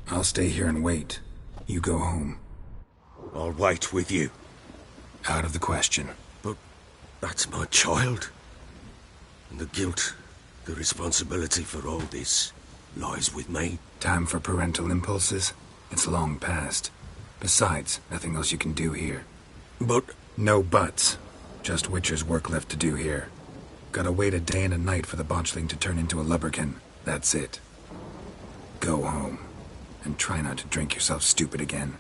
I'll stay here and wait. You go home. I'll wait with you. Out of the question. But that's my child. And the guilt, the responsibility for all this lies with me. Time for parental impulses? It's long past. Besides, nothing else you can do here. But... No buts. Just Witcher's work left to do here. Gotta wait a day and a night for the botchling to turn into a lubberkin. That's it. Go home. And try not to drink yourself stupid again.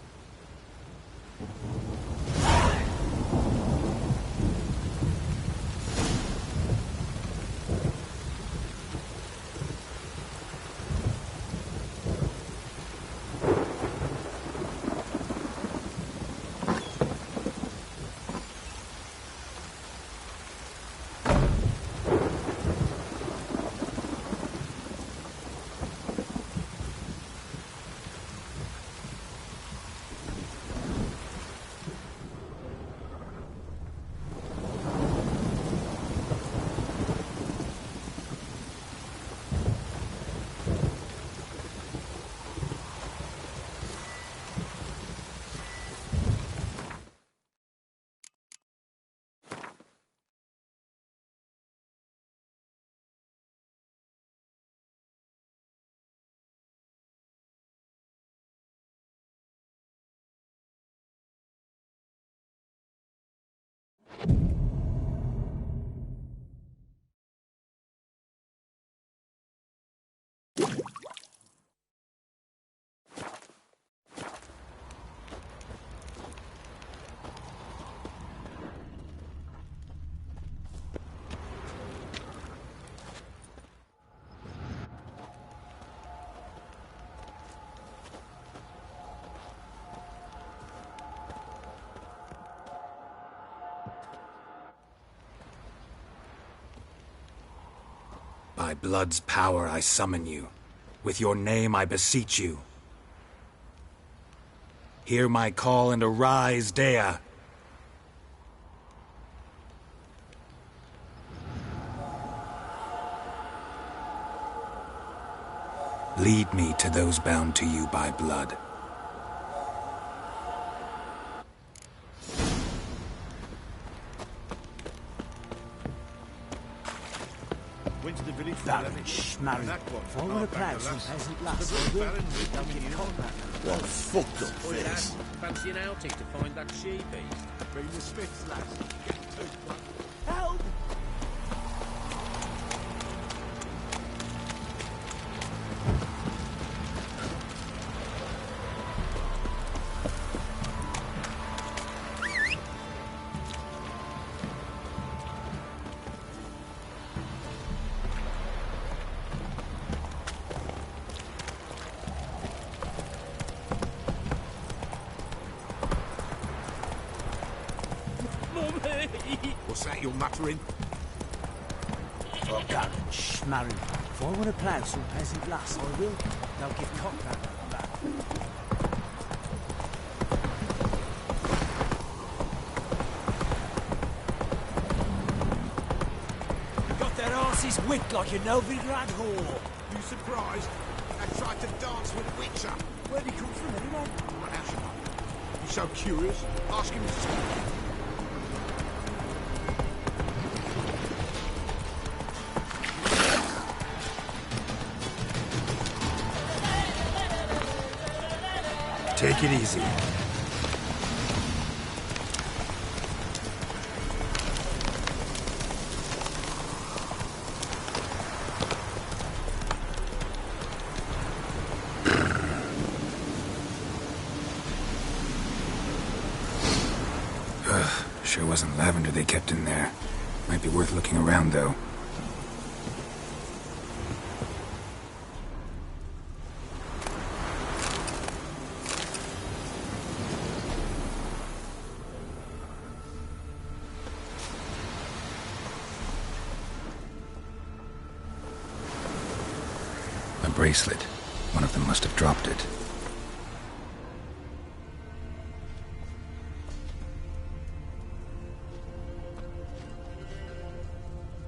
By blood's power I summon you. With your name I beseech you. Hear my call and arise, Dea. Lead me to those bound to you by blood. Went to the village Baron Schmarren. Forward a plough, some peasant lass. What fucked up face. Fancy an outing to find that sheepy? Bring the Smiths, lass. Help! What's that you're muttering? Oh, Baron Schmarren. Forward a plough, some peasant lass, I will. Now give cock that. You got their asses whipped like a Novigrad whore. You surprised? They tried to dance with Witcher. Where'd he come from, anyway? What else? You so curious? Ask him himself. Take it easy. Sure wasn't lavender they kept in there. Might be worth looking around, though. A bracelet. One of them must have dropped it.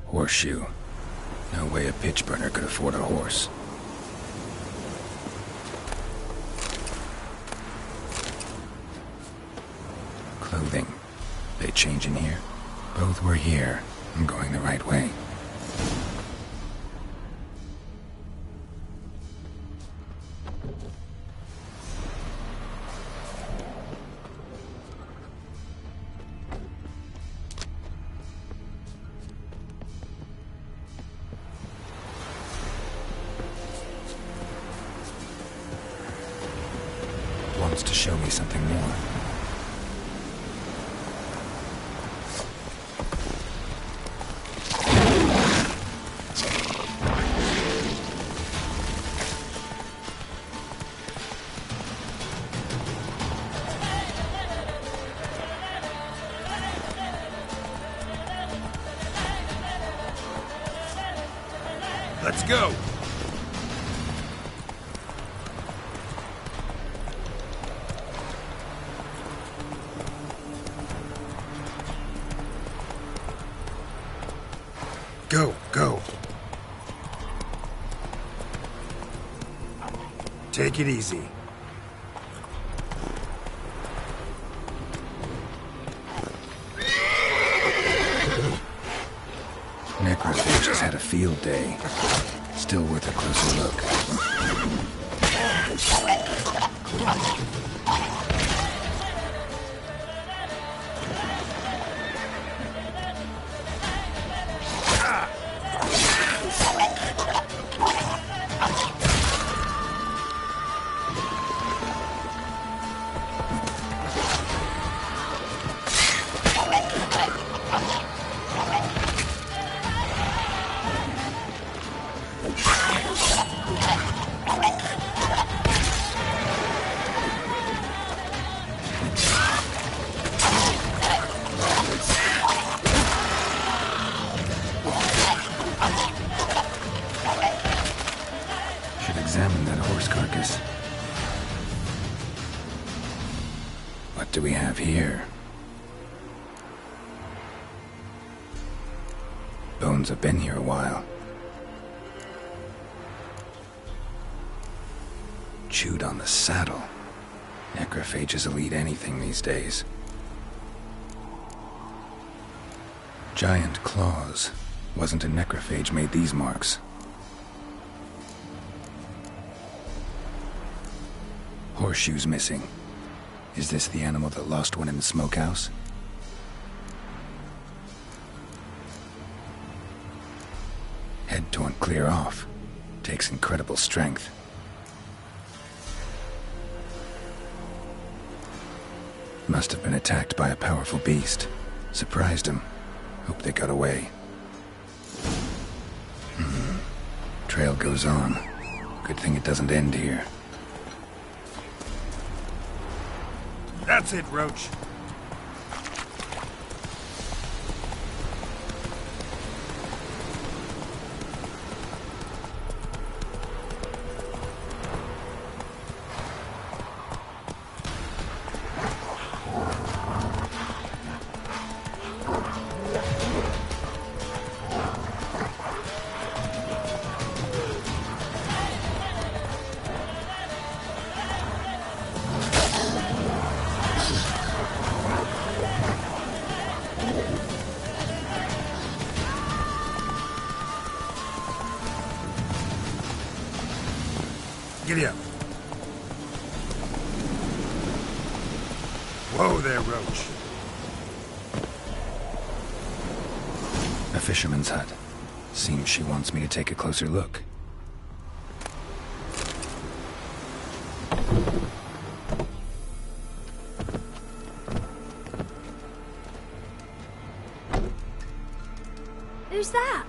Horseshoe. No way a pitch burner could afford a horse. Clothing. They change in here? Both were here. I'm going the right way. Wants to show me something more. Let's go! Go, go. Take it easy. Necrophage has had a field day. Still worth a closer look. What do we have here? Bones have been here a while. Chewed on the saddle. Necrophages will eat anything these days. Giant claws. Wasn't a necrophage made these marks. Horseshoes missing. Is this the animal that lost one in the smokehouse? Head torn clear off. Takes incredible strength. Must have been attacked by a powerful beast. Surprised him. Hope they got away. Trail goes on. Good thing it doesn't end here. That's it, Roach. Giddy up. Whoa there, Roach. A fisherman's hut. Seems she wants me to take a closer look. Who's that?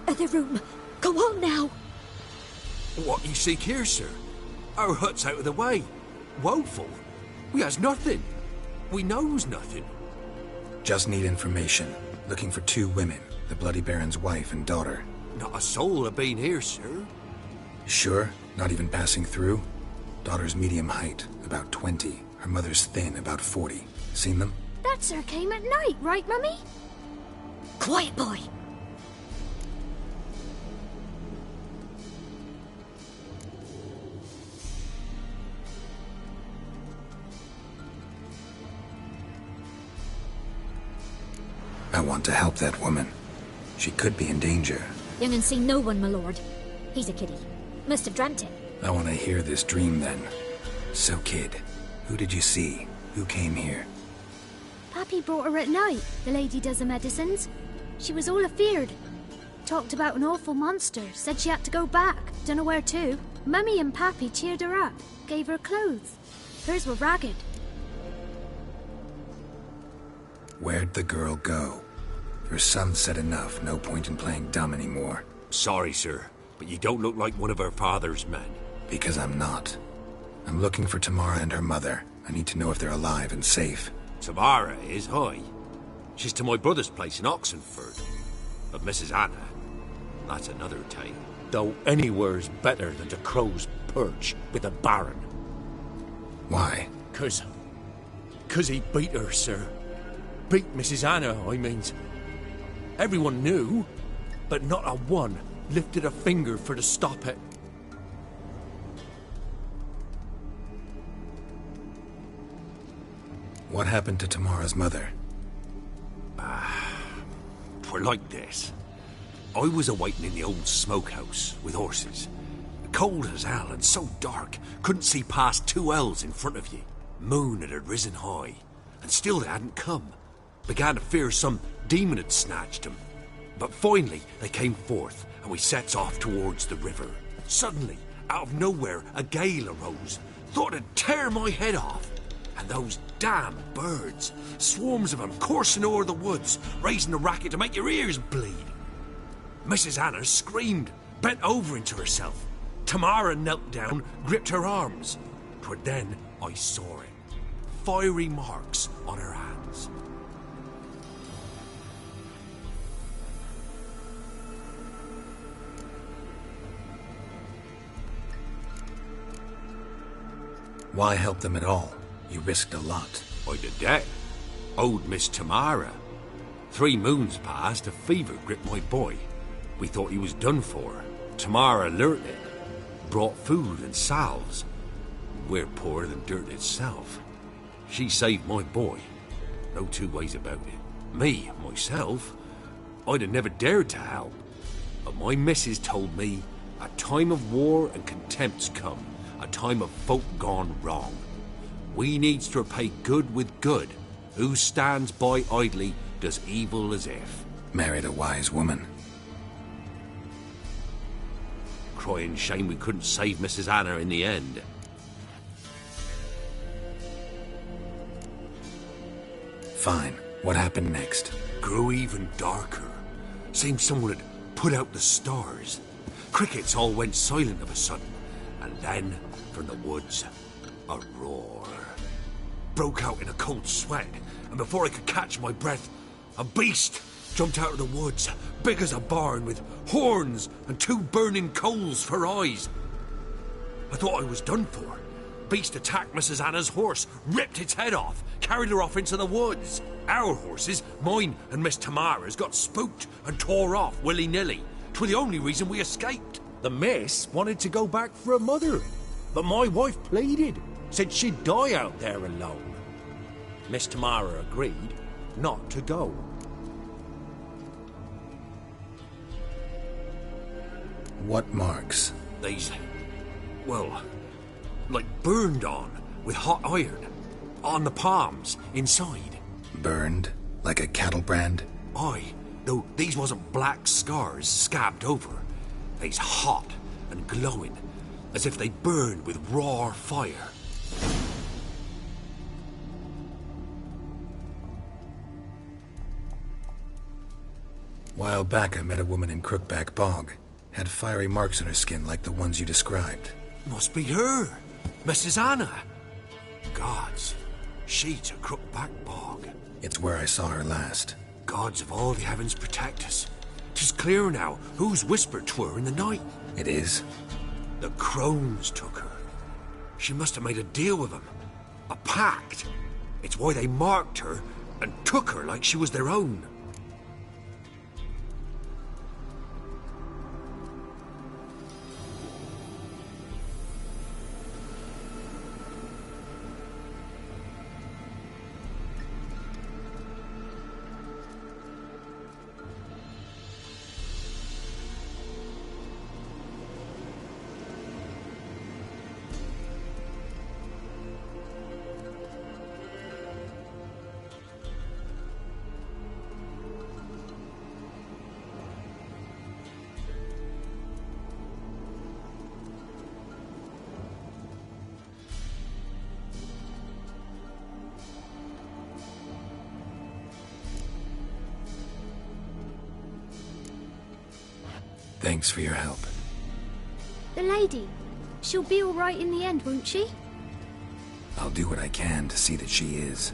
Other room. Go on now. What you seek here, sir? Our hut's out of the way. Woeful. We has nothing. We knows nothing. Just need information. Looking for 2 women. The Bloody Baron's wife and daughter. Not a soul have been here, sir. Sure? Not even passing through? Daughter's medium height, about 20. Her mother's thin, about 40. Seen them? That sir came at night, right, Mummy? Quiet, boy. I want to help that woman. She could be in danger. Young and see no one, my lord. He's a kiddie. Must have dreamt it. I want to hear this dream then. So, kid, who did you see? Who came here? Pappy brought her at night, the lady does the medicines. She was all afeared. Talked about an awful monster, said she had to go back, dunno where to. Mummy and Pappy cheered her up, gave her clothes. Hers were ragged. Where'd the girl go? Her son said enough, no point in playing dumb anymore. Sorry, sir, but you don't look like one of her father's men. Because I'm not. I'm looking for Tamara and her mother. I need to know if they're alive and safe. Tamara is, hi. She's to my brother's place in Oxenford. But Mrs. Anna, that's another tale. Though anywhere's better than to Crow's Perch with the Baron. Why? 'Cause he beat her, sir. Beat Mrs. Anna, I means. Everyone knew, but not a one lifted a finger for to stop it. What happened to Tamara's mother? Twere like this. I was awaiting in the old smokehouse with horses. Cold as hell and so dark, couldn't see past 2 ells in front of you. Moon had risen high, and still they hadn't come. Began to fear some demon had snatched them. But finally they came forth, and we sets off towards the river. Suddenly, out of nowhere, a gale arose. Thought it'd tear my head off. And those damn birds, swarms of them coursing o'er the woods, raising a racket to make your ears bleed. Mrs. Anna screamed, bent over into herself. Tamara knelt down, gripped her arms. 'Twere then I saw it. Fiery marks on her hands. Why help them at all? You risked a lot. Why, the debt. Old Miss Tamara. 3 moons passed, a fever gripped my boy. We thought he was done for. Tamara learnt it. Brought food and salves. We're poorer than dirt itself. She saved my boy. No 2 ways about it. Me, myself, I'd have never dared to help. But my missus told me a time of war and contempt's come. A time of folk gone wrong. We needs to repay good with good. Who stands by idly does evil as if. Married a wise woman. Crying shame we couldn't save Mrs. Anna in the end. Fine. What happened next? Grew even darker. Seemed someone had put out the stars. Crickets all went silent of a sudden. And then, from the woods, a roar. Broke out in a cold sweat, and before I could catch my breath, a beast jumped out of the woods, big as a barn, with horns and 2 burning coals for eyes. I thought I was done for. Beast attacked Mrs. Anna's horse, ripped its head off, carried her off into the woods. Our horses, mine and Miss Tamara's, got spooked and tore off willy-nilly. 'Twas the only reason we escaped. The miss wanted to go back for her mother, but my wife pleaded, said she'd die out there alone. Miss Tamara agreed not to go. What marks? These, well, like burned on with hot iron. On the palms, inside. Burned? Like a cattle brand? Aye, though these wasn't black scars scabbed over. They's hot and glowing, as if they burned with raw fire. While back I met a woman in Crookback Bog. Had fiery marks on her skin like the ones you described. Must be her, Mrs. Anna. Gods, she's a Crookback Bog. It's where I saw her last. Gods of all the heavens protect us. 'Tis clear now who's whispered to her in the night. It is? The crones took her. She must have made a deal with them. A pact. It's why they marked her and took her like she was their own. Thanks for your help. The lady. She'll be all right in the end, won't she? I'll do what I can to see that she is.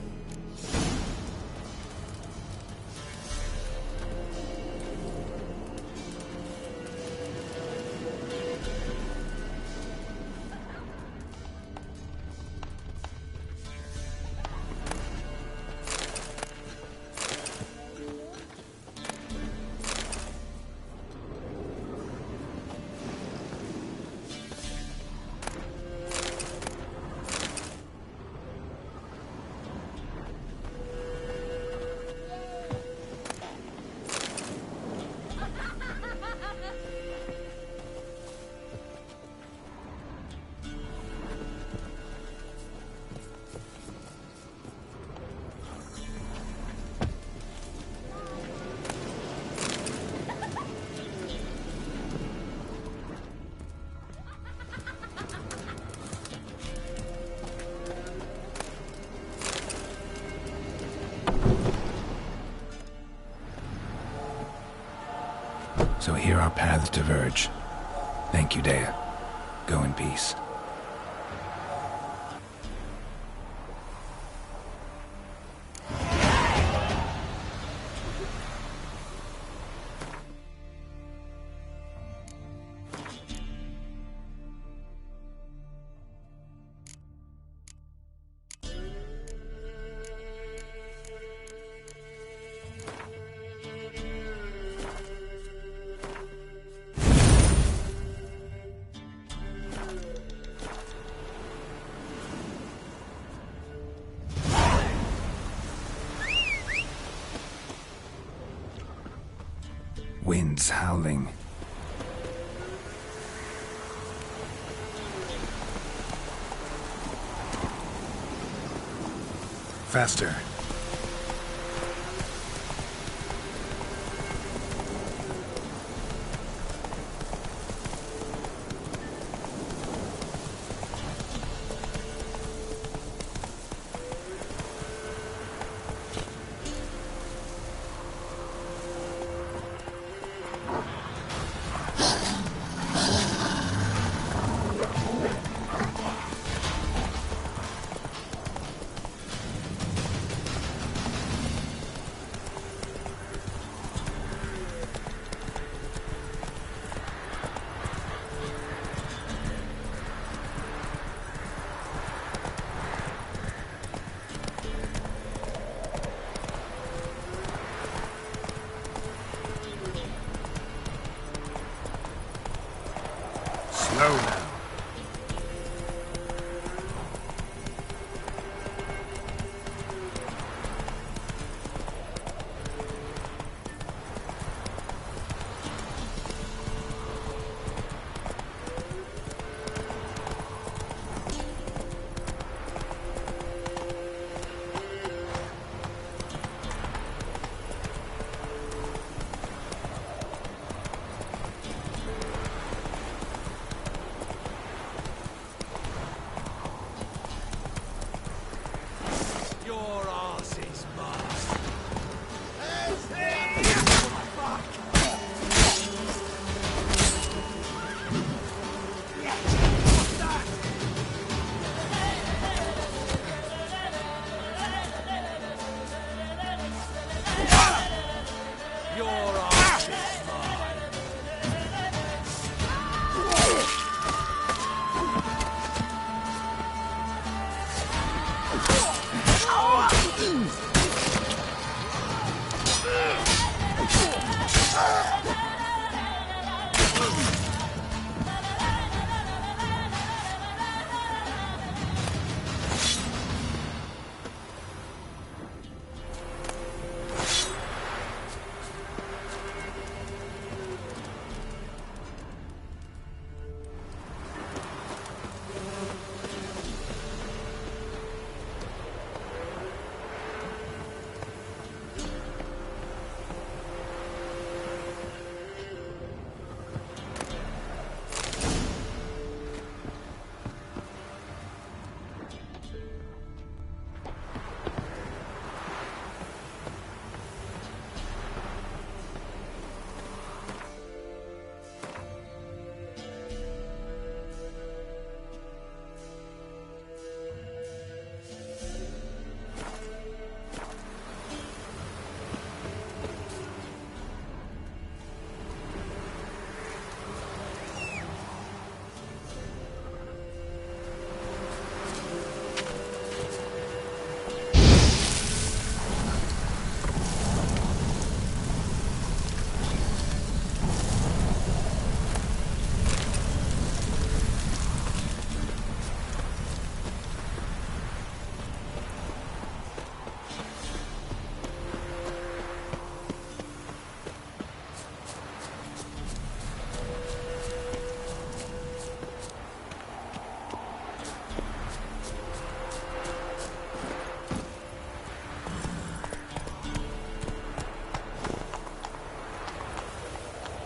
So here our paths diverge. Thank you, Dea. Go in peace. Winds howling. Faster. Slow now.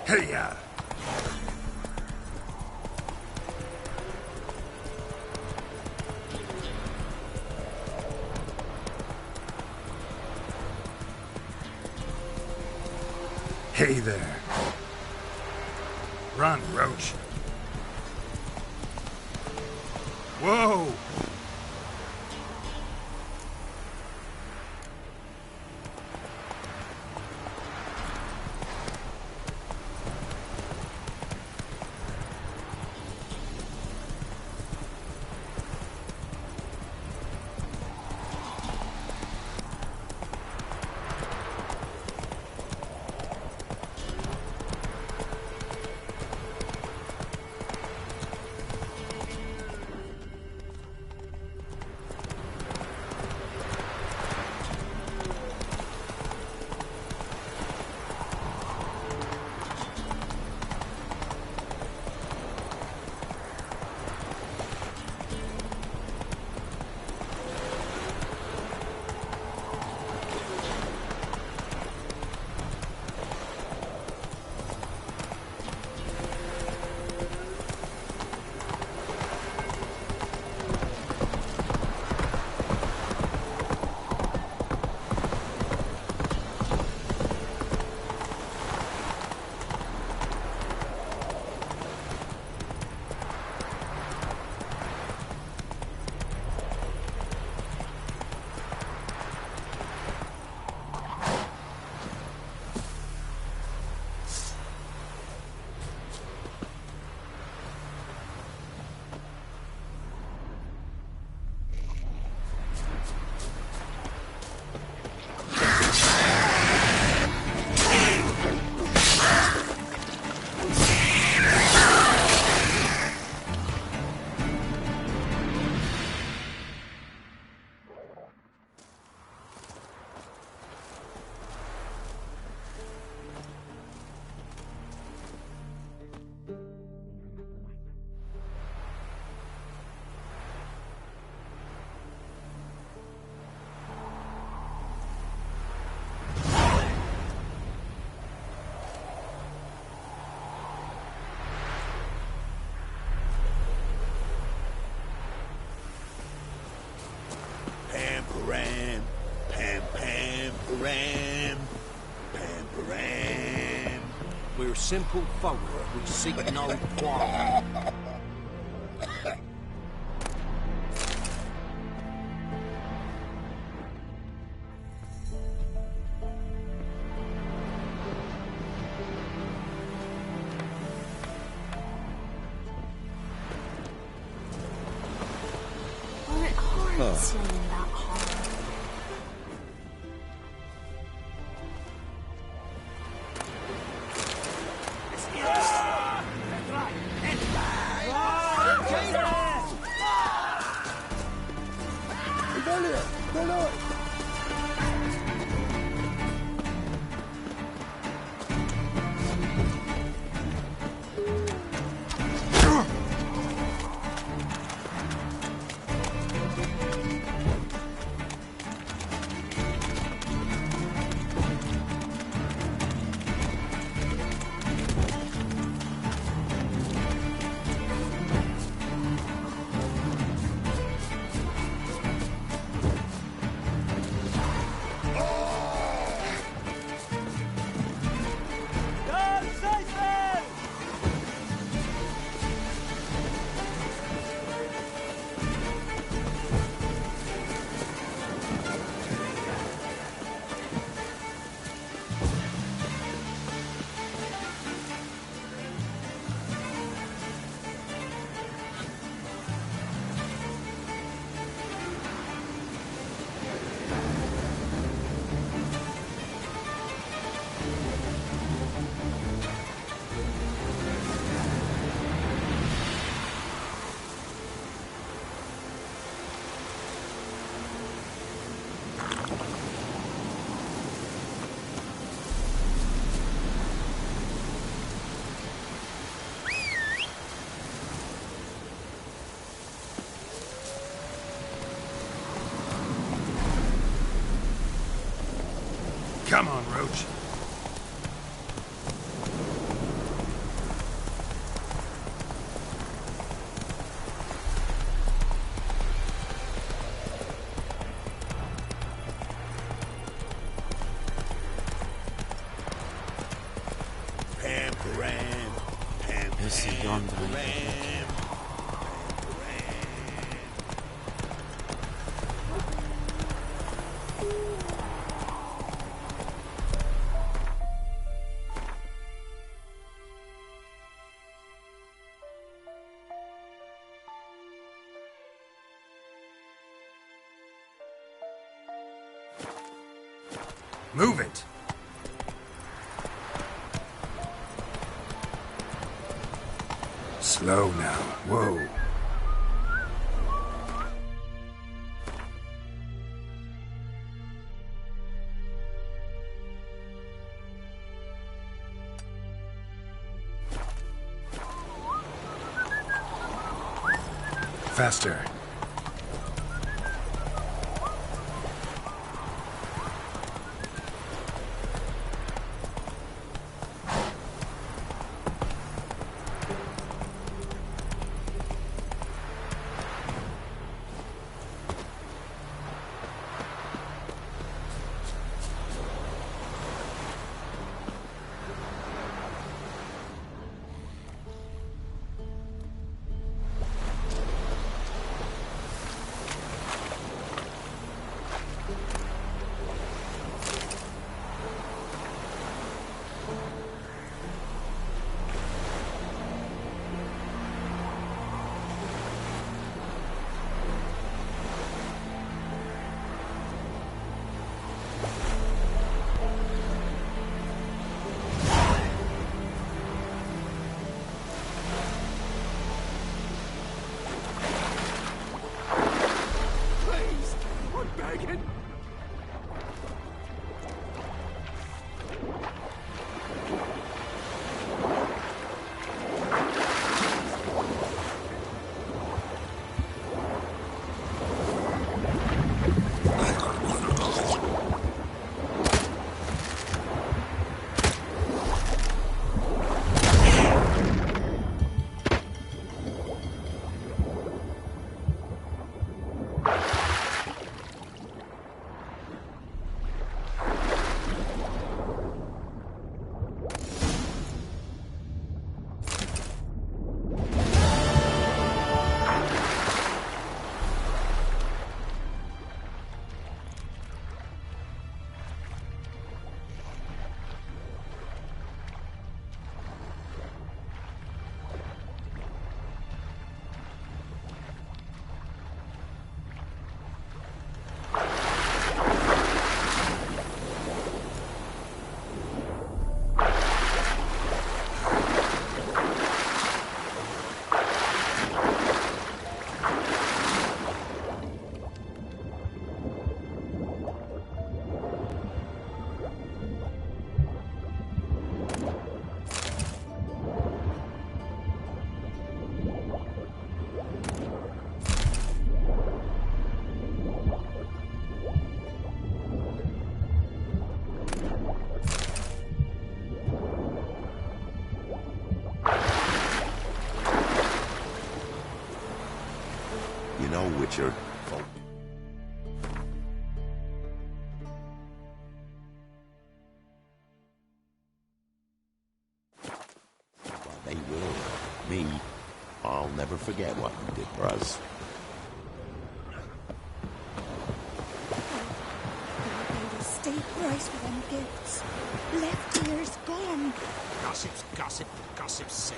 Hey-ya! Hey there. Run, Roach. Whoa! ram, pam pam ram, pam ram. We're simple folk. We seek no quarrel. Slaying that hard. Come on, Roach. Pam ram, pam This is ram, Yondu. ram. Move it! Slow now. Whoa. Faster. Witcher. They will. Me, I'll never forget what you did for us. Paid a steep price for them gifts. Left ears gone. Gossip's gossip for gossip's sake.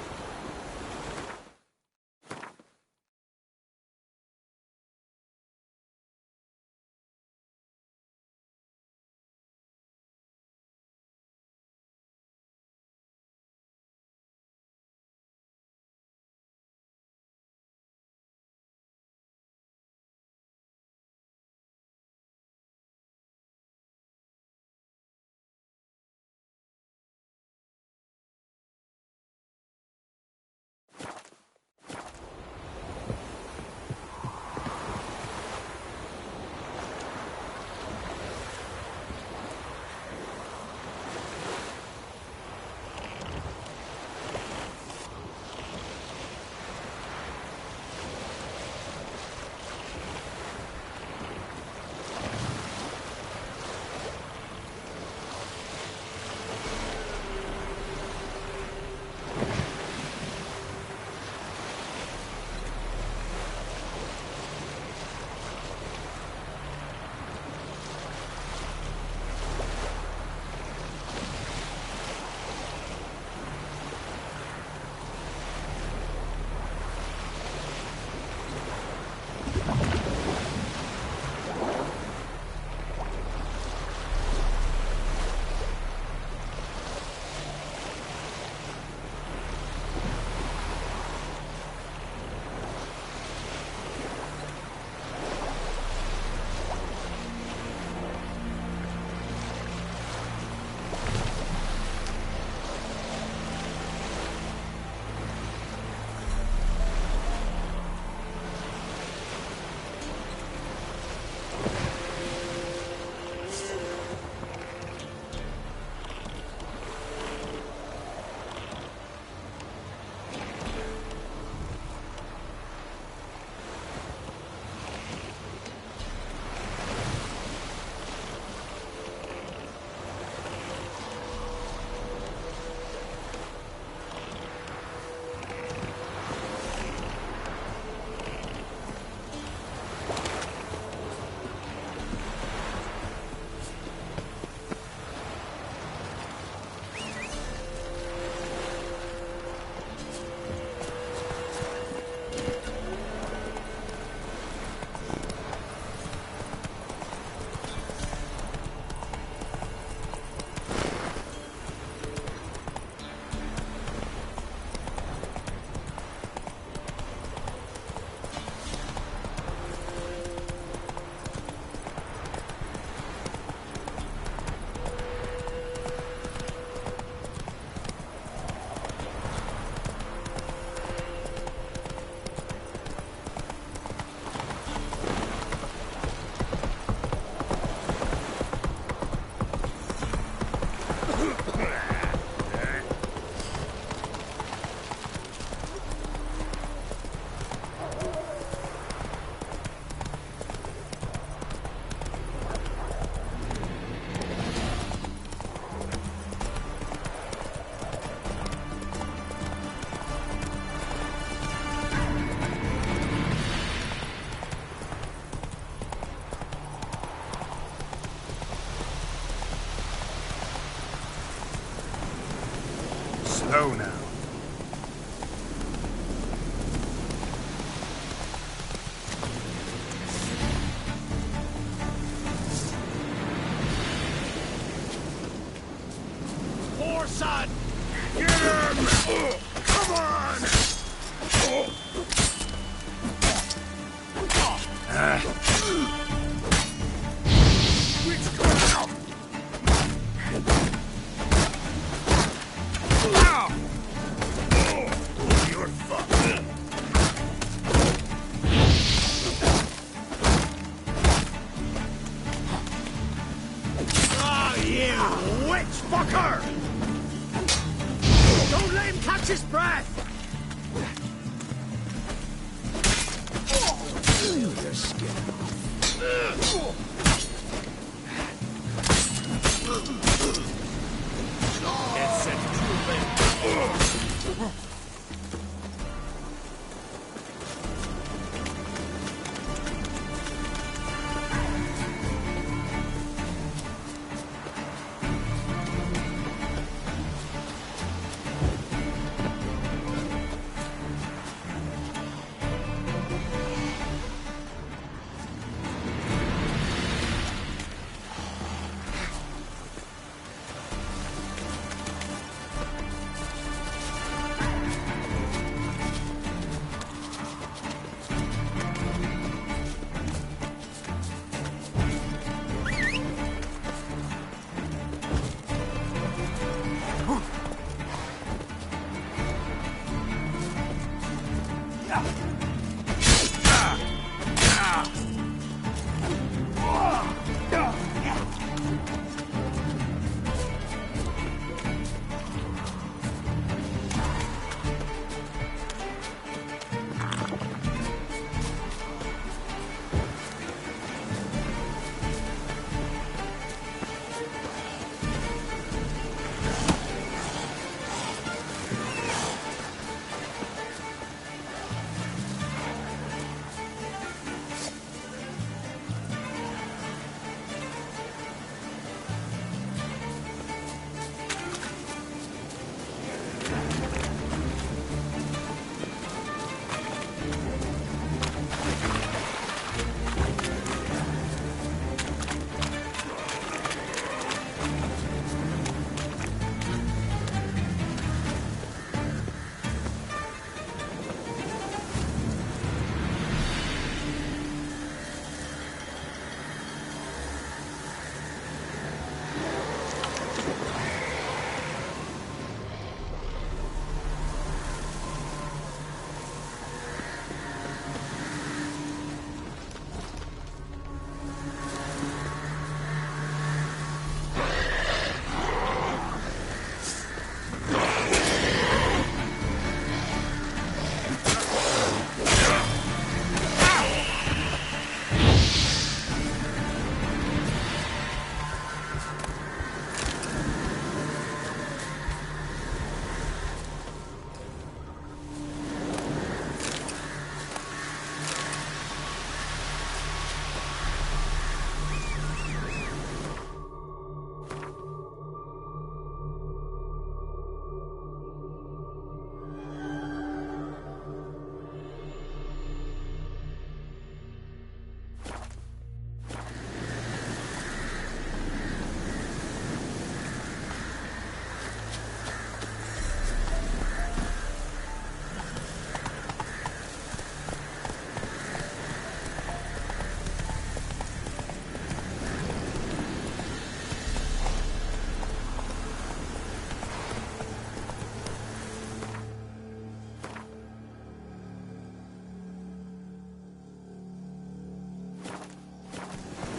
Slow now. Poor son! Get him! Come on! You're fucked. Ah, you witch fucker! Don't let him catch his breath! You're skin. Death sentence will be.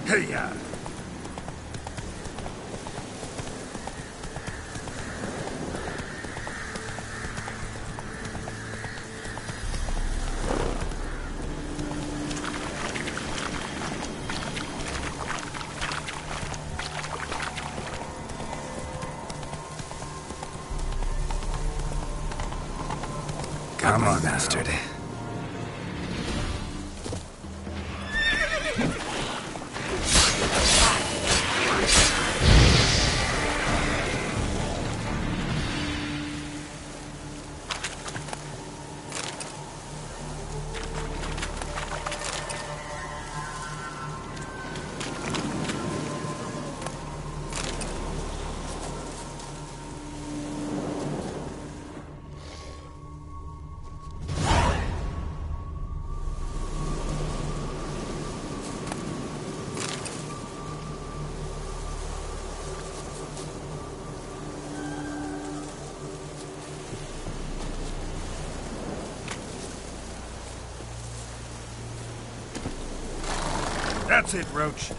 Hey-ya! Come on, bastard. That's it, Roach.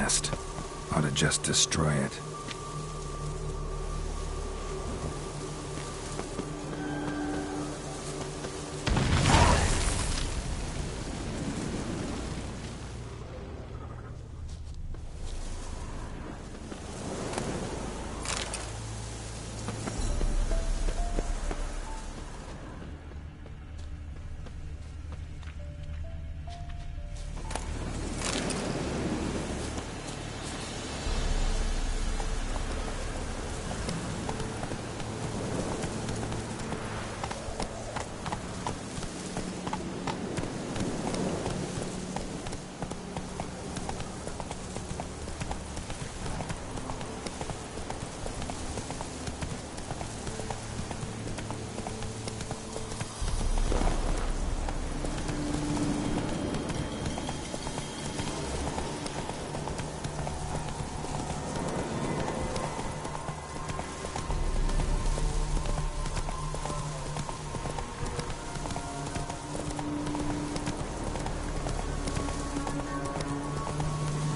nest. Ought to just destroy it.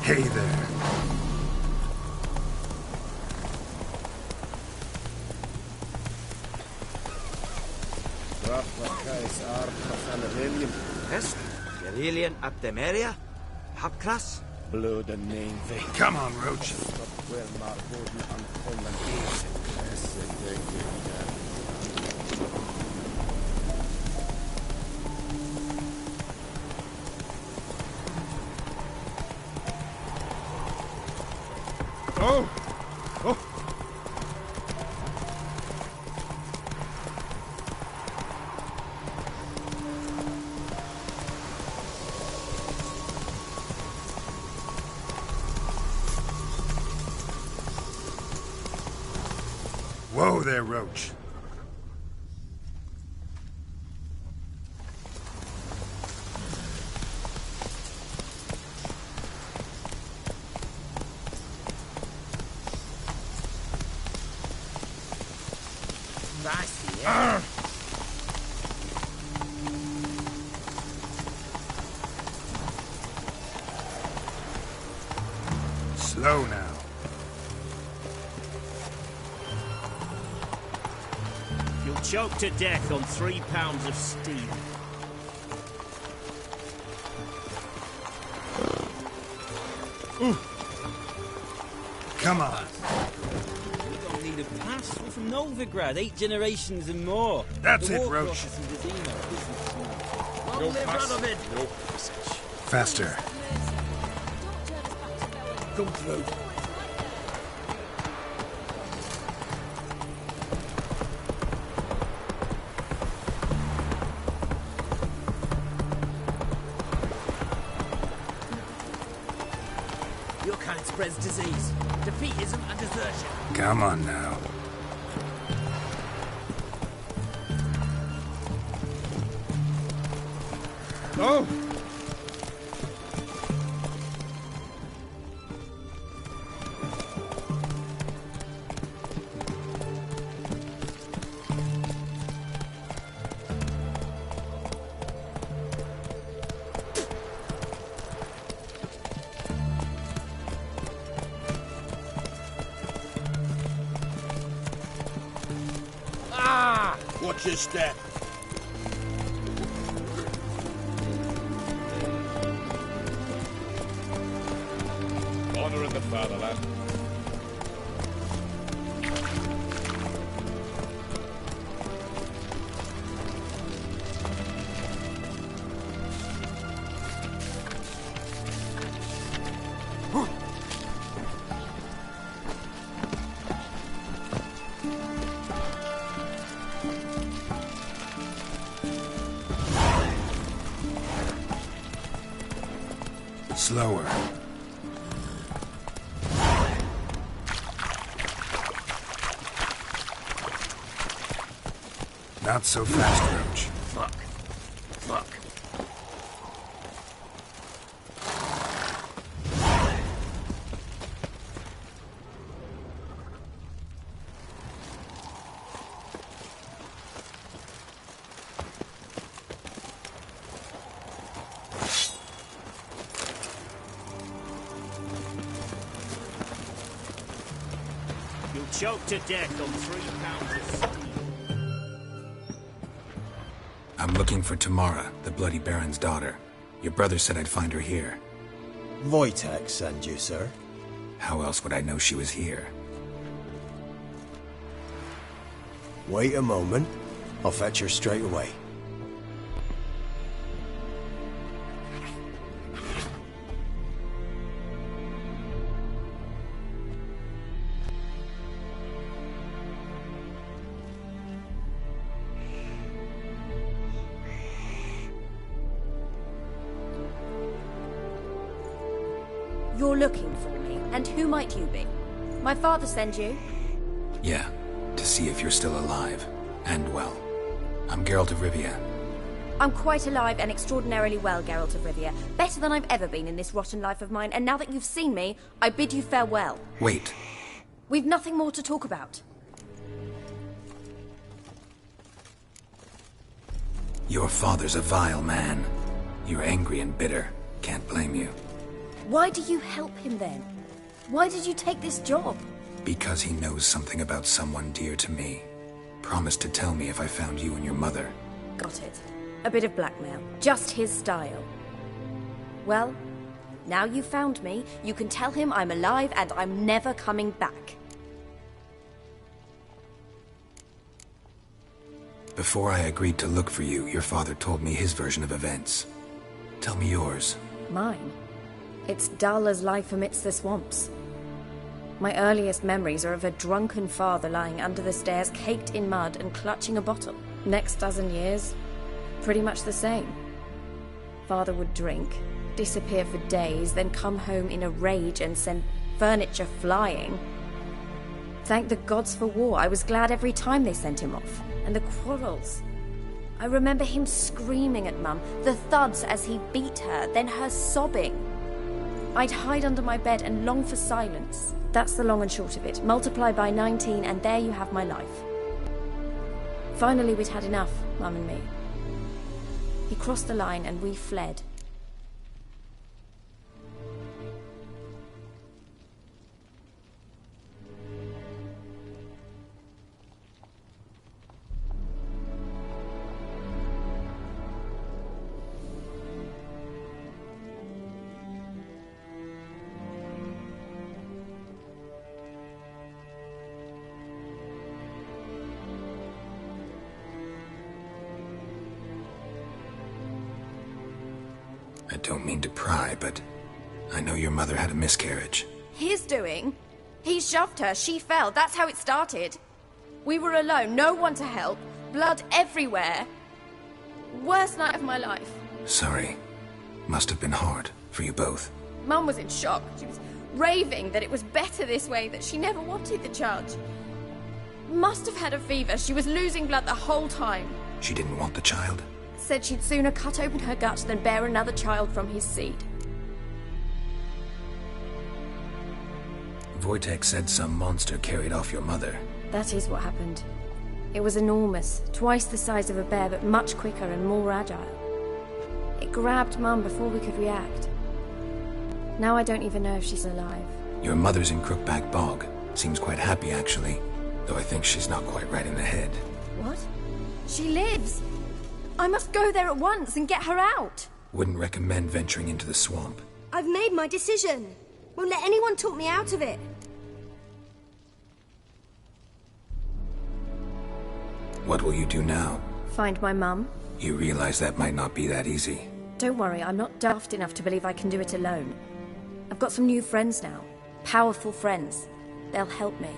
Hey there. Est? Gerilian Abdemeria? Hapkras? Blood and name thing. Come on, Roach. Oh! Oh! Whoa there, Roach. Slow now. You'll choke to death on 3 pounds of steel. Ooh. Come on. We don't need a pass. We're from Novigrad, 8 generations and more. That's The it, war Roach. process and design our business now. No Long live pass. Radovid! No passage. Faster. Come through. Your kind spreads disease, defeatism and desertion. Come on now. Oh! Ah! Watch your step. Honor in the fatherland. Slower. Not so fast, Roach. Fuck. Fuck. choked to death on 3 pounds of steam. I'm looking for Tamara, the Bloody Baron's daughter. Your brother said I'd find her here. Wojtek sent you, sir. How else would I know she was here? Wait a moment. I'll fetch her straight away. You're looking for me, and who might you be? My father sent you? Yeah, to see if you're still alive. And well. I'm Geralt of Rivia. I'm quite alive and extraordinarily well, Geralt of Rivia. Better than I've ever been in this rotten life of mine, and now that you've seen me, I bid you farewell. Wait. We've nothing more to talk about. Your father's a vile man. You're angry and bitter. Can't blame you. Why do you help him then? Why did you take this job? Because he knows something about someone dear to me. Promised to tell me if I found you and your mother. Got it. A bit of blackmail. Just his style. Well, now you've found me, you can tell him I'm alive and I'm never coming back. Before I agreed to look for you, your father told me his version of events. Tell me yours. Mine? It's dull as life amidst the swamps. My earliest memories are of a drunken father lying under the stairs, caked in mud and clutching a bottle. Next dozen years, pretty much the same. Father would drink, disappear for days, then come home in a rage and send furniture flying. Thank the gods for war. I was glad every time they sent him off. And the quarrels. I remember him screaming at Mum, the thuds as he beat her, then her sobbing. I'd hide under my bed and long for silence. That's the long and short of it. Multiply by 19 and there you have my life. Finally we'd had enough, Mum and me. He crossed the line and we fled. I don't mean to pry, but I know your mother had a miscarriage. His doing? He shoved her, she fell, that's how it started. We were alone, no one to help, blood everywhere. Worst night of my life. Sorry. Must have been hard for you both. Mum was in shock. She was raving that it was better this way, that she never wanted the charge. Must have had a fever, she was losing blood the whole time. She didn't want the child? Said she'd sooner cut open her gut than bear another child from his seed. Wojtek said some monster carried off your mother. That is what happened. It was enormous, twice the size of a bear, but much quicker and more agile. It grabbed Mum before we could react. Now I don't even know if she's alive. Your mother's in Crookback Bog. Seems quite happy, actually. Though I think she's not quite right in the head. What? She lives! I must go there at once and get her out! Wouldn't recommend venturing into the swamp. I've made my decision. Won't let anyone talk me out of it. What will you do now? Find my mum. You realize that might not be that easy. Don't worry, I'm not daft enough to believe I can do it alone. I've got some new friends now. Powerful friends. They'll help me.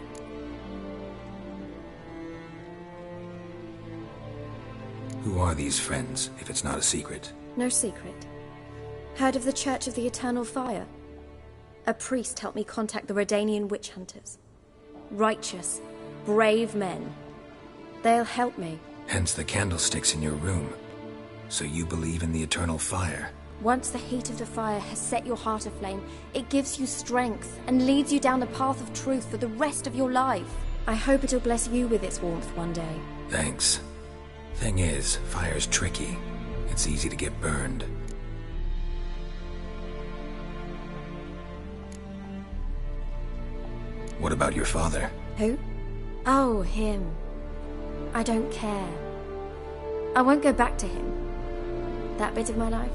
Who are these friends, if it's not a secret? No secret. Heard of the Church of the Eternal Fire? A priest helped me contact the Redanian witch hunters. Righteous, brave men. They'll help me. Hence the candlesticks in your room. So you believe in the eternal fire? Once the heat of the fire has set your heart aflame, it gives you strength and leads you down the path of truth for the rest of your life. I hope it'll bless you with its warmth one day. Thanks. Thing is, fire's tricky. It's easy to get burned. What about your father? Who? Oh, him. I don't care. I won't go back to him. That bit of my life?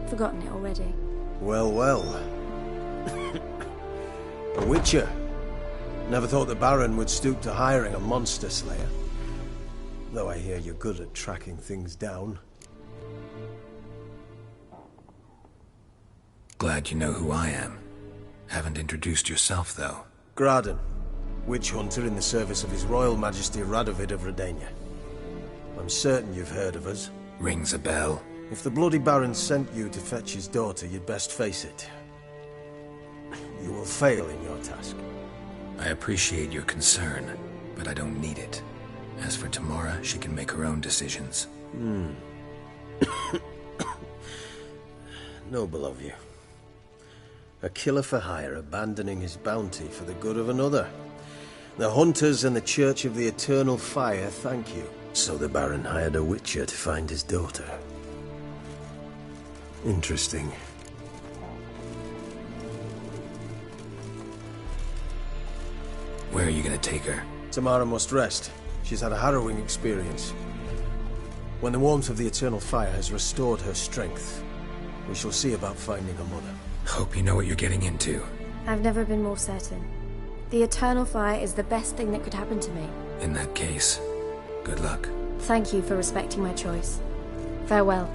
Forgotten it already. Well, well. A witcher. Never thought the Baron would stoop to hiring a monster slayer. Though I hear you're good at tracking things down. Glad you know who I am. Haven't introduced yourself, though. Graden, witch hunter in the service of His Royal Majesty Radovid of Redania. I'm certain you've heard of us. Rings a bell. If the Bloody Baron sent you to fetch his daughter, you'd best face it. You will fail in your task. I appreciate your concern, but I don't need it. As for Tamara, she can make her own decisions. Noble of you. A killer for hire abandoning his bounty for the good of another. The hunters and the Church of the Eternal Fire thank you. So the Baron hired a witcher to find his daughter. Interesting. Where are you gonna take her? Tamara must rest. She's had a harrowing experience. When the warmth of the Eternal Fire has restored her strength, we shall see about finding her mother. Hope you know what you're getting into. I've never been more certain. The Eternal Fire is the best thing that could happen to me. In that case, good luck. Thank you for respecting my choice. Farewell.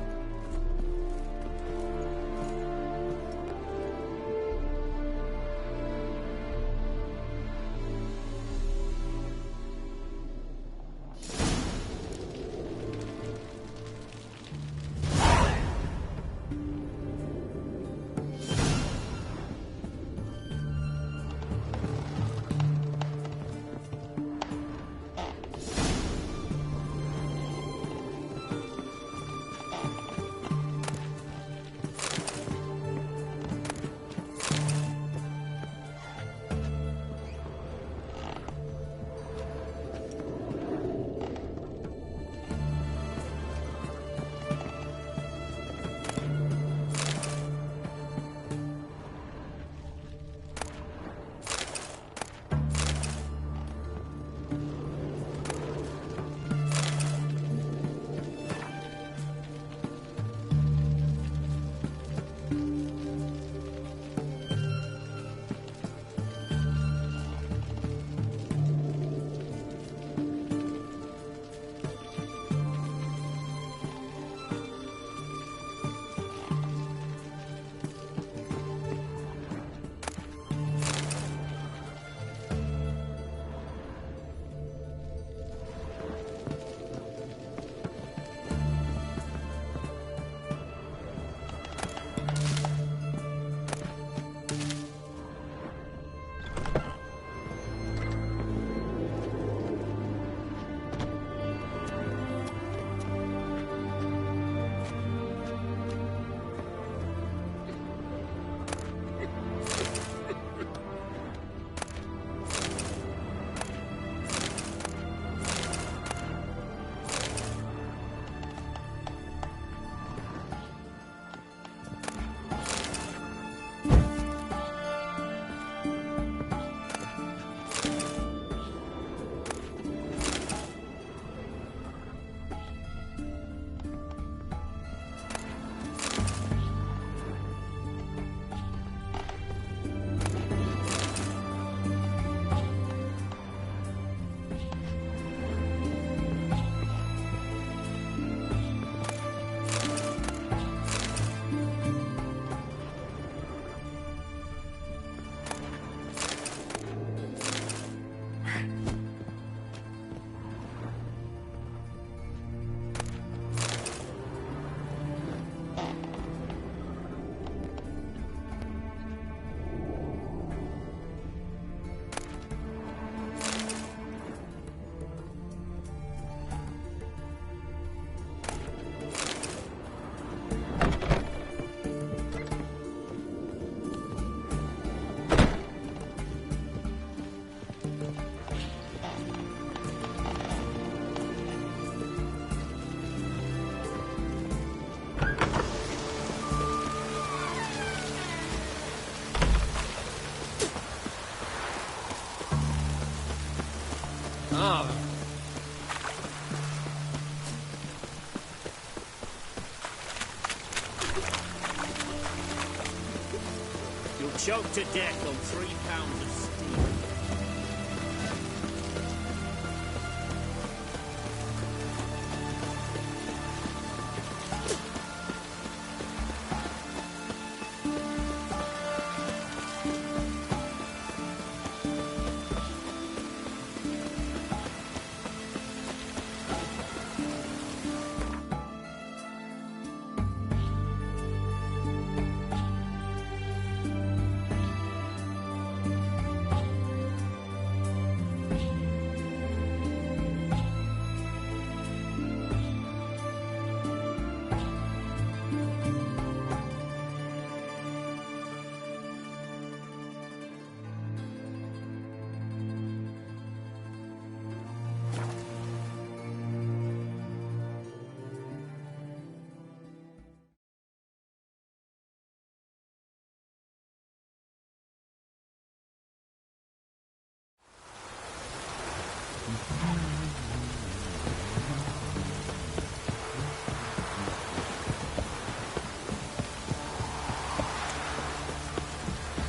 choked to death on 3 pounds of steel.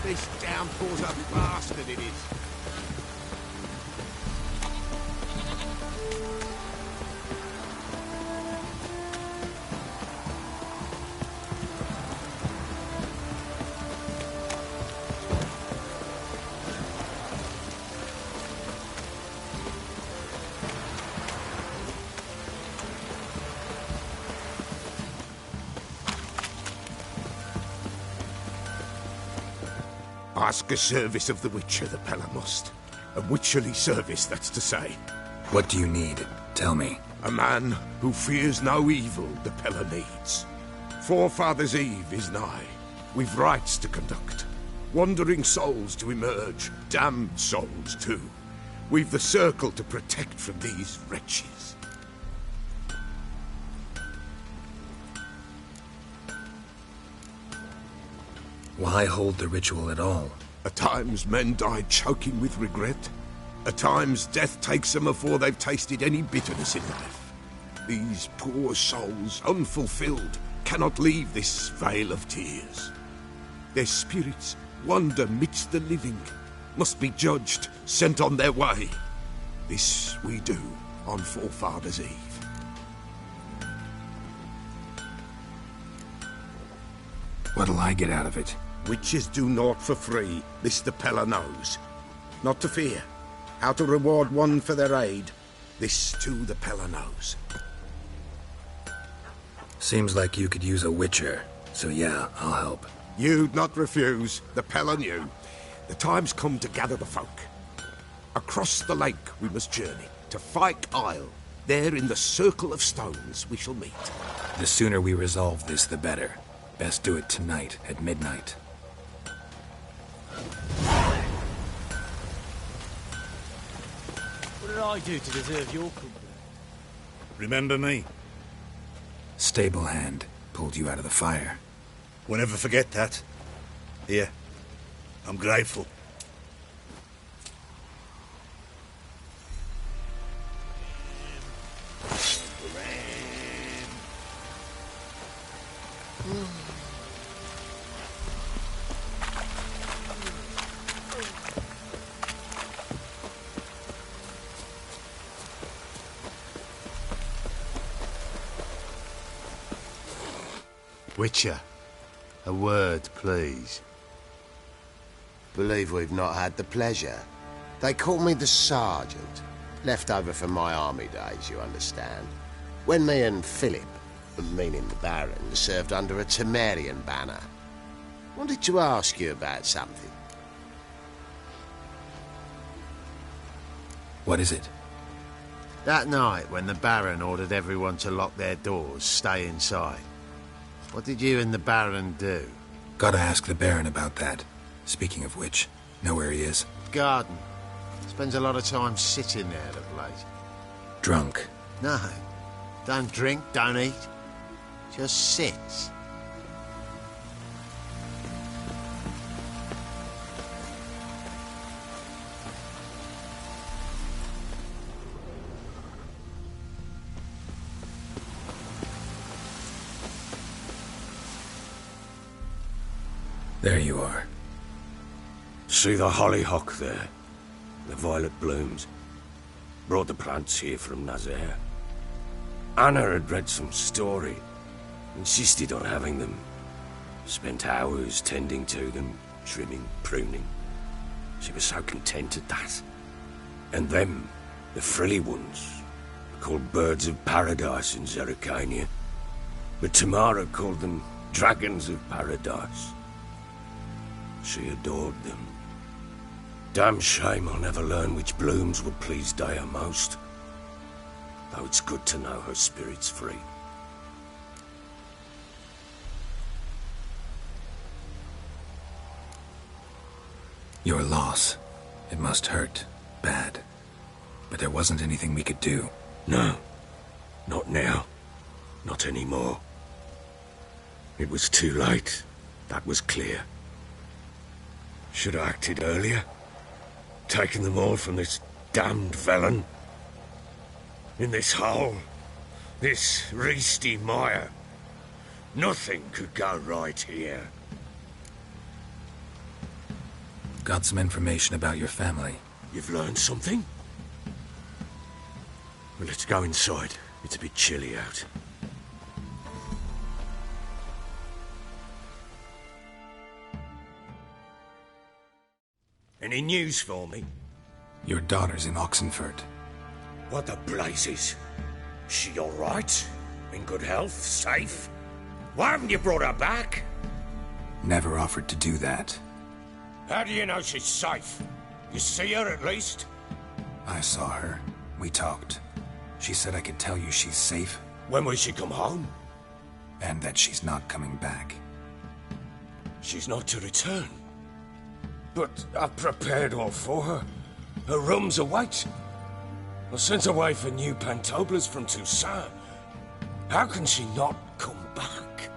This downpour's a bastard, it is. Ask a service of the Witcher, the Pella must. A witcherly service, that's to say. What do you need? Tell me. A man who fears no evil the Pella needs. Forefathers' Eve is nigh. We've rites to conduct. Wandering souls to emerge. Damned souls, too. We've the circle to protect from these wretches. Why hold the ritual at all? At times men die choking with regret. At times death takes them before they've tasted any bitterness in life. These poor souls, unfulfilled, cannot leave this vale of tears. Their spirits wander midst the living, must be judged, sent on their way. This we do on Forefathers' Eve. What'll I get out of it? Witches do naught for free, this the Pella knows. Not to fear. How to reward one for their aid, this too the Pella knows. Seems like you could use a witcher, so yeah, I'll help. You'd not refuse, the Pella knew. The time's come to gather the folk. Across the lake we must journey, to Fyke Isle. There in the circle of stones we shall meet. The sooner we resolve this, the better. Best do it tonight, at midnight. What did I do to deserve your company? Remember me? Stable hand pulled you out of the fire. We'll never forget that. Here, I'm grateful. Witcher, a word, please. Believe we've not had the pleasure. They call me the Sergeant. Left over from my army days, you understand. When me and Philip, meaning the Baron, served under a Temerian banner. Wanted to ask you about something. What is it? That night when the Baron ordered everyone to lock their doors, stay inside. What did you and the Baron do? Gotta ask the Baron about that. Speaking of which, know where he is? Garden. Spends a lot of time sitting there of late. Drunk. No. Don't drink, don't eat. Just sits. There you are. See the hollyhock there? The violet blooms. Brought the plants here from Nazaire. Anna had read some story. Insisted on having them. Spent hours tending to them, trimming, pruning. She was so content at that. And them, the frilly ones, called birds of paradise in Zerrikania. But Tamara called them dragons of paradise. She adored them. Damn shame I'll never learn which blooms will please Daya most. Though it's good to know her spirit's free. Your loss. It must hurt. Bad. But there wasn't anything we could do. No. Not now. Not anymore. It was too late. That was clear. Should have acted earlier. Taken them all from this damned Velen. In this hole. This reesty mire. Nothing could go right here. Got some information about your family. You've learned something? Well, let's go inside. It's a bit chilly out. Any news for me? Your daughter's in Oxenfurt. What the blazes? She all right? In good health? Safe? Why haven't you brought her back? Never offered to do that. How do you know she's safe? You see her at least? I saw her. We talked. She said I could tell you she's safe. When will she come home? And that she's not coming back. She's not to return. But I've prepared all for her. Her rooms await. I sent away for new pantoblas from Toussaint. How can she not come back?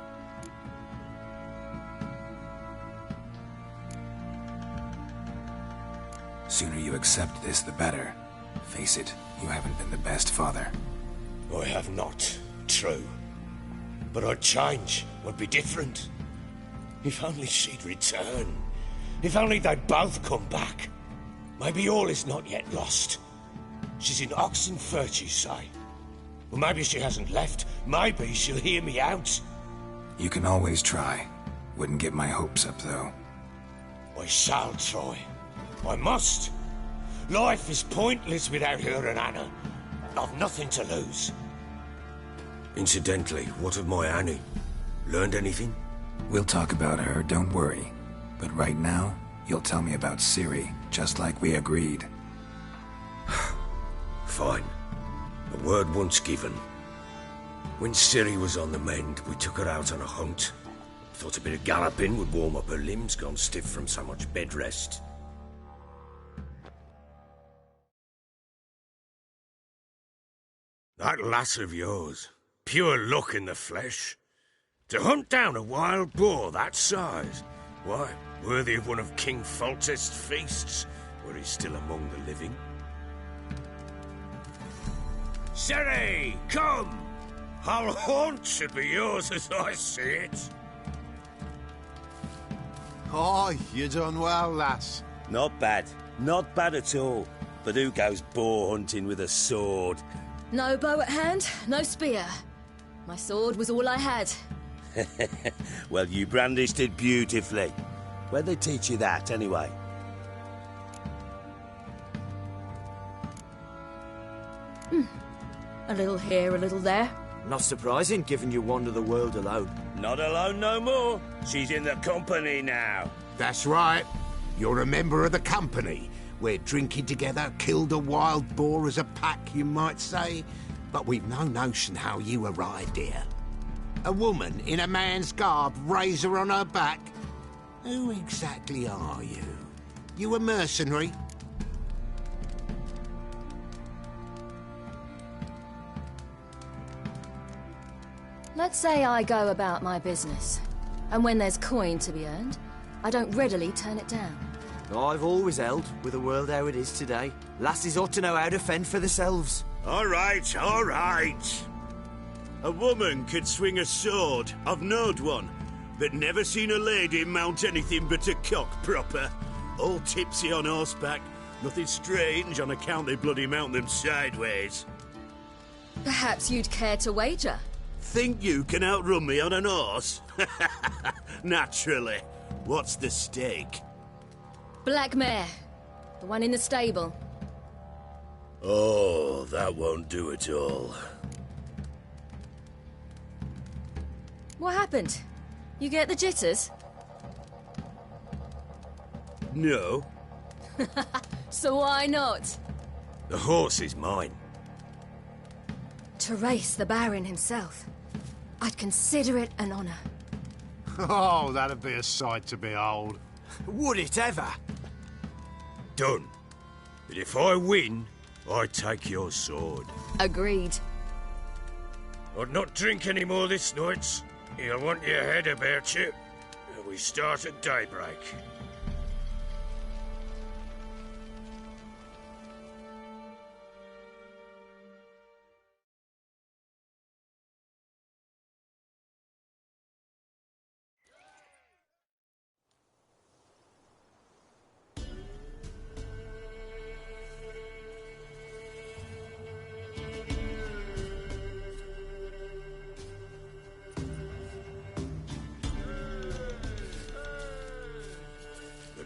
Sooner you accept this, the better. Face it, you haven't been the best father. I have not, true. But I'd change, would be different. If only she'd return. If only they'd both come back. Maybe all is not yet lost. She's in Oxenfurt, you say? Well, maybe she hasn't left. Maybe she'll hear me out. You can always try. Wouldn't get my hopes up, though. I shall try. I must. Life is pointless without her and Anna. I've nothing to lose. Incidentally, what of my Annie? Learned anything? We'll talk about her, don't worry. But right now, you'll tell me about Ciri, just like we agreed. Fine. A word once given. When Ciri was on the mend, we took her out on a hunt. Thought a bit of galloping would warm up her limbs, gone stiff from so much bed rest. That lass of yours, pure luck in the flesh. To hunt down a wild boar that size, why, worthy of one of King Foltest's feasts, where he's still among the living. Ciri, come! Whole haunt should be yours as I see it. Oh, you done well, lass. Not bad. Not bad at all. But who goes boar hunting with a sword? No bow at hand, no spear. My sword was all I had. Well, you brandished it beautifully. Where'd they teach you that, anyway? A little here, a little there. Not surprising, given you wander the world alone. Not alone no more. She's in the company now. That's right. You're a member of the company. We're drinking together, killed a wild boar as a pack, you might say. But we've no notion how you arrived here. A woman in a man's garb, razor on her back. Who exactly are you? You a mercenary? Let's say I go about my business. And when there's coin to be earned, I don't readily turn it down. I've always held, with the world how it is today, lasses ought to know how to fend for themselves. All right, all right. A woman could swing a sword. I've knowed one, but never seen a lady mount anything but a cock proper. All tipsy on horseback. Nothing strange on account they bloody mount them sideways. Perhaps you'd care to wager? Think you can outrun me on an horse? Naturally. What's the stake? Black mare. The one in the stable. Oh, that won't do at all. What happened? You get the jitters? No. So why not? The horse is mine. To race the Baron himself. I'd consider it an honor. Oh, that'd be a sight to behold. Would it ever? Done. But if I win, I take your sword. Agreed. I'd not drink any more this night. You'll want your head about you. We start at daybreak.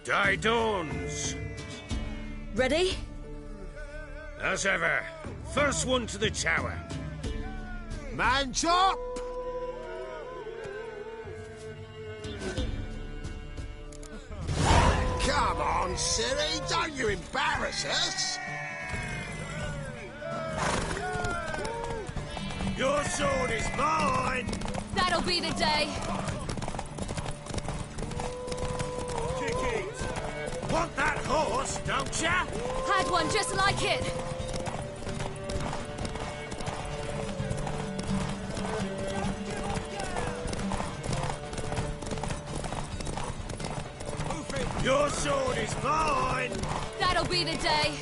Day dawns. Ready? As ever. First one to the tower. Man chop! Come on, silly, don't you embarrass us! Your sword is mine! That'll be the day. Want that horse, don't ya? Had one just like it. Your sword is mine! That'll be the day.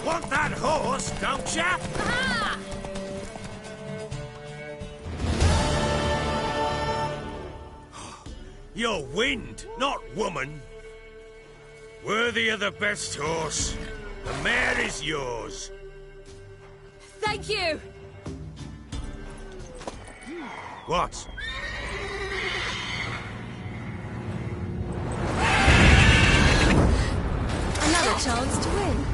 Want that horse, don't ya? Aha! You're wind, not woman. Worthy of the best horse. The mare is yours. Thank you. What? Another chance to win.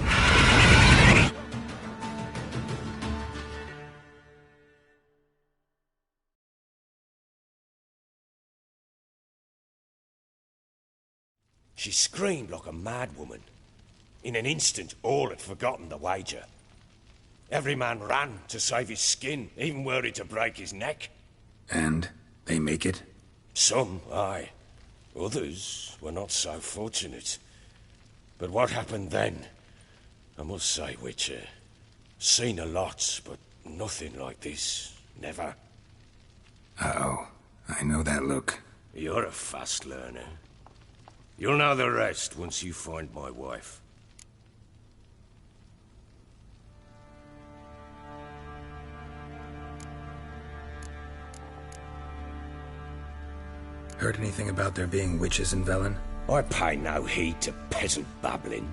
She screamed like a mad woman. In an instant, all had forgotten the wager. Every man ran to save his skin, even were it to break his neck. And they make it? Some, aye. Others were not so fortunate. But what happened then? I must say, Witcher, seen a lot, but nothing like this. Never. Uh-oh. I know that look. You're a fast learner. You'll know the rest once you find my wife. Heard anything about there being witches in Velen? I pay no heed to peasant babbling.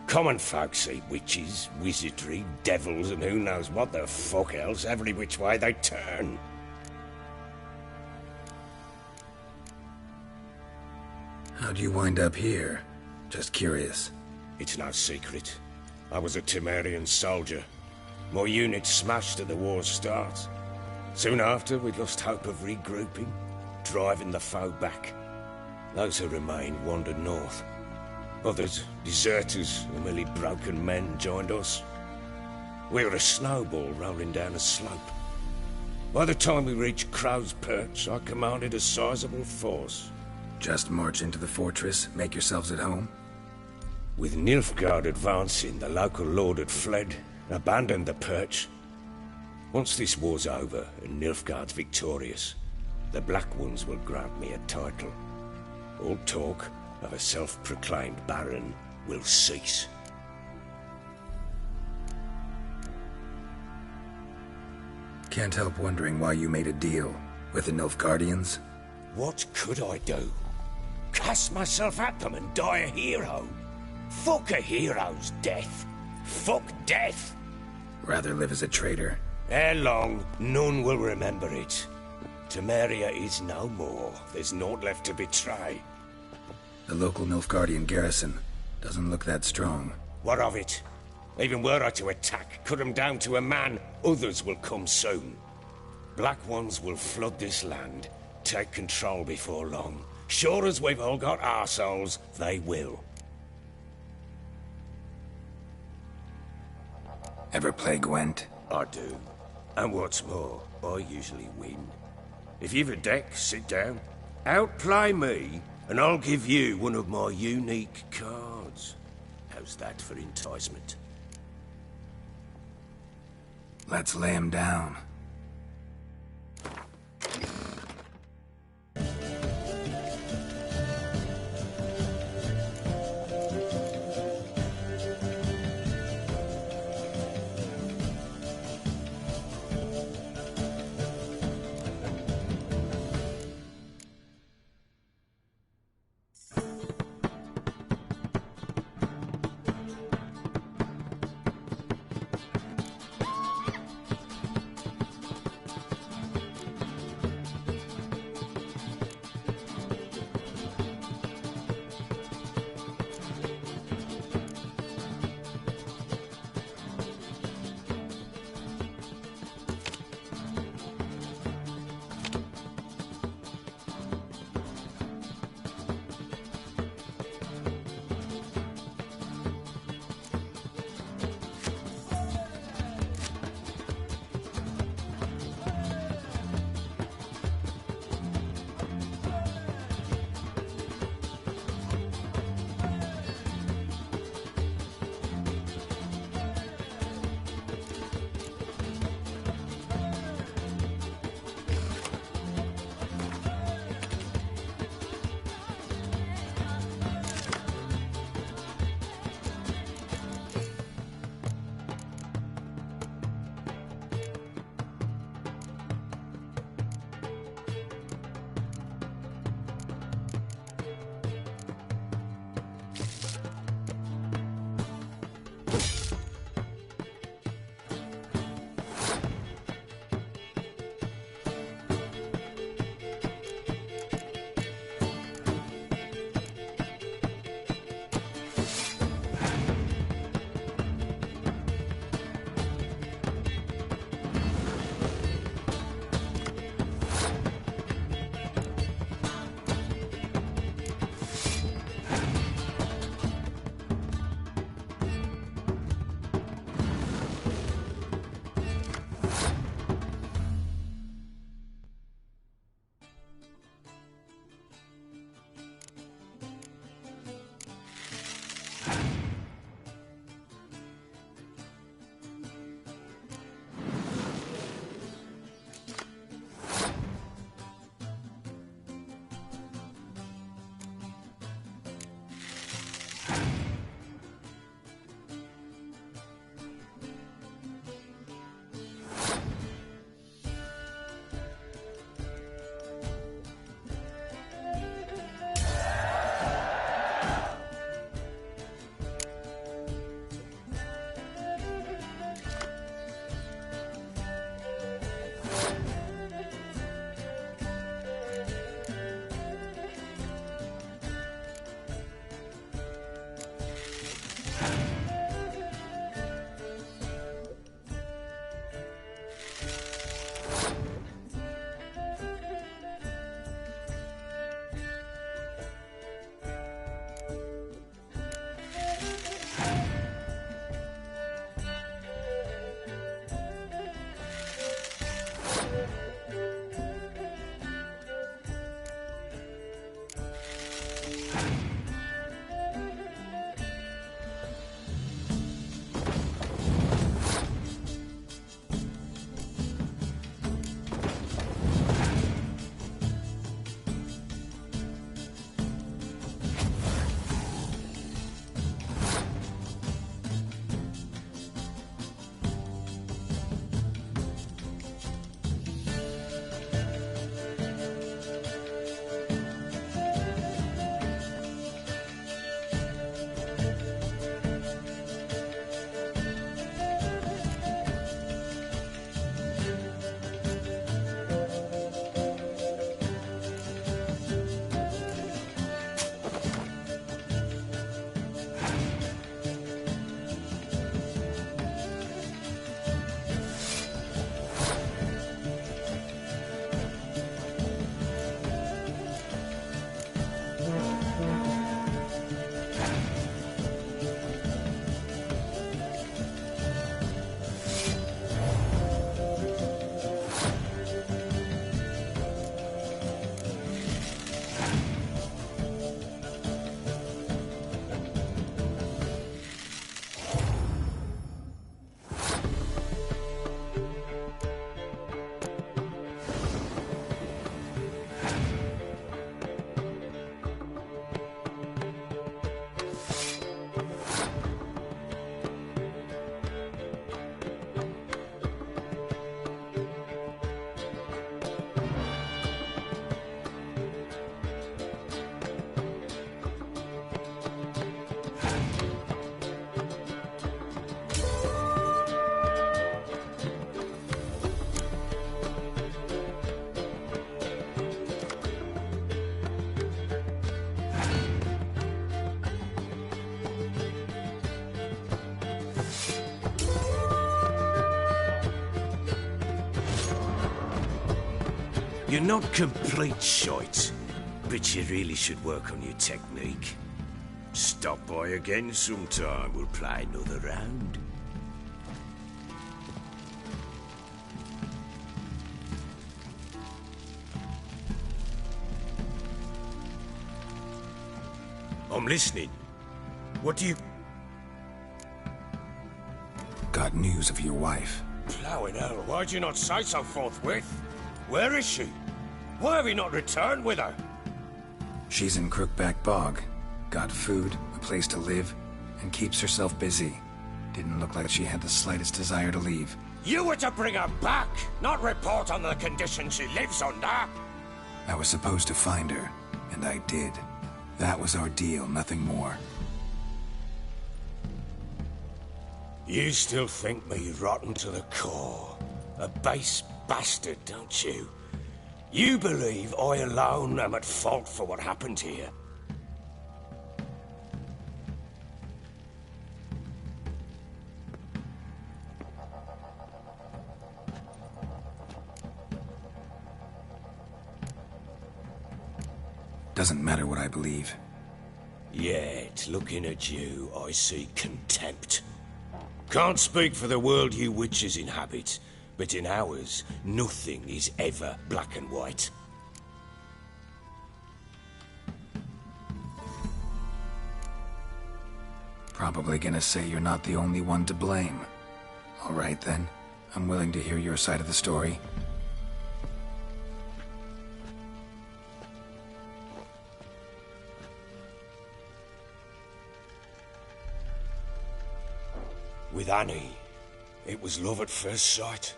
Common folk see witches, wizardry, devils, and who knows what the fuck else every which way they turn. How'd you wind up here? Just curious. It's no secret. I was a Temerian soldier. My unit smashed at the war's start. Soon after, we lost hope of regrouping, driving the foe back. Those who remained wandered north. Others, deserters or merely broken men, joined us. We were a snowball rolling down a slope. By the time we reached Crow's Perch, I commanded a sizable force. Just march into the fortress, make yourselves at home? With Nilfgaard advancing, the local lord had fled, abandoned the Perch. Once this war's over and Nilfgaard's victorious, the Black Ones will grant me a title. All talk of a self-proclaimed Baron will cease. Can't help wondering why you made a deal with the Nilfgaardians. What could I do? cast myself at them and die a hero. Fuck a hero's death. Fuck death. Rather live as a traitor. Ere long, none will remember it. Temeria is no more. There's naught left to betray. The local Nilfgaardian garrison doesn't look that strong. What of it? Even were I to attack, cut them down to a man, others will come soon. Black Ones will flood this land, take control before long. Sure as we've all got arseholes, they will. Ever play Gwent? I do. And what's more, I usually win. If you've a deck, sit down. Outplay me, and I'll give you one of my unique cards. How's that for enticement? Let's lay him down. You're not complete shite, but you really should work on your technique. Stop by again sometime, we'll play another round. I'm listening. What do you... Got news of your wife. Plowing hell, why'd you not say so forthwith? Where is she? Why have you not returned with her? She's in Crookback Bog. Got food, a place to live, and keeps herself busy. Didn't look like she had the slightest desire to leave. You were to bring her back, not report on the conditions she lives under. I was supposed to find her, and I did. That was our deal, nothing more. You still think me rotten to the core. A base bastard, don't you? You believe I alone am at fault for what happened here. Doesn't matter what I believe. Yet, looking at you, I see contempt. Can't speak for the world you witches inhabit, but in ours, nothing is ever black and white. Probably gonna say you're not the only one to blame. All right then, I'm willing to hear your side of the story. With Annie, it was love at first sight.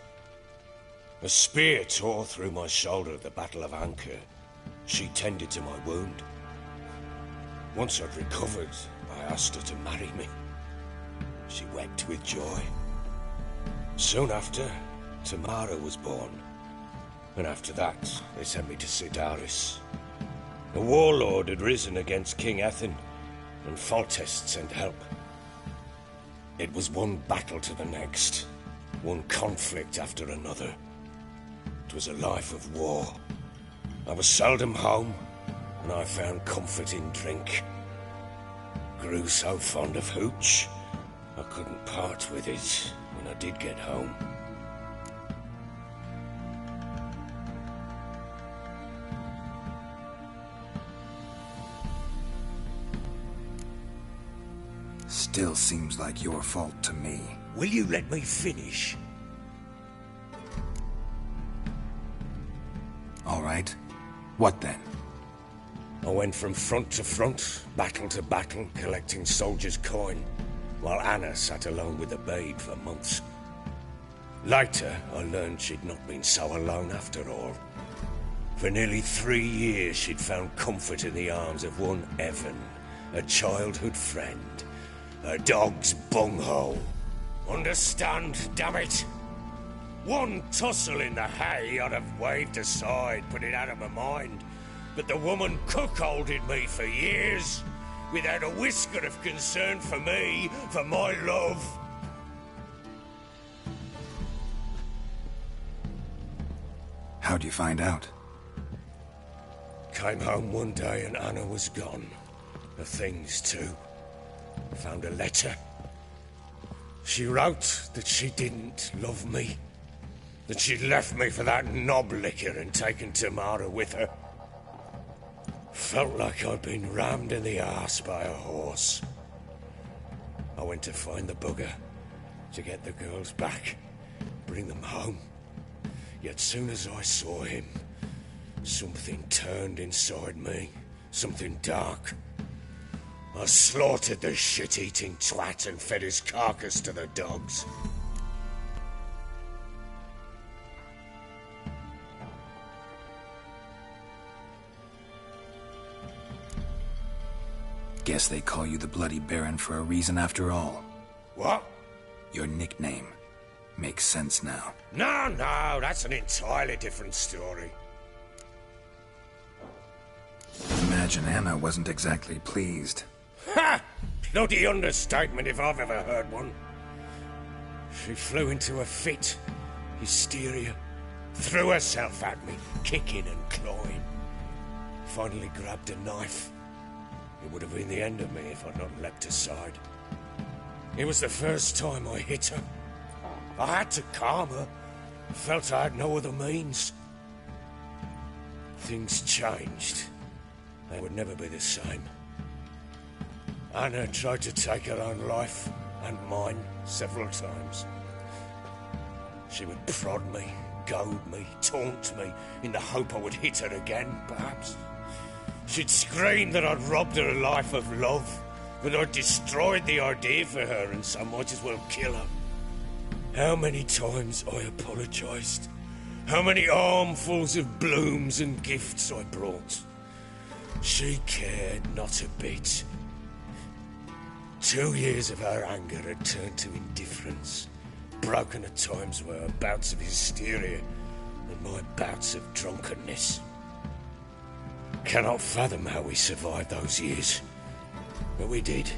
A spear tore through my shoulder at the Battle of Anchor. She tended to my wound. Once I'd recovered, I asked her to marry me. She wept with joy. Soon after, Tamara was born. And after that, they sent me to Sidaris. A warlord had risen against King Ethan, and Foltest sent help. It was one battle to the next, one conflict after another. It was a life of war. I was seldom home, and I found comfort in drink. Grew so fond of hooch, I couldn't part with it when I did get home. Still seems like your fault to me. Will you let me finish? All right. What then? I went from front to front, battle to battle, collecting soldiers' coin, while Anna sat alone with the babe for months. Later, I learned she'd not been so alone after all. For nearly 3 years, she'd found comfort in the arms of one Evan, a childhood friend. A dog's bunghole. Understand, damn it? One tussle in the hay I'd have waved aside, put it out of my mind. But the woman cuckolded me for years, without a whisker of concern for me, for my love. How'd you find out? Came home one day and Anna was gone. Her things too. Found a letter. She wrote that she didn't love me. That she'd left me for that knob licker and taken Tamara with her. Felt like I'd been rammed in the arse by a horse. I went to find the bugger, to get the girls back, bring them home. Yet soon as I saw him, something turned inside me, something dark. I slaughtered the shit-eating twat and fed his carcass to the dogs. Guess they call you the Bloody Baron for a reason after all. What? Your nickname. Makes sense now. No, that's an entirely different story. Imagine Anna wasn't exactly pleased. Ha! Bloody understatement if I've ever heard one. She flew into a fit. Hysteria. threw herself at me, kicking and clawing. Finally grabbed a knife. It would have been the end of me if I'd not leapt aside. It was the first time I hit her. I had to calm her. I felt I had no other means. Things changed. They would never be the same. Anna tried to take her own life, and mine, several times. She would prod me, goad me, taunt me, in the hope I would hit her again, perhaps. She'd scream that I'd robbed her life of love, that I'd destroyed the idea for her, and so might as well kill her. How many times I apologised. How many armfuls of blooms and gifts I brought. She cared not a bit. 2 years of her anger had turned to indifference, broken at times by her bouts of hysteria and my bouts of drunkenness. Cannot fathom how we survived those years, but we did.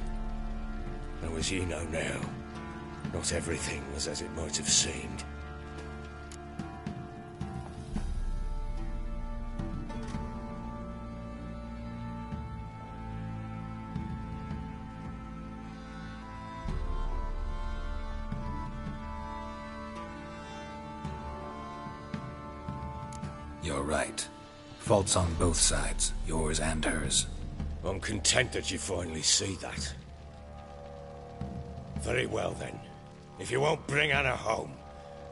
Though as you know now, not everything was as it might have seemed. You're right. Faults on both sides, yours and hers. I'm content that you finally see that. Very well then. If you won't bring Anna home,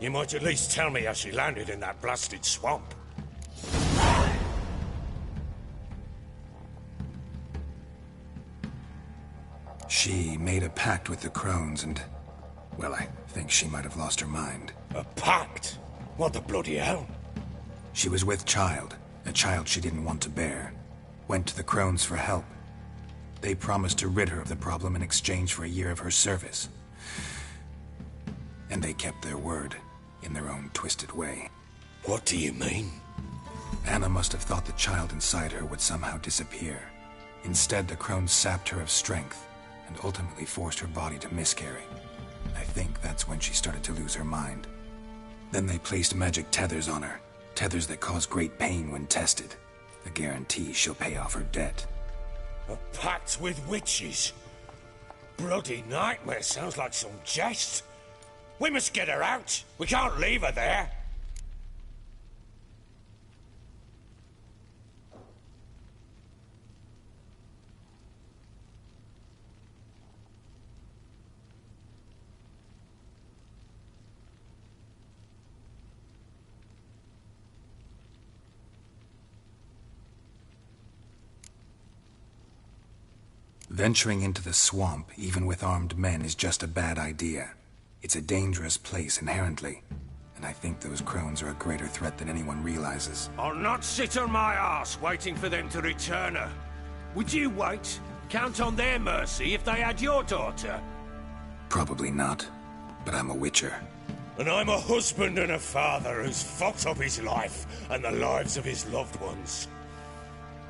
you might at least tell me how she landed in that blasted swamp. She made a pact with the crones and... well, I think she might have lost her mind. A pact? What the bloody hell? She was with child, a child she didn't want to bear. Went to the crones for help. They promised to rid her of the problem in exchange for a year of her service. And they kept their word, in their own twisted way. What do you mean? Anna must have thought the child inside her would somehow disappear. Instead, the crones sapped her of strength, and ultimately forced her body to miscarry. I think that's when she started to lose her mind. Then they placed magic tethers on her, tethers that cause great pain when tested. A guarantee she'll pay off her debt. A pact with witches? Bloody nightmare, sounds like some jest. We must get her out. We can't leave her there. Venturing into the swamp, even with armed men, is just a bad idea. It's a dangerous place inherently, and I think those crones are a greater threat than anyone realizes. I'll not sit on my arse waiting for them to return her. Would you wait? Count on their mercy if they had your daughter? Probably not, but I'm a witcher. And I'm a husband and a father who's fucked up his life and the lives of his loved ones.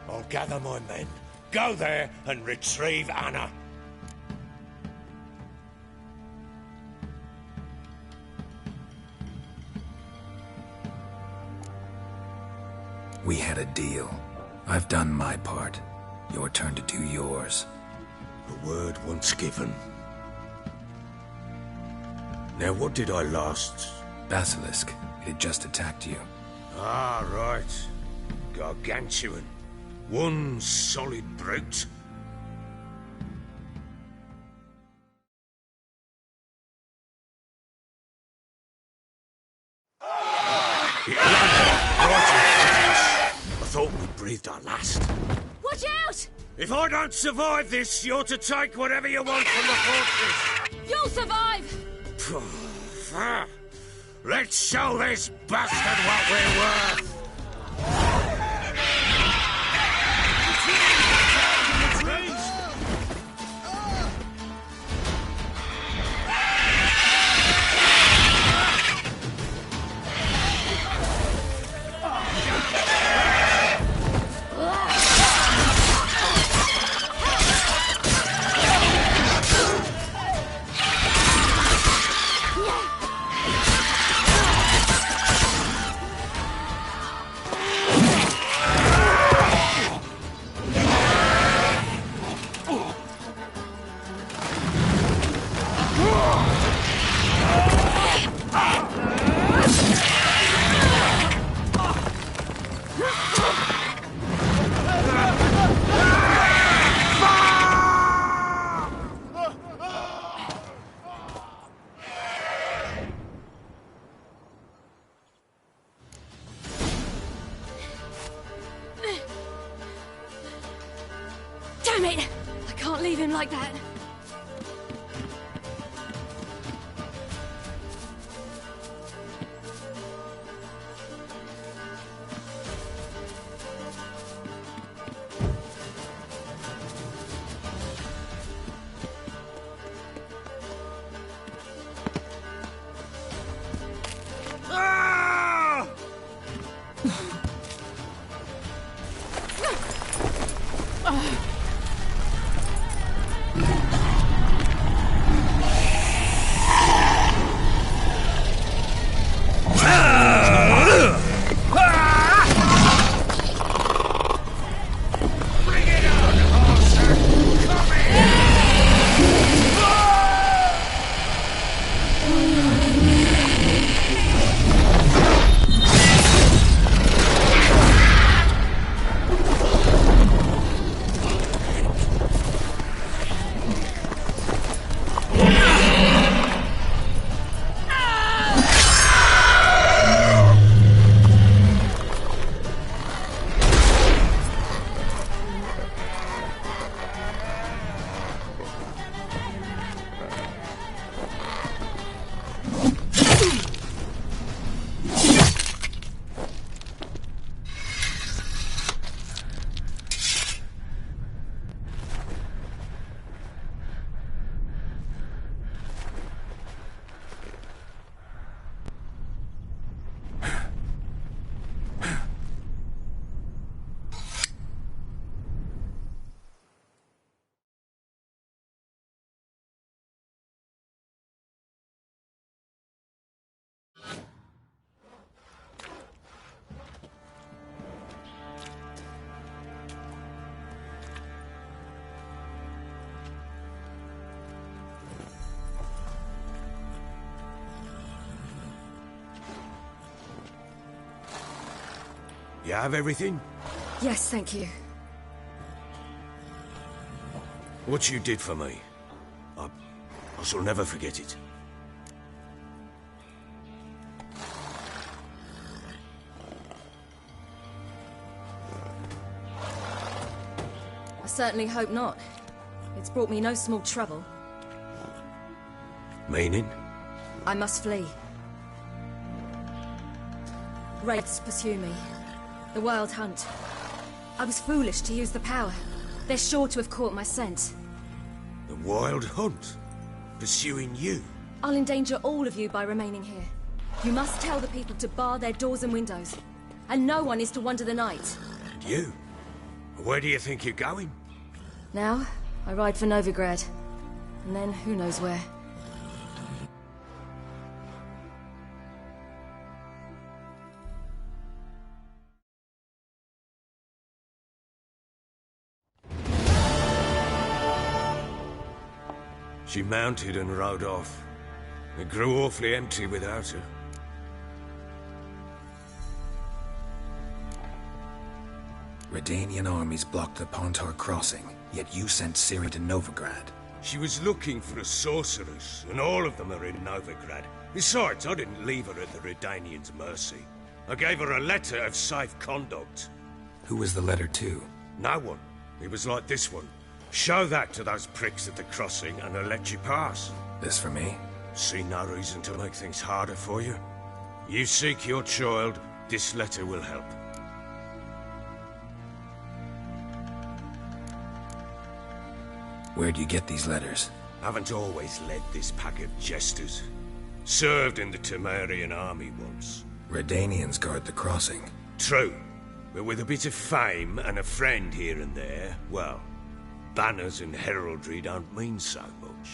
I'll gather my men, go there and retrieve Anna. We had a deal. I've done my part. Your turn to do yours. A word once given. Now what did I last? Basilisk. It had just attacked you. Ah, right. Gargantuan. One solid brute. It landed right in front of us. I thought we breathed our last. Watch out! If I don't survive this, you're to take whatever you want from the fortress. You'll survive! Let's show this bastard what we're worth! Damn it! I can't leave him like that. You have everything? Yes, thank you. What you did for me, I shall never forget it. I certainly hope not. It's brought me no small trouble. Meaning? I must flee. Wraiths pursue me. The Wild Hunt. I was foolish to use the power. They're sure to have caught my scent. The Wild Hunt? Pursuing you? I'll endanger all of you by remaining here. You must tell the people to bar their doors and windows. And no one is to wander the night. And you? Where do you think you're going? Now, I ride for Novigrad. And then who knows where. She mounted and rode off. It grew awfully empty without her. Redanian armies blocked the Pontar crossing, yet you sent Ciri to Novigrad. She was looking for a sorceress, and all of them are in Novigrad. Besides, I didn't leave her at the Redanians' mercy. I gave her a letter of safe conduct. Who was the letter to? No one. It was like this one. Show that to those pricks at the crossing and they'll let you pass. This for me? See no reason to make things harder for you. You seek your child, this letter will help. Where'd you get these letters? Haven't always led this pack of jesters. Served in the Temerian army once. Redanians guard the crossing. True. But with a bit of fame and a friend here and there, well, banners and heraldry don't mean so much.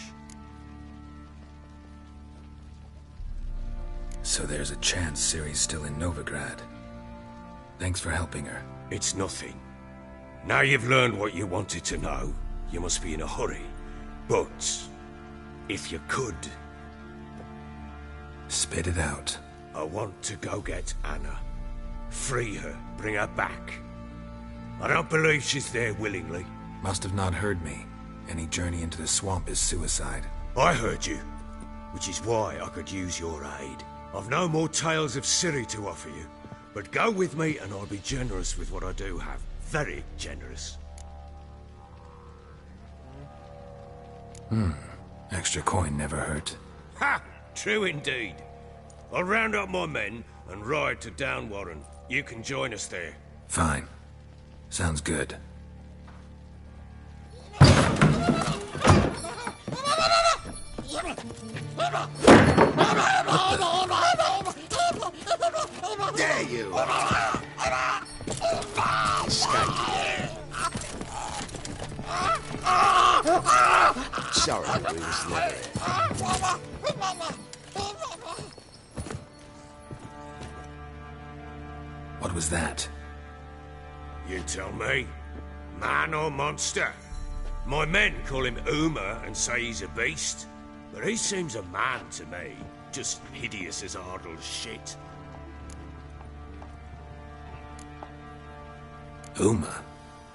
So there's a chance Ciri's still in Novigrad. Thanks for helping her. It's nothing. Now you've learned what you wanted to know, you must be in a hurry. But, if you could... Spit it out. I want to go get Anna. Free her, bring her back. I don't believe she's there willingly. Must have not heard me. Any journey into the swamp is suicide. I heard you, which is why I could use your aid. I've no more tales of Ciri to offer you, but go with me and I'll be generous with what I do have. Very generous. Extra coin never hurt. Ha! True indeed. I'll round up my men and ride to Downwarren. You can join us there. Fine. Sounds good. There you are. Escape. Sorry, we was never here. What was that? You tell me. Man or monster? My men call him Uma and say he's a beast. But he seems a man to me. Just hideous as Ardle's shit. Uma?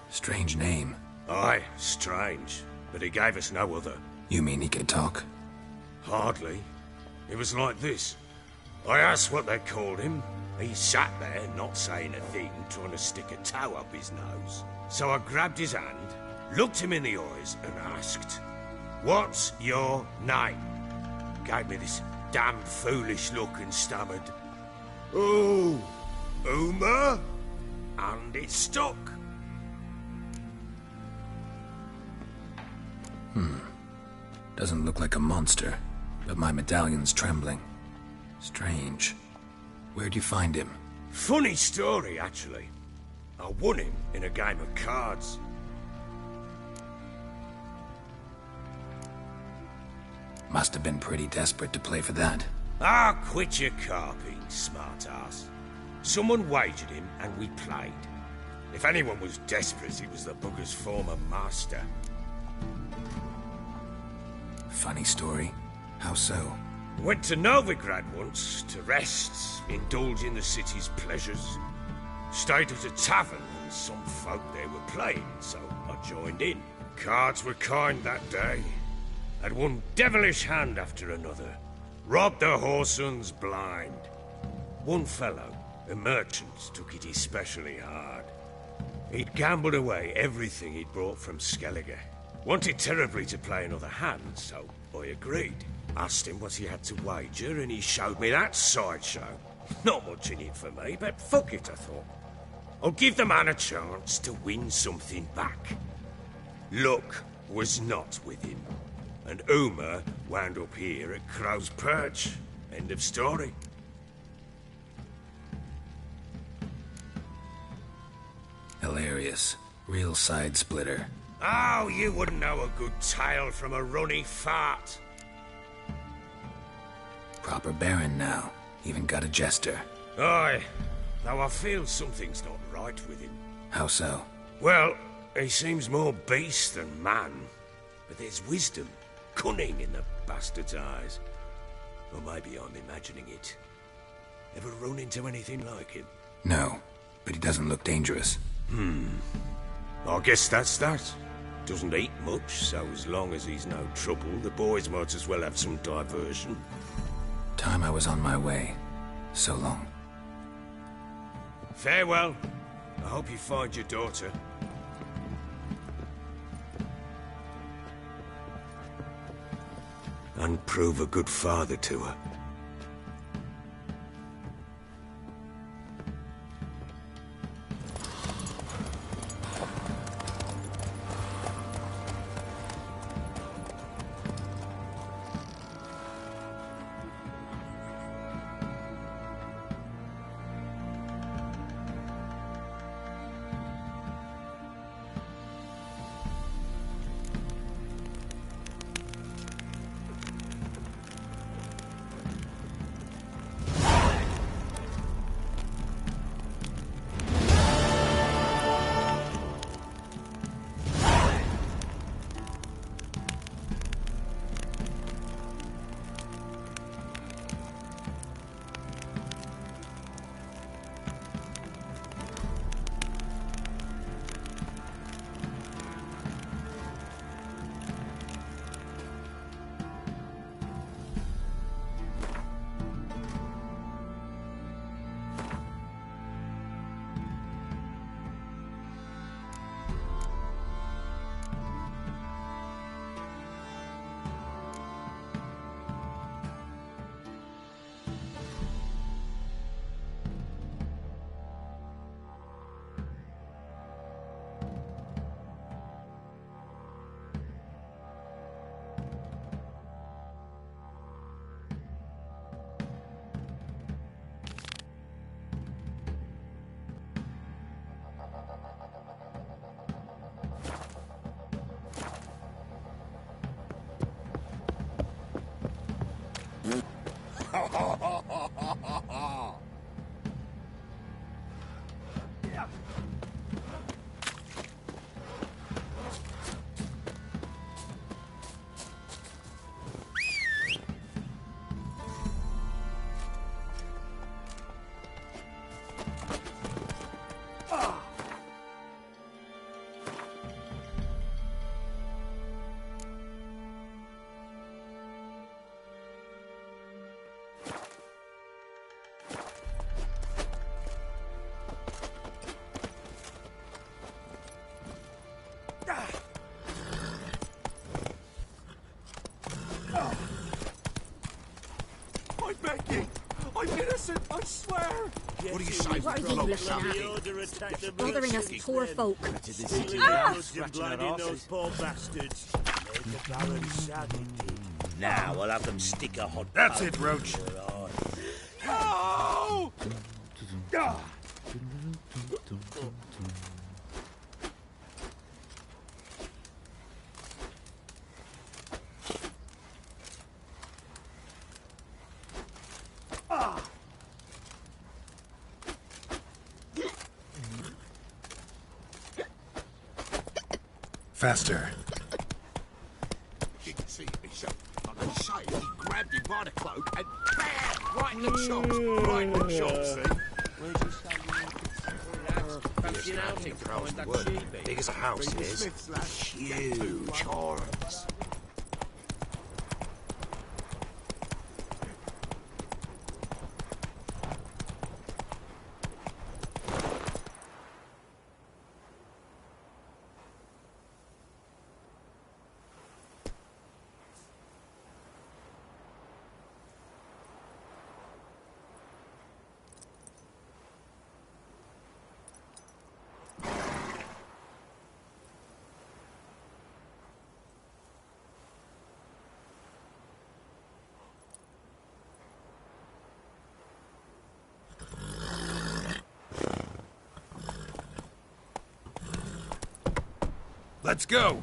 Strange name. Aye, strange. But he gave us no other. You mean he could talk? Hardly. It was like this. I asked what they called him. He sat there, not saying a thing, trying to stick a toe up his nose. So I grabbed his hand, looked him in the eyes, and asked, "What's your name?" Gave me this damn foolish look and stammered, "Oh, Uma?" And it stuck. Doesn't look like a monster, but my medallion's trembling. Strange. Where'd you find him? Funny story, actually. I won him in a game of cards. Must have been pretty desperate to play for that. Ah, quit your carping, smart-ass. Someone wagered him, and we played. If anyone was desperate, it was the bugger's former master. Funny story. How so? Went to Novigrad once, to rest, indulge in the city's pleasures. Stayed at a tavern, and some folk there were playing, so I joined in. Cards were kind that day. Had one devilish hand after another. Robbed the whoresons blind. One fellow, a merchant, took it especially hard. He'd gambled away everything he'd brought from Skellige. Wanted terribly to play another hand, so I agreed. Asked him what he had to wager, and he showed me that sideshow. Not much in it for me, but fuck it, I thought. I'll give the man a chance to win something back. Luck was not with him, and Uma wound up here at Crow's Perch. End of story. Hilarious. Real side splitter. Oh, you wouldn't know a good tale from a runny fart. Proper baron now. Even got a jester. Aye, though I feel something's not right with him. How so? Well, he seems more beast than man. But there's wisdom, cunning in the bastard's eyes. Or maybe I'm imagining it. Ever run into anything like him? No, but he doesn't look dangerous. I guess that's that. Doesn't eat much, so as long as he's no trouble, the boys might as well have some diversion. Time I was on my way. So long. Farewell. I hope you find your daughter. And prove a good father to her. What do you say? What are you looking at? Bothering us poor folk. Those poor bastards. Make the Baron sad indeed. Now I'll have them stick a hot. That's it, Roach. Oh! Faster. You can see it himself. Like I say, he grabbed him by the cloak and bam! Right in the chops. Right in the chops, see? Fancy an outing to find that sheep. Big as a house, it is. Huge horns. Let's go!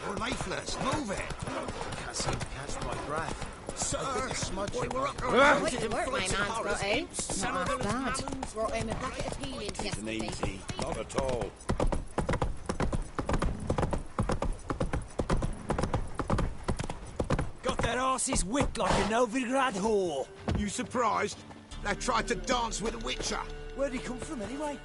You're lifeless. Move it. Can't seem to catch my breath. Sir, we're up. Good work, my man's got him. Not half bad. Brought him a bucket of peelings yesterday. Easy. Not at all. Got their asses whipped like a Novigrad whore. You surprised? They tried to dance with a witcher. Where'd he come from, anyway?